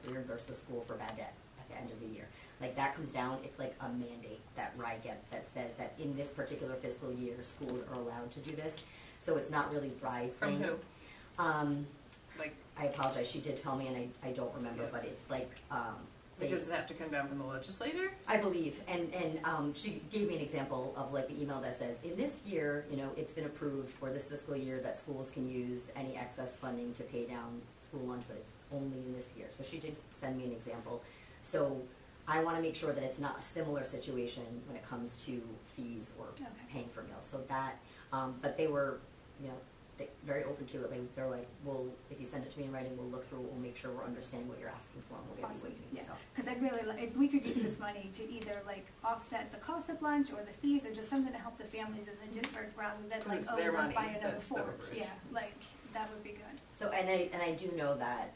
reimburse the school for bad debt at the end of the year. Like, that comes down, it's like a mandate that RIDE gets that says that in this particular fiscal year, schools are allowed to do this. So it's not really RIDE's thing. From who? Like, I apologize, she did tell me and I don't remember, but it's like, does it have to come down from the legislator? I believe, and she gave me an example of like the email that says, in this year, you know, it's been approved for this fiscal year that schools can use any excess funding to pay down school lunch, but it's only in this year. So she did send me an example. So I want to make sure that it's not a similar situation when it comes to fees or Okay. paying for meals. So that, but they were, you know, very open to it. They're like, well, if you send it to me in writing, we'll look through it, we'll make sure we're understanding what you're asking for, and we'll get you what you need. Yeah, So. because I'd really, if we could use this money to either like offset the cost of lunch or the fees, or just something to help the families in the district rather than like, It's oh, their let's money, buy another that's the Ford. overage. Yeah, like, that would be good. So, and I do know that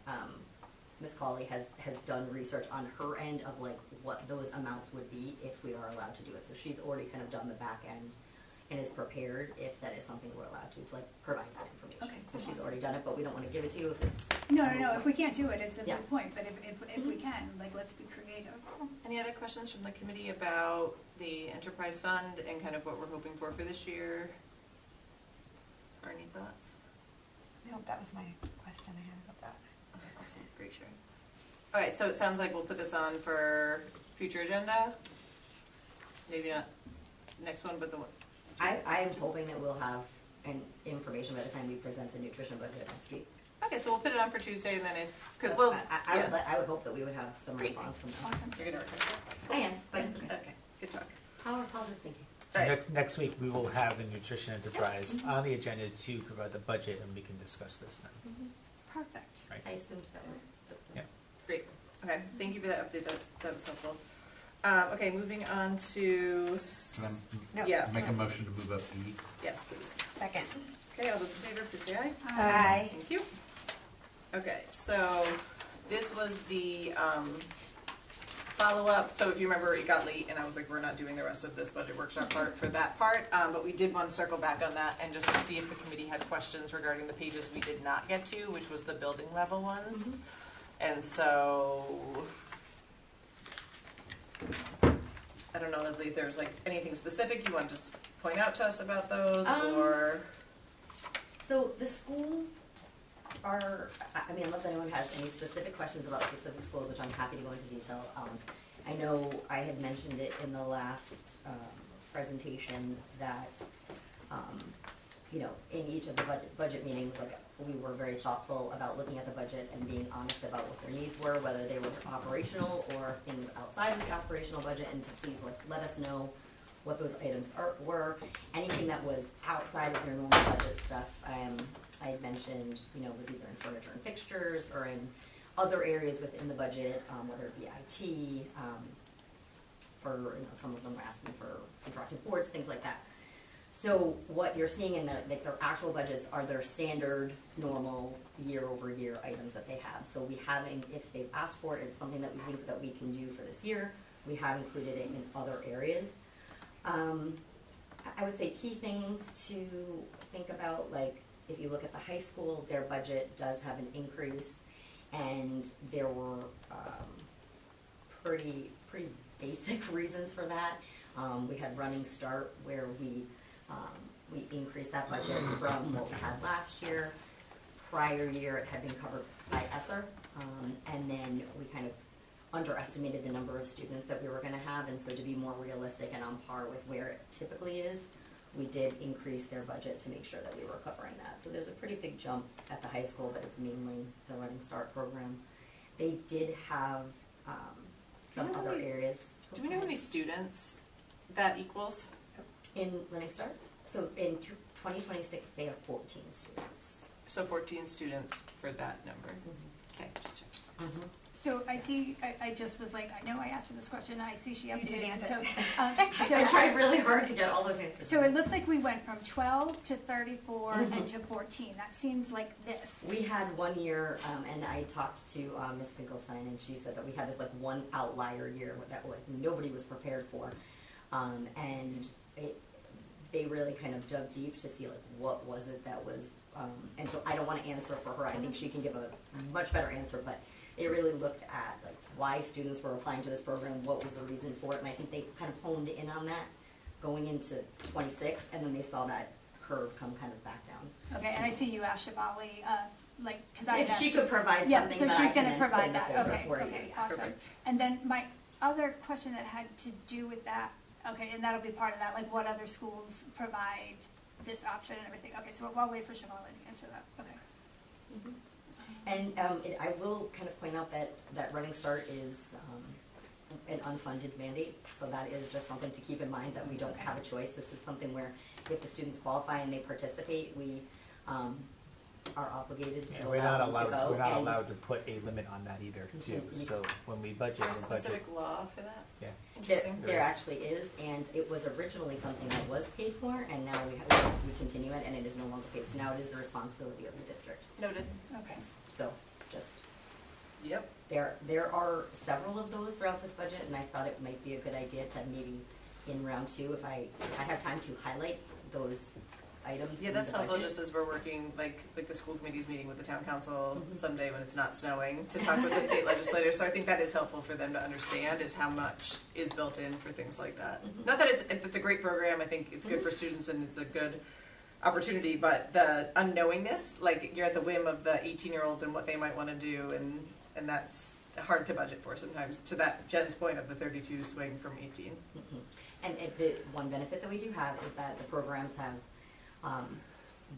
Ms. Cawley has done research on her end of like what those amounts would be if we are allowed to do it. So she's already kind of done the back end and is prepared if that is something we're allowed to like provide that information. Okay, So she's awesome. already done it, but we don't want to give it to you if it's. No, if we can't do it, it's a Yeah. good point, but if we can, like, let's be creative. Any other questions from the committee about the enterprise fund and kind of what we're hoping for this year? Or any thoughts? No, that was my question I had about that. Awesome, great sharing. All right, so it sounds like we'll put this on for future agenda. Maybe not next one, but the one. I am hoping that we'll have an information by the time we present the nutrition budget next week. Okay, so we'll put it on for Tuesday, and then if, But well, I would hope that we would have some Great. response from them. Awesome. You're gonna record it? I am, but it's okay. Okay, good talk. Power of positive thinking. So Right. next week, we will have the nutrition enterprise on the agenda to provide the budget, and we can discuss this then. Perfect. I assumed that was. Yeah. Great, okay, thank you for that update, that was helpful. Okay, moving on to, No. yeah, Make a motion to move up E. yes, please. Second. Okay, all those in favor, please say aye. Aye. Thank you. Okay, so this was the follow-up. So if you remember, it got late, and I was like, we're not doing the rest of this budget workshop part for that part. But we did want to circle back on that and just to see if the committee had questions regarding the pages we did not get to, which was the building level ones. And so, I don't know, Leslie, if there's like anything specific you want to just point out to us about those, or? So the schools are, I mean, unless anyone has any specific questions about specific schools, which I'm happy to go into detail. I know I had mentioned it in the last presentation that, you know, in each of the budget meetings, like, we were very thoughtful about looking at the budget and being honest about what their needs were, whether they were operational or things outside of the operational budget, and to please let us know what those items were. Anything that was outside of your normal budget stuff, I had mentioned, you know, was either in furniture and fixtures or in other areas within the budget, whether it be IT, for, you know, some of them were asking for interactive boards, things like that. So what you're seeing in their actual budgets are their standard, normal, year-over-year items that they have. So we haven't, if they've asked for it, it's something that we think that we can do for this year. We have included it in other areas. I would say key things to think about, like, if you look at the high school, their budget does have an increase, and there were pretty basic reasons for that. We had Running Start, where we increased that budget from what we had last year. Prior year, it had been covered by ESSER, and then we kind of underestimated the number of students that we were going to have, and so to be more realistic and on par with where it typically is, we did increase their budget to make sure that we were covering that. So there's a pretty big jump at the high school, but it's mainly the Running Start program. They did have some know how other many- areas. Do we know how many students that equals? In Running Start? So in 2026, they have 14 students. So 14 students for that number. Mm-hmm. Okay, just check. So I see, I just was like, I know I asked her this question, I see she You did updated it. answer. So, I tried really hard to get all those answers. So it looks like we went from 12 to 34 Mhm. and to 14. That seems like this. We had 1 year, and I talked to Ms. Finkelstein, and she said that we had this like one outlier year that like nobody was prepared for, and they really kind of dug deep to see like what was it that was, and so I don't want to answer for her. I think she can give a much better answer, but they really looked at like why students were applying to this program, what was the reason for it, and I think they kind of honed in on that going into 26, and then they saw that curve come kind of back down. Okay, and I see you asked Shivali, like, because I If she could provide yeah, something so that she's I can going to then put provide in the that. folder Okay, for okay, you. awesome. Perfect. And then my other question that had to do with that, okay, and that'll be part of that, like what other schools provide this option and everything. Okay, so I'll wait for Shivali to answer that. Okay. Mhm. And I will kind of point out that Running Start is an unfunded mandate, so that is just something to keep in mind, that we don't have a choice. This is something where if the students qualify and they participate, we are obligated to Yeah, we're allow not them to allowed, go. we're not and- allowed to put a limit on that either, too. Mhm. So when we budget, Is there a we budget. specific law for that? Yeah. Interesting. There There is. actually is, and it was originally something that was paid for, and now we continue it, and it is no longer paid. So now it is the responsibility of the district. Noted. Okay. So just, Yep. there are several of those throughout this budget, and I thought it might be a good idea to maybe in round two, if I have time to highlight those items Yeah, in that's the helpful, budget. just as we're working, like the school committee's meeting with the town council Mhm. someday when it's not snowing, to talk with the state legislators, so I think that is helpful for them to understand, is how much is built in for things like that. Mhm. Not that it's a great program, I think it's good for students and it's a good opportunity, but the unknowingness, like, you're at the whim of the 18-year-olds and what they might wanna do, and that's hard to budget for sometimes, to that Jen's point of the 32 swing from 18. Mhm. And the one benefit that we do have is that the programs have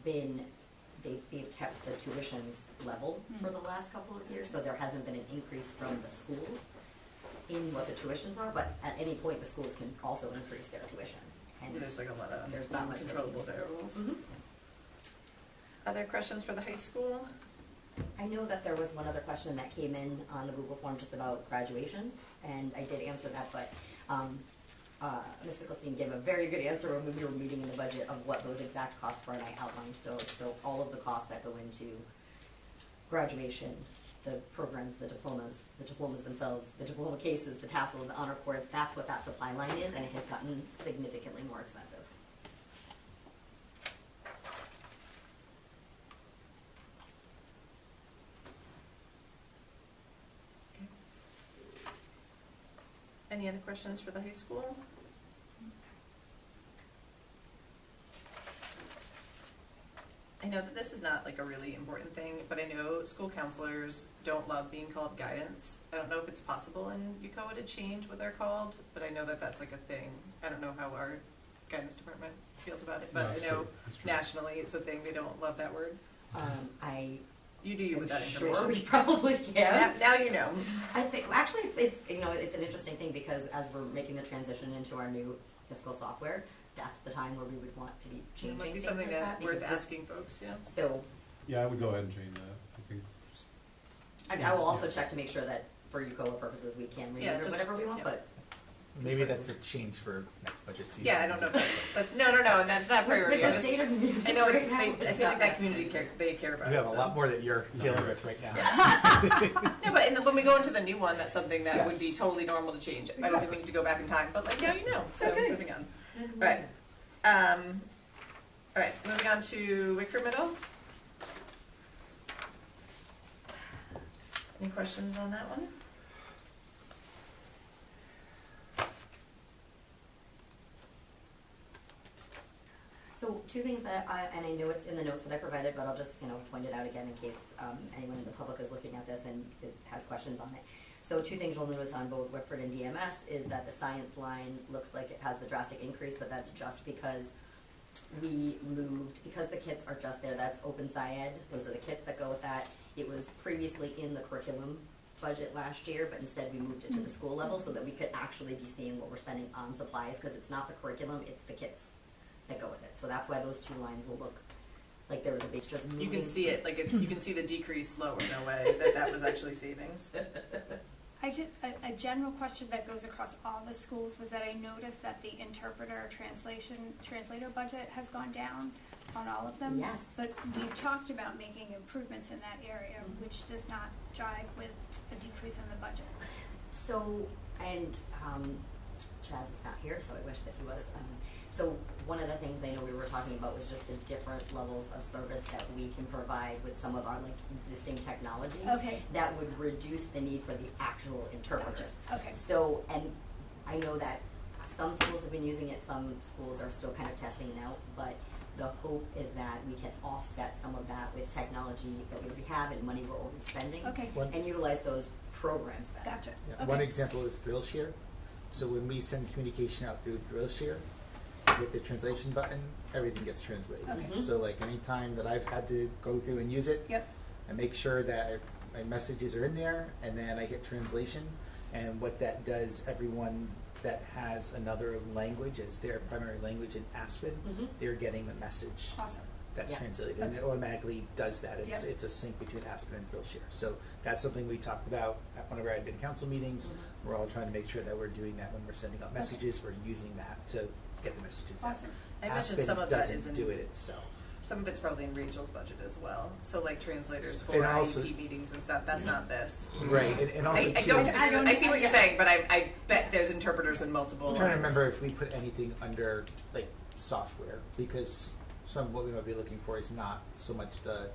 they've kept the tuitions level for the last couple of years, so there hasn't been an increase from the schools in what the tuitions are, but at any point, the schools can also increase their tuition. And There's like a lot of there's not much that we controllable can do. variables. Mhm. Other questions for the high school? I know that there was one other question that came in on the Google form just about graduation, and I did answer that, but Ms. Finkelstein gave a very good answer when we were meeting in the budget of what those exact costs were, and I outlined those. So all of the costs that go into graduation, the programs, the diplomas themselves, the diploma cases, the tassels, the honor cords, that's what that supply line is, and it has gotten significantly more expensive. Any other questions for the high school? I know that this is not like a really important thing, but I know school counselors don't love being called guidance. I don't know if it's possible in UCOA to change what they're called, but I know that that's like a thing. I don't know how our guidance department feels about it, but No, I it's know true. It's true. nationally it's a thing. They don't love that word. You do you with that I'm information. sure we probably can. Now you know. I think actually it's it's an interesting thing, because as we're making the transition into our new fiscal software, that's the time where we would want to be It changing might be things something like that that. worth because this- asking folks, yeah. So Yeah, I would go ahead and change that. I think I will also check to make sure that for UCOA purposes we can read Yeah, it or just- whatever we want, yeah. but Maybe that's a change for next budget season. Yeah, I don't know if that's no, and that's not a priority. with I the just- state of the I know right now, I it's feel like not that community they care about We have it. a so. lot more that you're dealing with right now. No, but when we go into the new one, that's something that would be Yes. totally normal to change. I don't think we need to go back in time, but like now you know. So Okay. moving on. Right. All right, moving on to Wickford Middle. Any questions on that one? So two things that and I know it's in the notes that I provided, but I'll just point it out again in case anyone in the public is looking at this and it has questions on it. So two things you'll notice on both Whitford and DMS is that the science line looks like it has the drastic increase, but that's just because we moved, because the kits are just there, that's Open SciEd, those are the kits that go with that. It was previously in the curriculum budget last year, but instead we moved it to the school level so that we could actually be seeing what we're spending on supplies, because it's not the curriculum, it's the kits that go with it. So that's why those two lines will look like there was a base just moving. You can see it, like you can see the decrease lower in a way that was actually savings. A general question that goes across all the schools was that I noticed that the interpreter translator budget has gone down on all of them. Yes. But we talked about making improvements in that area, which does not jive with a decrease in the budget. So, and Chaz is not here, so I wish that he was. So one of the things I know we were talking about was just the different levels of service that we can provide with some of our like existing technology. Okay. That would reduce the need for the actual interpreters. Gotcha. Okay. So, and I know that some schools have been using it, some schools are still kind of testing it out, but the hope is that we can offset some of that with technology that we already have and money we're already spending. Okay. And utilize those programs better. Gotcha. Yeah. Okay. One example is ThrillShare. So when we send communication out through ThrillShare, hit the translation button, everything gets translated. Okay. So like any time that I've had to go through and use it, Yep. I make sure that my messages are in there, and then I hit translation. And what that does, everyone that has another language as their primary language in Aspen, they're getting the message Awesome. that's Yeah. translated, and it automatically does that. It's Yep. it's a sync between Aspen and ThrillShare. So that's something we talked about at one of our admin council meetings. We're all trying to make sure that we're doing that when we're sending out messages. We're using that to get the messages Awesome. I out. mentioned Aspen some of that doesn't is in, do it itself. some of it's probably in Rachel's budget as well. So like translators for And also- IEP meetings and stuff, that's not this. Right, and also I too, don't, I I see what you're yeah. saying, but I bet there's interpreters in multiple I'm trying to lines. remember if we put anything under like software, because some of what we might be looking for is not so much the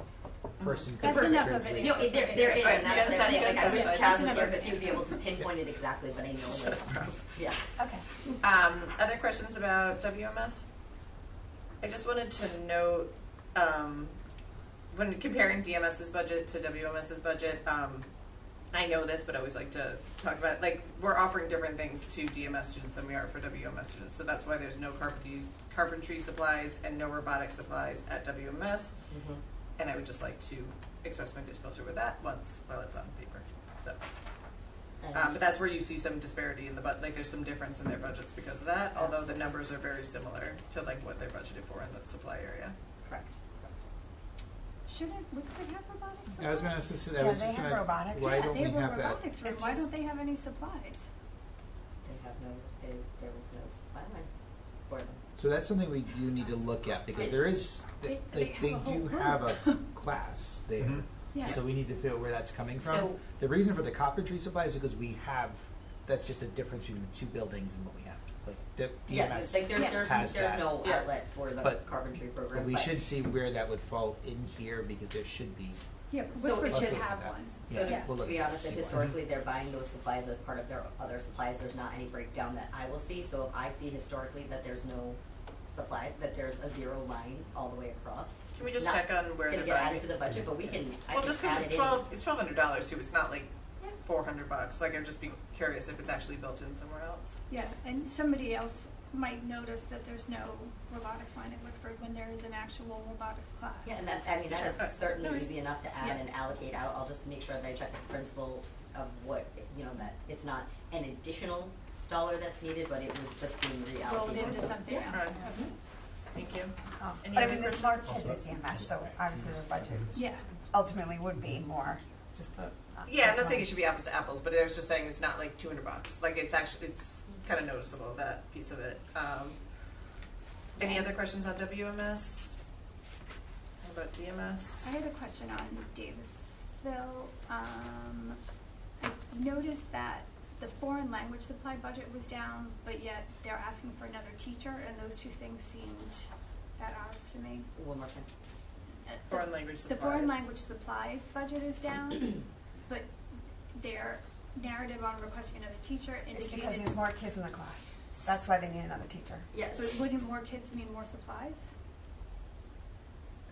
person That's can enough of it. translate. No, there is, Right, and that's Jen what said- I'm saying, like, I Jen wish said- Chaz was here, because he would be able to pinpoint it exactly, but I know, Shut up, like, Ralph. yeah. Okay. Other questions about WMS? I just wanted to note, when comparing DMS's budget to WMS's budget, I know this, but I always like to talk about it. Like, we're offering different things to DMS students than we are for WMS students. So that's why there's no carpentry supplies and no robotic supplies at WMS. And I would just like to express my displeasure with that once while it's on paper. So. But that's where you see some disparity in the budget. Like, there's some difference in their budgets because of that, although the numbers are very similar to like what they're budgeted for in the supply area. Correct. Would they have robotics? I was going to say, Yeah, they have robotics. Why Yeah, don't they we have a have that? robotics room. It's Why just- don't they have any supplies? They have no, there was no supply line for them. So that's something we do need to look at, because there is, They they have a do whole have room. a class there. Yeah. So we need to figure out where that's coming from. So- The reason for the carpentry supplies is because we have, that's just a difference between the two buildings and what we have. Like Yeah, DMS, like Yeah. there's has that. no Yeah. outlet for the But- carpentry program. but we should see where that would fall in here, because there should be. Yeah, So Woodford it should should- have one. So Yeah. Yeah. We'll to look be at honest, see that what- historically they're buying those supplies as part of their other supplies. There's not any breakdown that I will see. So if I see historically that there's no supply, that there's a zero line all the way across. Can we just Not check on where gonna they're get buying added it? to the budget, but we can. I Well, can just add because it in. it's $1,200 too. It's not like Yeah. $400. Like, I'm just being curious if it's actually built in somewhere else. Yeah, and somebody else might notice that there's no robotics line at Woodford when there is an actual robotics class. Yeah, and that, I mean, that Sure. is certainly No, easy enough to add Yeah. and allocate out. I'll just make sure that I check with the principal of what, you know, that it's not an additional dollar that's needed, but it was just being reallocated. Rolled into something else. Right. Okay. Thank you. Oh, Any but I other mean, there's more kids at DMS, so obviously the budget Yeah, ultimately would be more, just the. Yeah, I'm not saying it should be apples to apples, but I was just saying it's not like $200. Like, it's actually, it's kind of noticeable, that piece of it. Any other questions on WMS? How about DMS? I had a question on Davisville. I noticed that the foreign language supply budget was down, but yet they're asking for another teacher, and those two things seemed at odds to me. One more time. Foreign language The supplies. foreign language supplies budget is down, but their narrative on requesting another teacher It's because indicated, there's more kids in the class. That's why they need another teacher. Yes. but wouldn't more kids mean more supplies?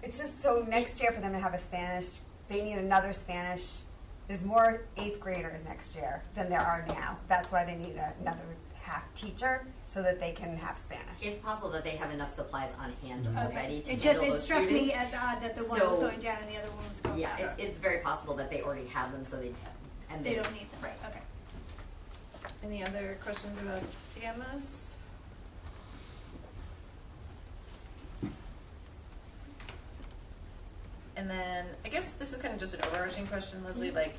It's just so next year for them to have a Spanish, they need another Spanish. There's more 8th graders next year than there are now. That's why they need another half teacher so that they can have Spanish. It's possible that they have enough supplies on hand Okay. already to It handle just, those it struck students. me as odd that the one So- was going down and the other one was going Yeah, up. it's very possible that they already have them, so they And They don't need them. Right. Okay. Any other questions about TMS? And then, I guess this is kind of just an overarching question, Leslie, like,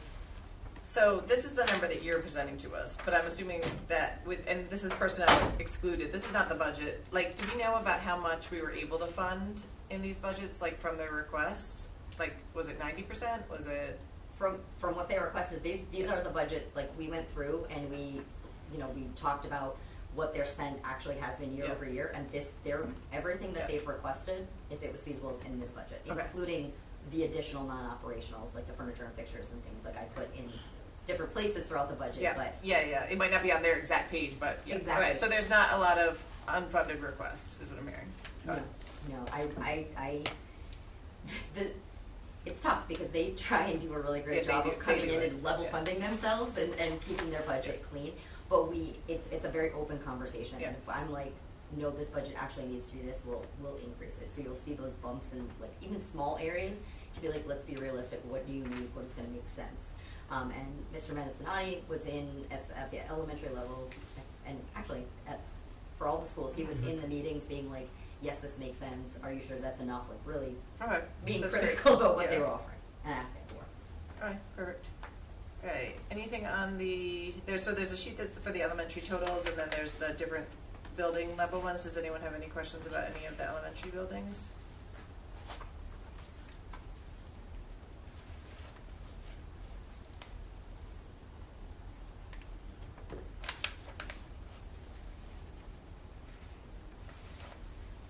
so this is the number that you're presenting to us, but I'm assuming that with, and this is personnel excluded, this is not the budget. Like, do we know about how much we were able to fund in these budgets, like from their requests? Like, was it 90%? Was it? From what they requested, these are the budgets, like, we went through and we talked about what their spend actually has been year over year, and everything that they've requested, if it was feasible, is in this budget, including the additional non-operationals, like the furniture and fixtures and things like I put in different places throughout the budget. But It might not be on their exact page, but Exactly. Okay, so there's not a lot of unfunded requests, is what I'm hearing. It's tough because they try and do a really great job of coming in and level funding themselves and keeping their budget clean. But it's a very open conversation. And if I'm like, no, this budget actually needs to be this, we'll increase it. So you'll see those bumps in like even small areas to be like, let's be realistic. What do you need? What is going to make sense? And Mr. Medicinati was at the elementary level, and actually for all the schools, he was in the meetings being like, yes, this makes sense. Are you sure that's enough? Like really being critical about what they were offering and asking for. All right, perfect. Okay, anything on there's a sheet that's for the elementary totals, and then there's the different building level ones. Does anyone have any questions about any of the elementary buildings?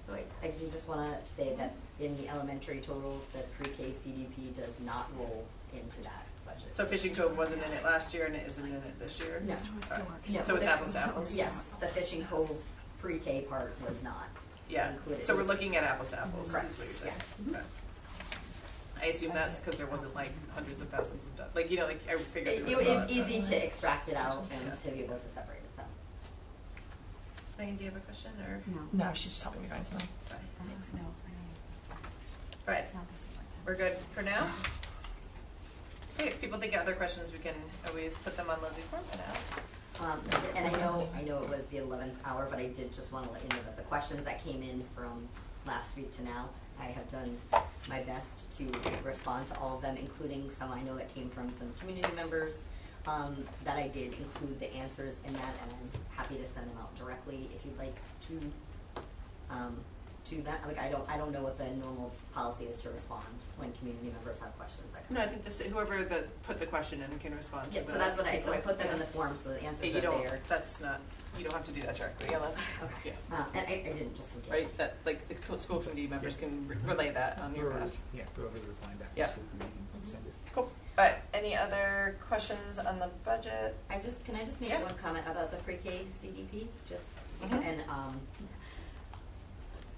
So I do just want to say that in the elementary totals, the pre-K CDP does not roll into that budget. So Fishing Cove wasn't in it last year, and it isn't in it this year? No. No. So it's apples to apples? Yes, the Fishing Cove pre-K part was not included. So we're looking at apples to apples, Correct. is what you're saying? Yes. Okay. I assume that's because there wasn't like hundreds of thousands of dollars. Like, like I figured there was It's easy to extract it out and to be able to separate it. So. Megan, do you have a question or? No, she's just helping me find something. Thanks, no. I All right, It's not the superintendent. we're good for now? Okay, if people think of other questions, we can always put them on Leslie's form and ask. And I know it was the 11th hour, but I did just want to let you know that the questions that came in from last week to now, I have done my best to respond to all of them, including some I know that came from some community members, that I did include the answers in that, and I'm happy to send them out directly if you'd like to that. Like I don't know what the normal policy is to respond when community members have questions. No, I think whoever put the question in can respond to Yeah, so that's what I put them in the form, so the answers are there. You don't have to do that directly, Ella. Okay. Yeah. And I didn't, just in case. Right, that, like, the school committee members can relay that on your behalf. Yeah, whoever replying back Yeah. to school committee can send it. Cool. All right, any other questions on the budget? Can I just make one comment about the pre-K CDP? Just, Mhm. and,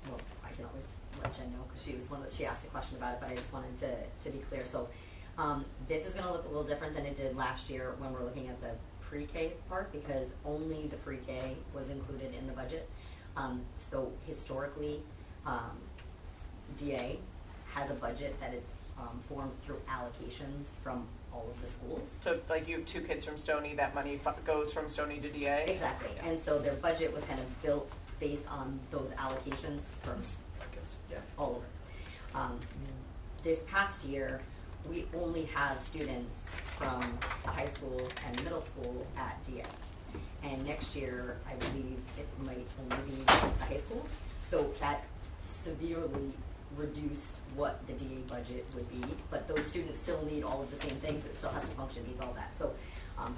well, I can always let Jen know, because she asked a question about it, but I just wanted to be clear. So, this is gonna look a little different than it did last year when we're looking at the pre-K part, because only the pre-K was included in the budget. So historically, DA has a budget that is formed through allocations from all of the schools. So, like, you have 2 kids from Stony, that money goes from Stony to DA? Exactly, and so their budget was kind of built based on those allocations from all over. This past year, we only have students from the high school and middle school at DA. And next year, I believe it might only be the high school. So that severely reduced what the DA budget would be, but those students still need all of the same things. It still has to function, needs all that. So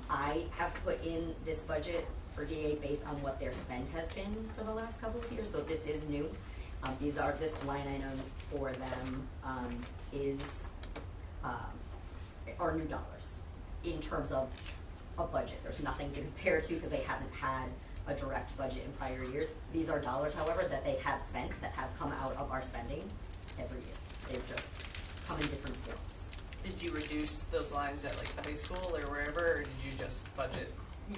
I have put in this budget for DA based on what their spend has been for the last couple of years. So this is new. This line item for them are new dollars in terms of a budget. There's nothing to compare to because they haven't had a direct budget in prior years. These are dollars, however, that they have spent, that have come out of our spending every year. They've just come in different forms. Did you reduce those lines at, like, the high school or wherever, or did you just budget?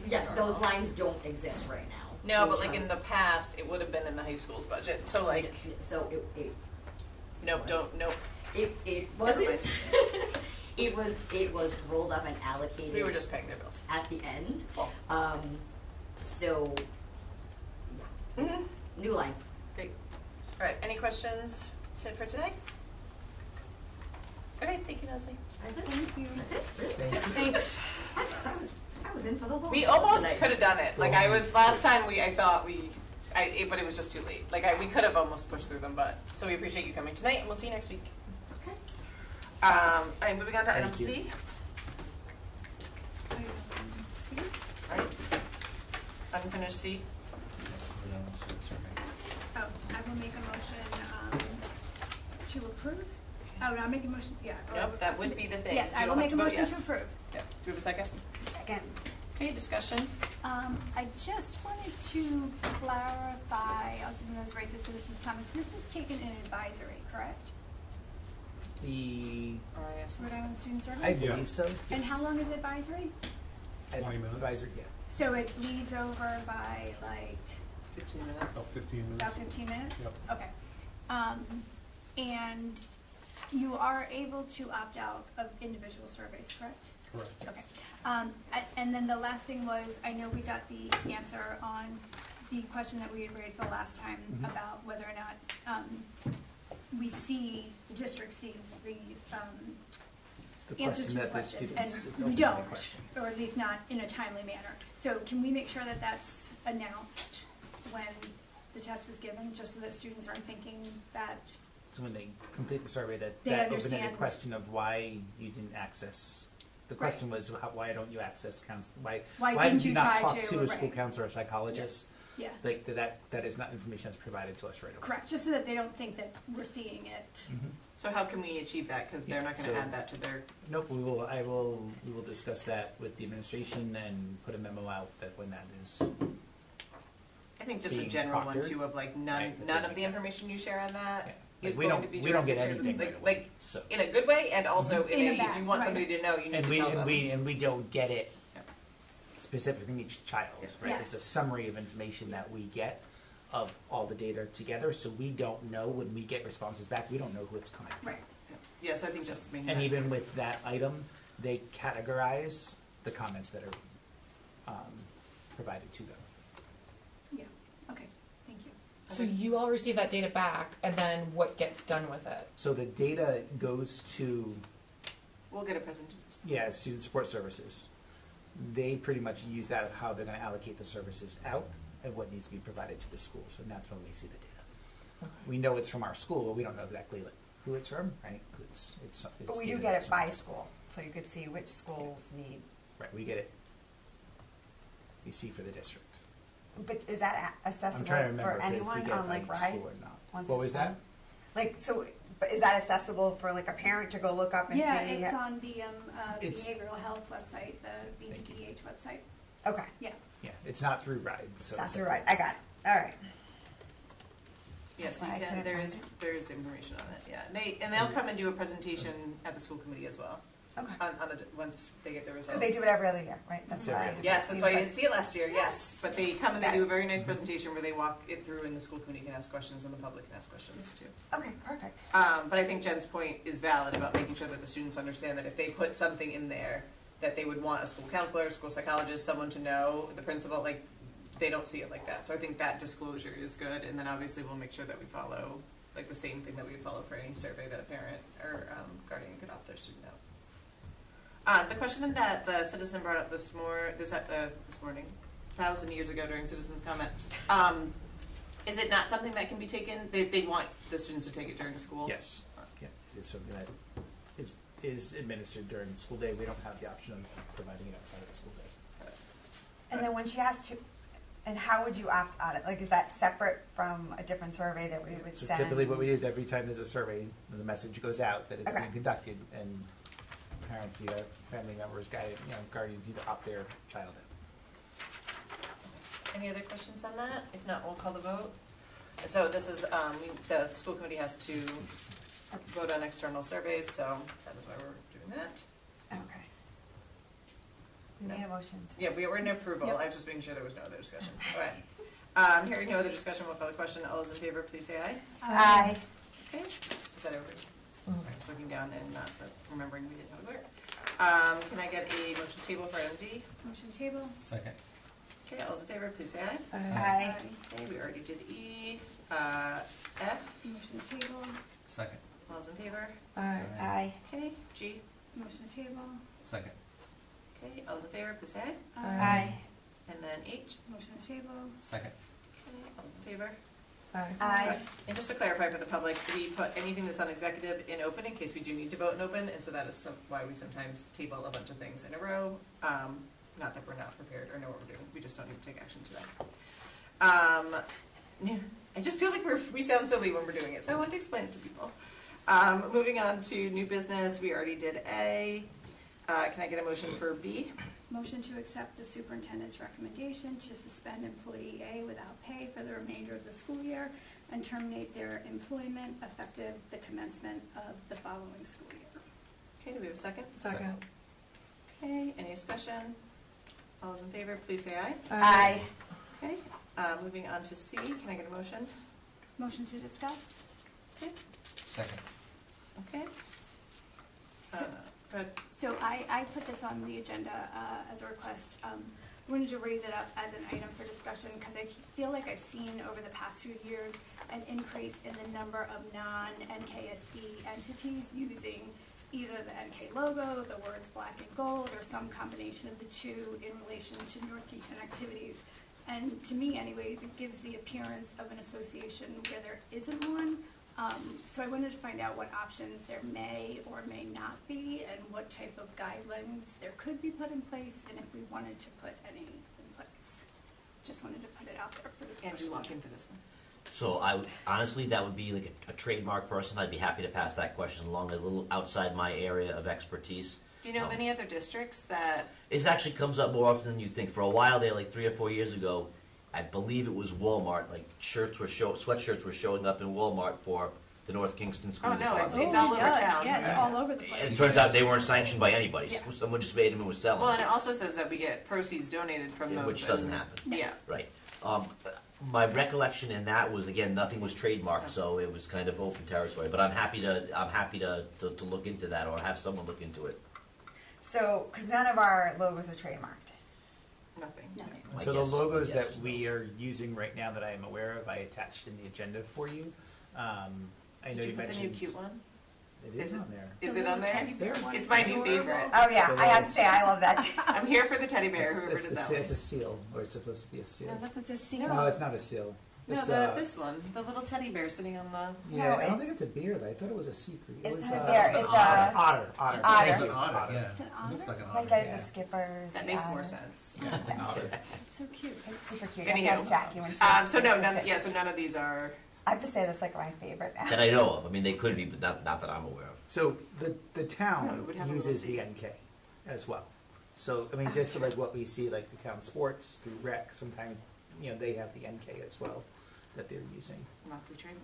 Yeah, those lines don't exist right now. No, but like in the past, it would have been in the high school's budget. So like, so it nope. it wasn't. It was rolled up and allocated. We were just paying their bills. At the end. Cool. So, yeah, Mhm. new lines. Great. All right, any questions for today? Okay, thank you, Leslie. Thank you. That's it, really? Thanks. I was in for the whole. We almost tonight. could have done it. Like I was last time. I thought but it was just too late. Like we could have almost pushed through them, but so we appreciate you coming tonight, and we'll see you next week. Okay. All right, moving on to item Thank you. C. See? All right. Unfinished C. Oh, I will make a motion to approve. Oh, no, I'm making a motion, yeah. Yep, that would be the thing. Yes, You I don't will have make a vote motion to yes. approve. Yep. Do we have a second? Second. Okay, discussion. I just wanted to clarify, I was going to raise the citizens' comments. This is taken in advisory, correct? The, RIS. Rhode Island Student Survey? I believe so. And how long is advisory? 20 minutes. Advisory, yeah. So it leads over by like 15 minutes. About 15 minutes. about 15 minutes? Yep. Okay. And you are able to opt out of individual surveys, correct? Correct. Okay. And then the last thing was, I know we got the answer on the question that we had raised the last time Mhm. about whether or not the district sees the answer to the that the questions, students, it's and open we to don't, question. or at least not in a timely manner. So can we make sure that that's announced when the test is given, just so that students aren't thinking that, So when they complete the survey, that They open-ended understand. question of why you didn't access, the Right. question was, why don't you access Why why didn't did you you not try talk to, to a school right. counselor or psychologist? yeah, Like, that is not information that's provided to us right away. correct, just so that they don't think that we're seeing it. Mhm. So how can we achieve that? Because they're not going to So- add that to their. Nope, we will discuss that with the administration and put a memo out that when that is, I think just a being general one proctored. too of like Right, none like of the that. information you share on that yeah. is Like, going to be we don't get directly shared with- anything right like, away, like so. in a good way and also In a if bad, you want right. somebody to know, you need And to we, tell and them. we don't get it Yeah. specific from each child, right? Yeah. It's a summary of information that we get of all the data together, so we don't know when we get responses back, we don't know who it's coming from. Right. Yeah, so I think just making And that. even with that item, they categorize the comments that are provided to them. Yeah, okay, thank you. So you all receive that data back, and then what gets done with it? So the data goes to, We'll get a presentation. yeah, student support services. They pretty much use that of how they're gonna allocate the services out and what needs to be provided to the schools, and that's when we see the data. We know it's from our school, but we don't know exactly like who it's from, right? It's But we do data get that's it by supposed- school, so you could see which schools need. Right, we get it. We see for the district. But is that I'm accessible trying to remember for if we anyone get it on by like RIDE? school or not. once What it's was that? done? Like, so, but is that accessible for like a parent to go look up and Yeah, see? it's on the It's- behavioral health website, the Thank you. BDPH website. Okay, Yeah, it's not through RIDE, so. it's not through RIDE. I got it. All right. Yes, That's why I you can, couldn't there is find information on it, yeah. And they'll come and do a presentation at the school committee as well, Okay. on the, once they get the results. Because they do it every other year, right? That's It's every why. other Yes, that's why you didn't see it last year, Yes. yes. But they come and they Got do a it. very nice presentation where they walk it through and the school committee can ask questions and the public can ask questions too. Okay, perfect. But I think Jen's point is valid about making sure that the students understand that if they put something in there, that they would want a school counselor, school psychologist, someone to know, the principal, like, they don't see it like that. So I think that disclosure is good, and then obviously we'll make sure that we follow, like, the same thing that we would follow for any survey that a parent or guardian could opt their student out. The question that the citizen brought up this morning, 1,000 years ago during citizens' comments, is it not something that can be taken? They want the students to take it during school? Yes, yeah, it is something that is administered during the school day. We don't have the option of providing it outside of the school day. And then when she asked to, and how would you opt out? Like, is that separate from a different survey that we would So send? typically what we do is every time there's a survey, the message goes out that it's Okay. being conducted, and parents, either family members, guardians either opt their child in. Any other questions on that? If not, we'll call the vote. And so this is, the school committee has to vote on external surveys, so that is why we're doing that. Okay. We made a motion to. Yeah, we were in approval. Yep. I was just making sure there was no other discussion. All right. Hearing no other discussion, we'll call the question. All those in favor, please say aye. Aye. Okay. Is that everybody? I was looking down and not remembering we didn't have a clerk. Can I get a motion table for item D? Motion table. Second. Okay, all those in favor, please say aye. Aye. Okay, we already did E. F, Motion table. Second. all those in favor? Aye. Okay, G. Motion table. Second. Okay, all those in favor, please say aye. Aye. And then H. Motion table. Second. Okay, all those in favor? Aye. And just to clarify for the public, we put anything that's on executive in open in case we do need to vote in open, and so that is why we sometimes table a bunch of things in a row. Not that we're not prepared or know what we're doing, we just don't need to take action today. I just feel like we sound silly when we're doing it, so I want to explain it to people. Moving on to new business, we already did A. Can I get a motion for B? Motion to accept the superintendent's recommendation to suspend employee A without pay for the remainder of the school year and terminate their employment effective the commencement of the following school year. Okay, do we have a second? Second. Okay, any discussion? All those in favor, please say aye. Aye. Okay, moving on to C, can I get a motion? Motion to discuss. Okay, Second. okay. Go ahead. So I put this on the agenda as a request. Wanted to raise it up as an item for discussion because I feel like I've seen over the past few years an increase in the number of non-NKSD entities using either the NK logo, the words black and gold, or some combination of the two in relation to North Kingstown activities. And to me anyways, it gives the appearance of an association where there isn't one. So I wanted to find out what options there may or may not be and what type of guidelines there could be put in place and if we wanted to put any in place. Just wanted to put it out there for discussion. Andrew, walk into this one. So honestly, that would be like a trademark person. I'd be happy to pass that question along, a little outside my area of expertise. Do you know of any other districts that? It actually comes up more often than you think. For a while there, like 3 or 4 years ago, I believe it was Walmart. Like sweatshirts were showing up in Walmart for the North Kingston School Oh no, Department. it's all over town. Yeah, it's all over the place. It turns out they weren't sanctioned by anybody. Yeah. Someone just made them and was selling Well, and them, it also says that we get proceeds donated from those. which doesn't happen. Yeah. Right. My recollection in that was, again, nothing was trademarked, so it was kind of open territory. But I'm happy to look into that or have someone look into it. So, because none of our logos are trademarked. Nothing. Nothing. My So the guess is logos yes, that no. we are using right now that I am aware of, I attached in the agenda for you. I know Did you you put the new mentioned cute one? it is Is it- on there. Is The it on little there? teddy bear one It's is my new adorable. favorite. Oh yeah, The I have to little- say I love that too. I'm here for the teddy bear. It's, Whoever it's, did it's, that one. it's a seal, or it's supposed to be a seal. It's a seal. No, it's not a seal. No, It's, this one, the little teddy bear sitting on the. yeah, No, I don't it's- think it's a beard. I thought it was a sea creature. It's was, not there. It's a otter. Otter. Thank It's you. an otter, yeah. It's an It looks otter? like an like otter. the skippers. That the makes more otter. sense. Yeah, it's an otter. It's so cute. It's super cute. Anywho, That's Jackie when she. So no, puts none, it. yeah, so none of these are. I have to say that's like my favorite now. That I know of. I mean, they could be, but not that I'm aware of. So the No, town it would have a uses little the NK as well. So I mean, just to like what we see, like the town sports through rec, sometimes they have the NK as well that they're using. Not be trained.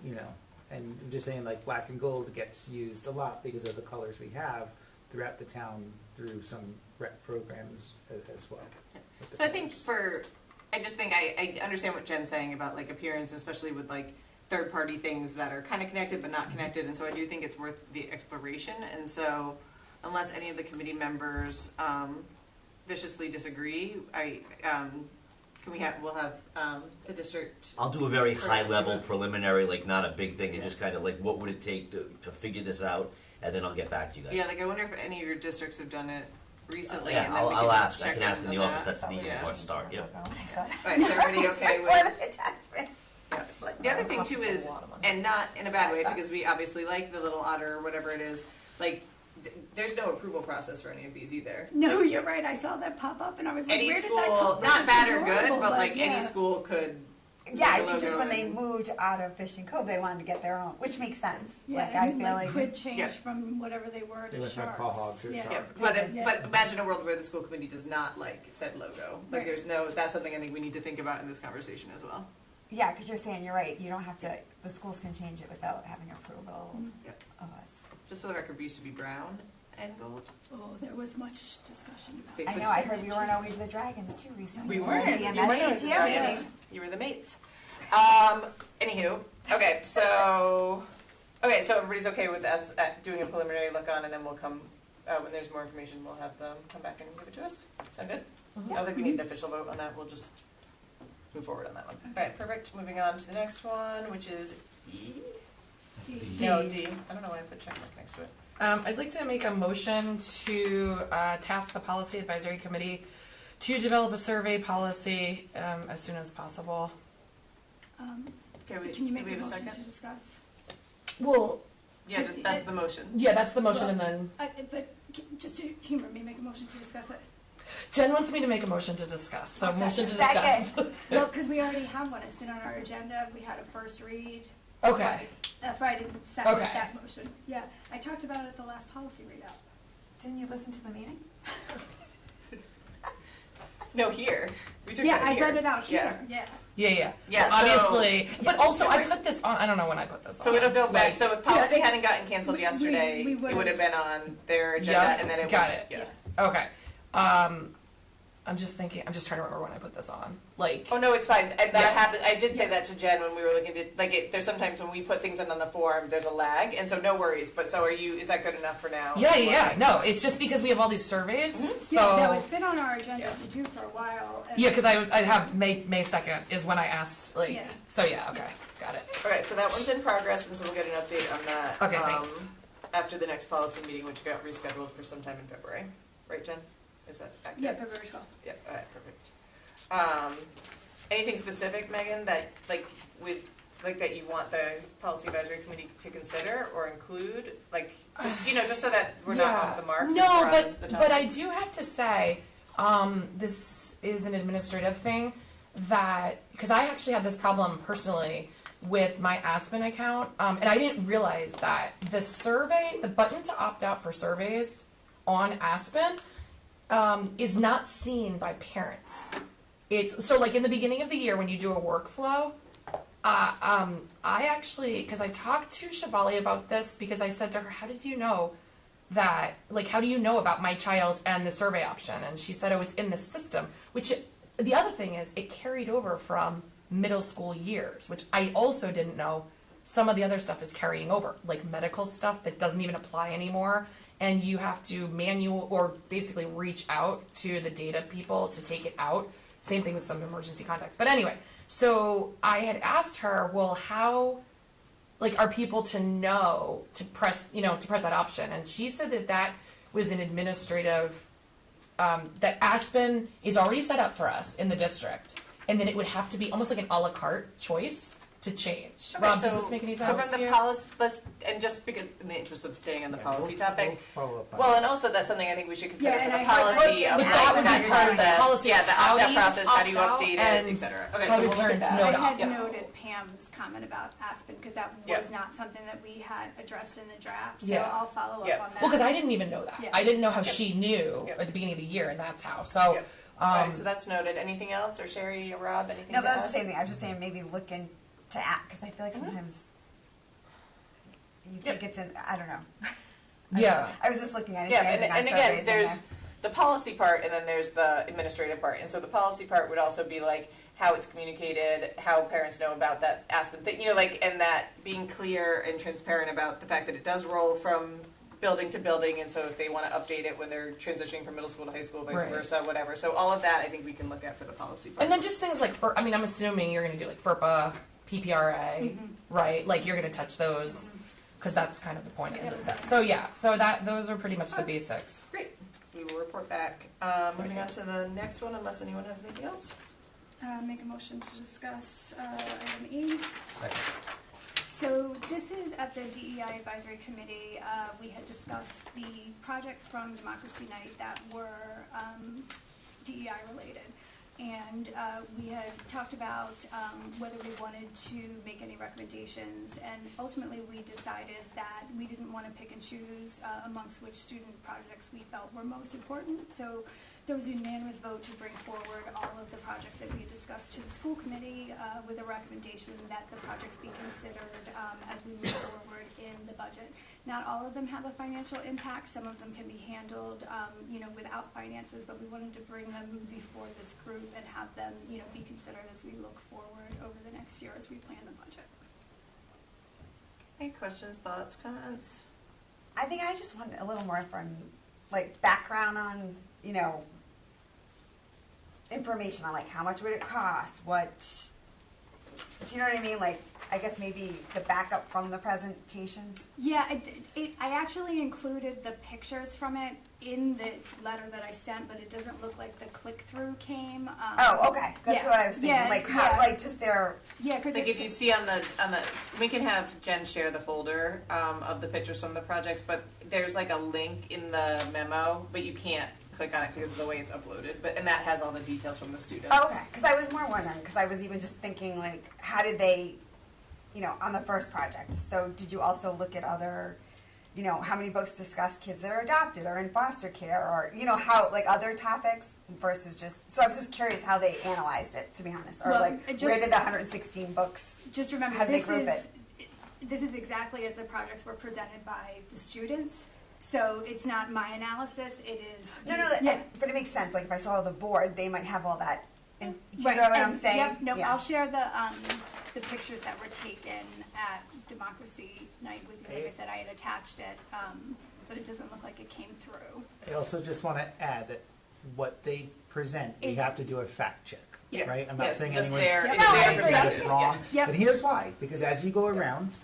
And I'm just saying like black and gold gets used a lot because of the colors we have throughout the town through some rec programs as well. with the So I think colors. I just think I understand what Jen's saying about like appearance, especially with like third-party things that are kind of connected but not connected, and so I do think it's worth the exploration. And so, unless any of the committee members viciously disagree, we'll have the district. I'll do a very Or high just level do it. preliminary, like not a big thing, and Yeah. just kind of like what would it take to figure this out, and then I'll get back to you guys. Yeah, like I wonder if any of your districts have done it recently. Yeah, and then we I'll can just ask. I check can ask in on the that. office. That's the Probably easiest yeah. one to start. Yeah. When I saw that. Right, is everybody okay Before with? the attachments. Yeah. It's like, The other wow. thing Costs too us a is, lot of money. and not in a bad way, because we obviously like the little otter or whatever it is, like, there's no approval process for any of these either. No, you're right. I saw that pop up and I was like, Any where did that school, come from? not It's bad or good, adorable, but like yeah. any school could. Yeah, I make a think just logo when they and- moved out of Fishing Cove, they wanted to get their own, which makes sense. Yeah, like I and feel like like quid change Yeah. from whatever they were They to went from sharks. quahog to yeah. shark. Yeah, but Yeah. but imagine a world where the school committee does not like said logo. Like Right. there's no, that's something I think we need to think about in this conversation as well. yeah, because you're saying you're right. You don't have to. The schools can change it without having approval Mhm. Yep. of us. Just for the record, we used to be brown and gold. Oh, there was much discussion about They that. I know. I heard we weren't always the dragons too recently. We weren't. DMS You weren't always the PTO dragons. meeting. You were the mates. Anywho, okay, so Okay, so everybody's okay with us doing a preliminary look on, and then we'll come, when there's more information, we'll have them come back and give it to us? Sound good? I don't think we need an official vote on that, we'll just move forward on that one. All right, perfect, moving on to the next one, which is E? D. No, D. I don't know why I put check mark next to it. I'd like to make a motion to task the Policy Advisory Committee to develop a survey policy as soon as possible. Okay, Can you make do we a have motion second? to discuss? Well, Yeah, that's the motion. yeah, that's the motion, and then But just to humor me, make a motion to discuss it. Jen wants me to make a motion to discuss. So I'll motion to second. discuss. Well, because we already have one, it's been on our agenda, we had a first read. Okay. That's why I didn't second Okay. that motion. Yeah, I talked about it at the last policy readout. Didn't you listen to the meeting? No, here. We took Yeah, that I here. read it out Yeah. here, yeah. Yeah. Yeah, Well, obviously, so- but also I put this on. I don't know when I put this on. So it'll go back, Like, so if policy it's- hadn't gotten canceled yesterday, we it would've- would have been on their agenda, Yep, and then it would. got it. Yeah. Okay. I'm just thinking. I'm just trying to remember when I put this on. Like. Oh, no, it's fine. And that Yeah. happened, I did say that to Jen when we were looking at, there's sometimes when we put things in on the form, there's a lag, and so no worries. But so is that good enough for now? Yeah. No, it's just because we have all these surveys. So. Yeah, no, it's been on our agenda Yeah. to do for a while. and- Yeah, because I have May 2nd is when I asked. Like. Yeah. So yeah. Okay. Got it. All right, so that one's in progress, and so we'll get an update on that. Okay, thanks. After the next policy meeting, which got rescheduled for sometime in February. Right, Jen? Is that accurate? Yeah, February 12th. Yep, all right, perfect. Anything specific, Megan, that, that you want the policy advisory committee to consider or include? Just so that we're not off the mark. since No, we're on the but I topic. do have to say, this is an administrative thing that, because I actually had this problem personally with my Aspen account, and I didn't realize that the button to opt out for surveys on Aspen is not seen by parents. It's so like in the beginning of the year when you do a workflow, I actually, because I talked to Shivali about this, because I said to her, how did you know that, how do you know about my child and the survey option? And she said, oh, it's in the system, the other thing is it carried over from middle school years, which I also didn't know. Some of the other stuff is carrying over, like medical stuff that doesn't even apply anymore. And you have to basically reach out to the data people to take it out. Same thing with some emergency contacts. But anyway, so I had asked her, well, how, are people to know to press that option? And she said that was an administrative, that Aspen is already set up for us in the district. And then it would have to be almost like an a la carte choice to change. Okay, Rob, so- does this make any sense So from to the you? policy, and just because, in the interest of staying on the policy topic, We'll follow up on well, that. and also that's something I think we should consider Yeah, for and the policy of But that would be part of the process. policy. Yeah, the How do opt-out you process, how do you opt out, update it, and et cetera. Okay, how so do we'll look at parents that. know I to had opt out? noted Pam's comment about Aspen, because that Yeah. was not something that we had addressed in the draft, so Yeah. I'll follow Yeah. up on that. Well, because I didn't even know that. Yeah. I didn't know how she knew Yep. at the beginning of the year, and that's how. So, Yep. Alright, so that's noted. Anything else, or Sherry, or Rob, anything No, to that's add? the same thing. I'm just saying maybe look into because I feel like sometimes you think it's I don't know. Yeah. I was just looking at it. Yeah, and again, there's the policy part, and then there's the administrative part. And so the policy part would also be how it's communicated, how parents know about that Aspen thing, and that being clear and transparent about the fact that it does roll from building to building, and so if they want to update it when they're transitioning from middle school to high school, vice Right. versa, whatever. So all of that, I think we can look at for the policy part. and then just things like, I'm assuming you're going to do FERPA, PPRA, right? You're going to touch those, because that's kind of the point of it. So yeah, those are pretty much the basics. Great. We will report back. Moving on to the next one, unless anyone has anything else. Make a motion to discuss item E. Second. So this is at the DEI Advisory Committee. We had discussed the projects from Democracy Night that were DEI related. And we had talked about whether we wanted to make any recommendations, and ultimately we decided that we didn't want to pick and choose amongst which student projects we felt were most important. So there was a unanimous vote to bring forward all of the projects that we had discussed to the school committee with a recommendation that the projects be considered as we move forward in the budget. Not all of them have a financial impact. Some of them can be handled, without finances, but we wanted to bring them before this group and have them, be considered as we look forward over the next year as we plan the budget. Any questions, thoughts, comments? I think I just want a little more from, like, background on, you know, information on, like, how much would it cost, what, do you know what I mean? Like, I guess maybe the backup from the presentations. Yeah, I actually included the pictures from it in the letter that I sent, but it doesn't look like the click-through came. Oh, okay, that's yeah. what I was thinking, Yeah, like, yeah. how, like, just their, Yeah, because Like if you see on the, we can have Jen share the folder of the pictures from the projects, but there's like a link in the memo, but you can't click on it because of the way it's uploaded. But and that has all the details from the students. oh, okay, because I was more wondering, because I was even just thinking, like, how did they, you know, on the first project, so did you also look at other, you know, how many books discuss kids that are adopted or in foster care, or, you know, how, like, other topics versus just, so I was just curious how they analyzed it, to be honest, or Well, like, just- where did the 116 books, just remember, how did they this group is, this is exactly as the projects were presented by the students. So it's not my analysis, it is. no, yeah. but it makes sense, like, if I saw the board, they might have all that, and, do you Right, know what and- I'm saying? Yep, no, Yeah. I'll share the pictures that were taken at Democracy Night with you. Like I said, I had attached it, but it doesn't look like it came through. I also just want to add that what they present, we Is- have to do a fact check, Yeah. right? I'm Yeah, not saying just anyone's their- it's No, I their agree. saying it's perspective. wrong, Yep. but here's why. Because as you go around,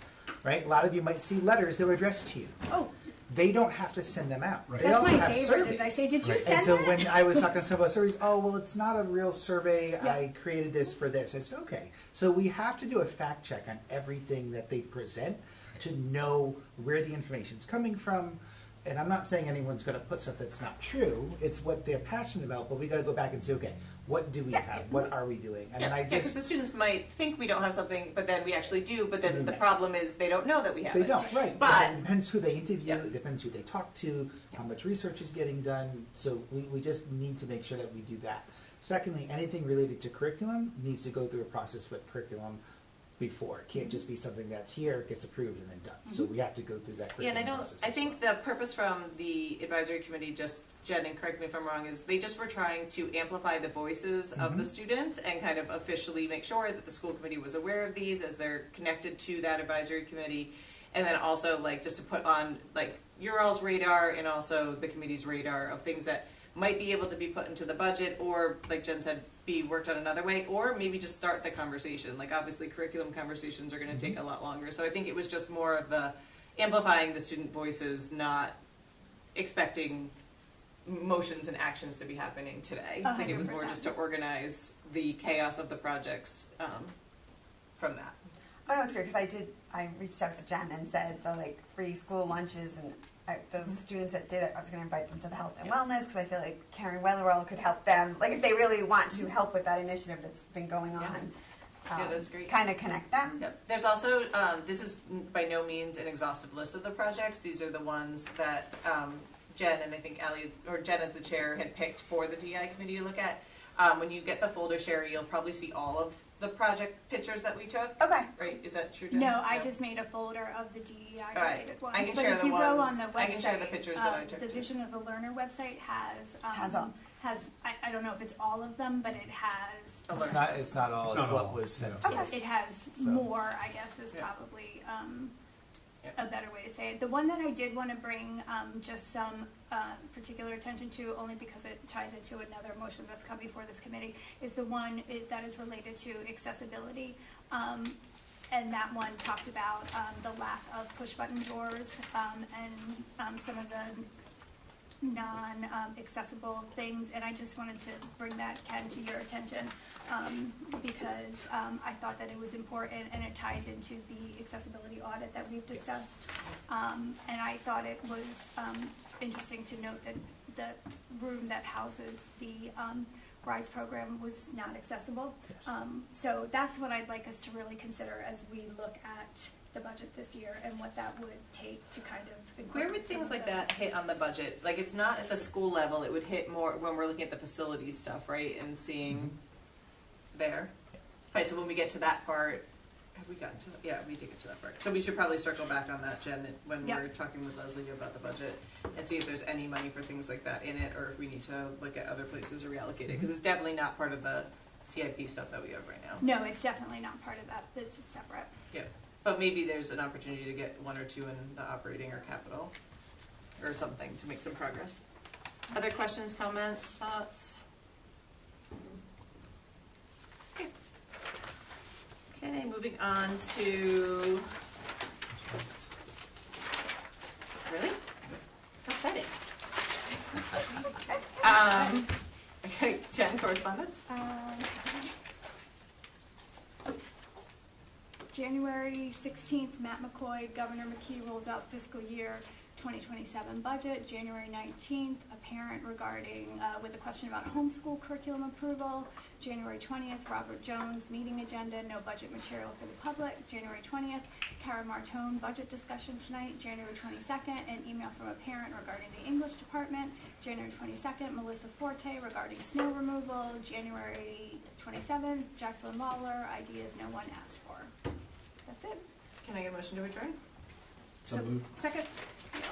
right, a lot of you might see letters that were addressed to you. Oh, They don't have to send them out. They that's also my have favorite, surveys. is I say, did you Right. send And so that? when I was talking to some about surveys, oh, well, it's not a real survey. Yeah. I created this for this. I said, okay. So we have to do a fact check on everything that they present to know where the information's coming from. And I'm not saying anyone's going to put stuff that's not true. It's what they're passionate about. But we got to go back and say, okay, what do we have? What are we doing? And then I because just the students might think we don't have something, but then we actually do. But then the Right. problem is they don't know that we have they it. don't, right? But- it depends who they interview. Yeah. It depends who they talk to. How much research is getting done. So we just need to make sure that we do that. Secondly, anything related to curriculum needs to go through a process with curriculum before. It can't just be something that's here, gets approved, and then done. So we have to go through that Yeah, and curriculum I know, process. I as think well. the purpose from the advisory committee, just Jen, and correct me if I'm wrong, is they just were trying to amplify the voices of the students and kind of officially make sure that the school committee was aware of these as they're connected to that advisory committee. And then also like just to put on like your all's radar and also the committee's radar of things that might be able to be put into the budget or like Jen said, be worked on another way, or maybe just start the conversation. Like obviously curriculum conversations are going to take a lot longer. So I think it was just more of the amplifying the student voices, not expecting motions and actions to be happening today. I think it was more 100%. just to organize the chaos of the projects from that. Oh, no, it's great, because I reached out to Jen and said the, like, free school lunches, and those students that did it, I was gonna invite them to the health and wellness, because I feel like Karen Weatherall could help them, like, if they really want to help with that initiative that's been going on. Yeah, that's great. Kind of connect them. Yep. There's also, this is by no means an exhaustive list of the projects. These are the ones that Jen and I think Allie, or Jen as the chair, had picked for the DI committee to look at. When you get the folder, Sherry, you'll probably see all of the project pictures that we took. Okay. Right? Is that true, Jen? No, I just made a folder of the DEI related ones. I can But share if the you go ones- on the website, I can share the pictures that I took, the too. Vision of the Learner website has all. I don't know if it's all of them, but it has It's not all. It's, It's not what all, was sent yeah. to us. it has So- more, I guess, is Yeah. probably Yeah. a better way to say it. The one that I did want to bring just some particular attention to, only because it ties into another motion that's come before this committee, is the one that is related to accessibility. And that one talked about the lack of push-button doors and some of the non-accessible things, and I just wanted to bring that, Ken, to your attention, because I thought that it was important, and it ties into the accessibility audit that we've discussed. And I thought it was interesting to note that the room that houses the RISE program was not accessible. Yes. So that's what I'd like us to really consider as we look at the budget this year and what that would take to kind of Where would incorporate things some of like that those. hit on the budget? Like it's not at the school level, it would hit more when we're looking at the facilities stuff, right? And seeing there. Alright, so when we get to that part, have we gotten to, yeah, we did get to that part. So we should probably circle back on that, Jen, when Yep. we're talking with Leslie about the budget and see if there's any money for things like that in it, or if we need to look at other places or reallocate it, because it's definitely not part of the CIP stuff that we have right now. No, it's definitely not part of that. It's separate. Yeah. But maybe there's an opportunity to get one or two in the operating or capital or something to make some progress. Other questions, comments, thoughts? Okay, moving on to, really? How exciting. Okay, Jen, correspondence? January 16th, Matt McCoy, Governor McKee rolls out fiscal year 2027 budget. January 19th, a parent regarding, with a question about homeschool curriculum approval. January 20th, Robert Jones, meeting agenda, no budget material for the public. January 20th, Kara Martone, budget discussion tonight. January 22nd, an email from a parent regarding the English department. January 22nd, Melissa Forte regarding snow removal. January 27th, Jacqueline Lawler, ideas no one asked for. That's it. Can I get a motion to adjourn? So, second.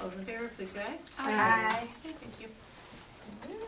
All those in favor, please say aye. Aye. Okay, thank you.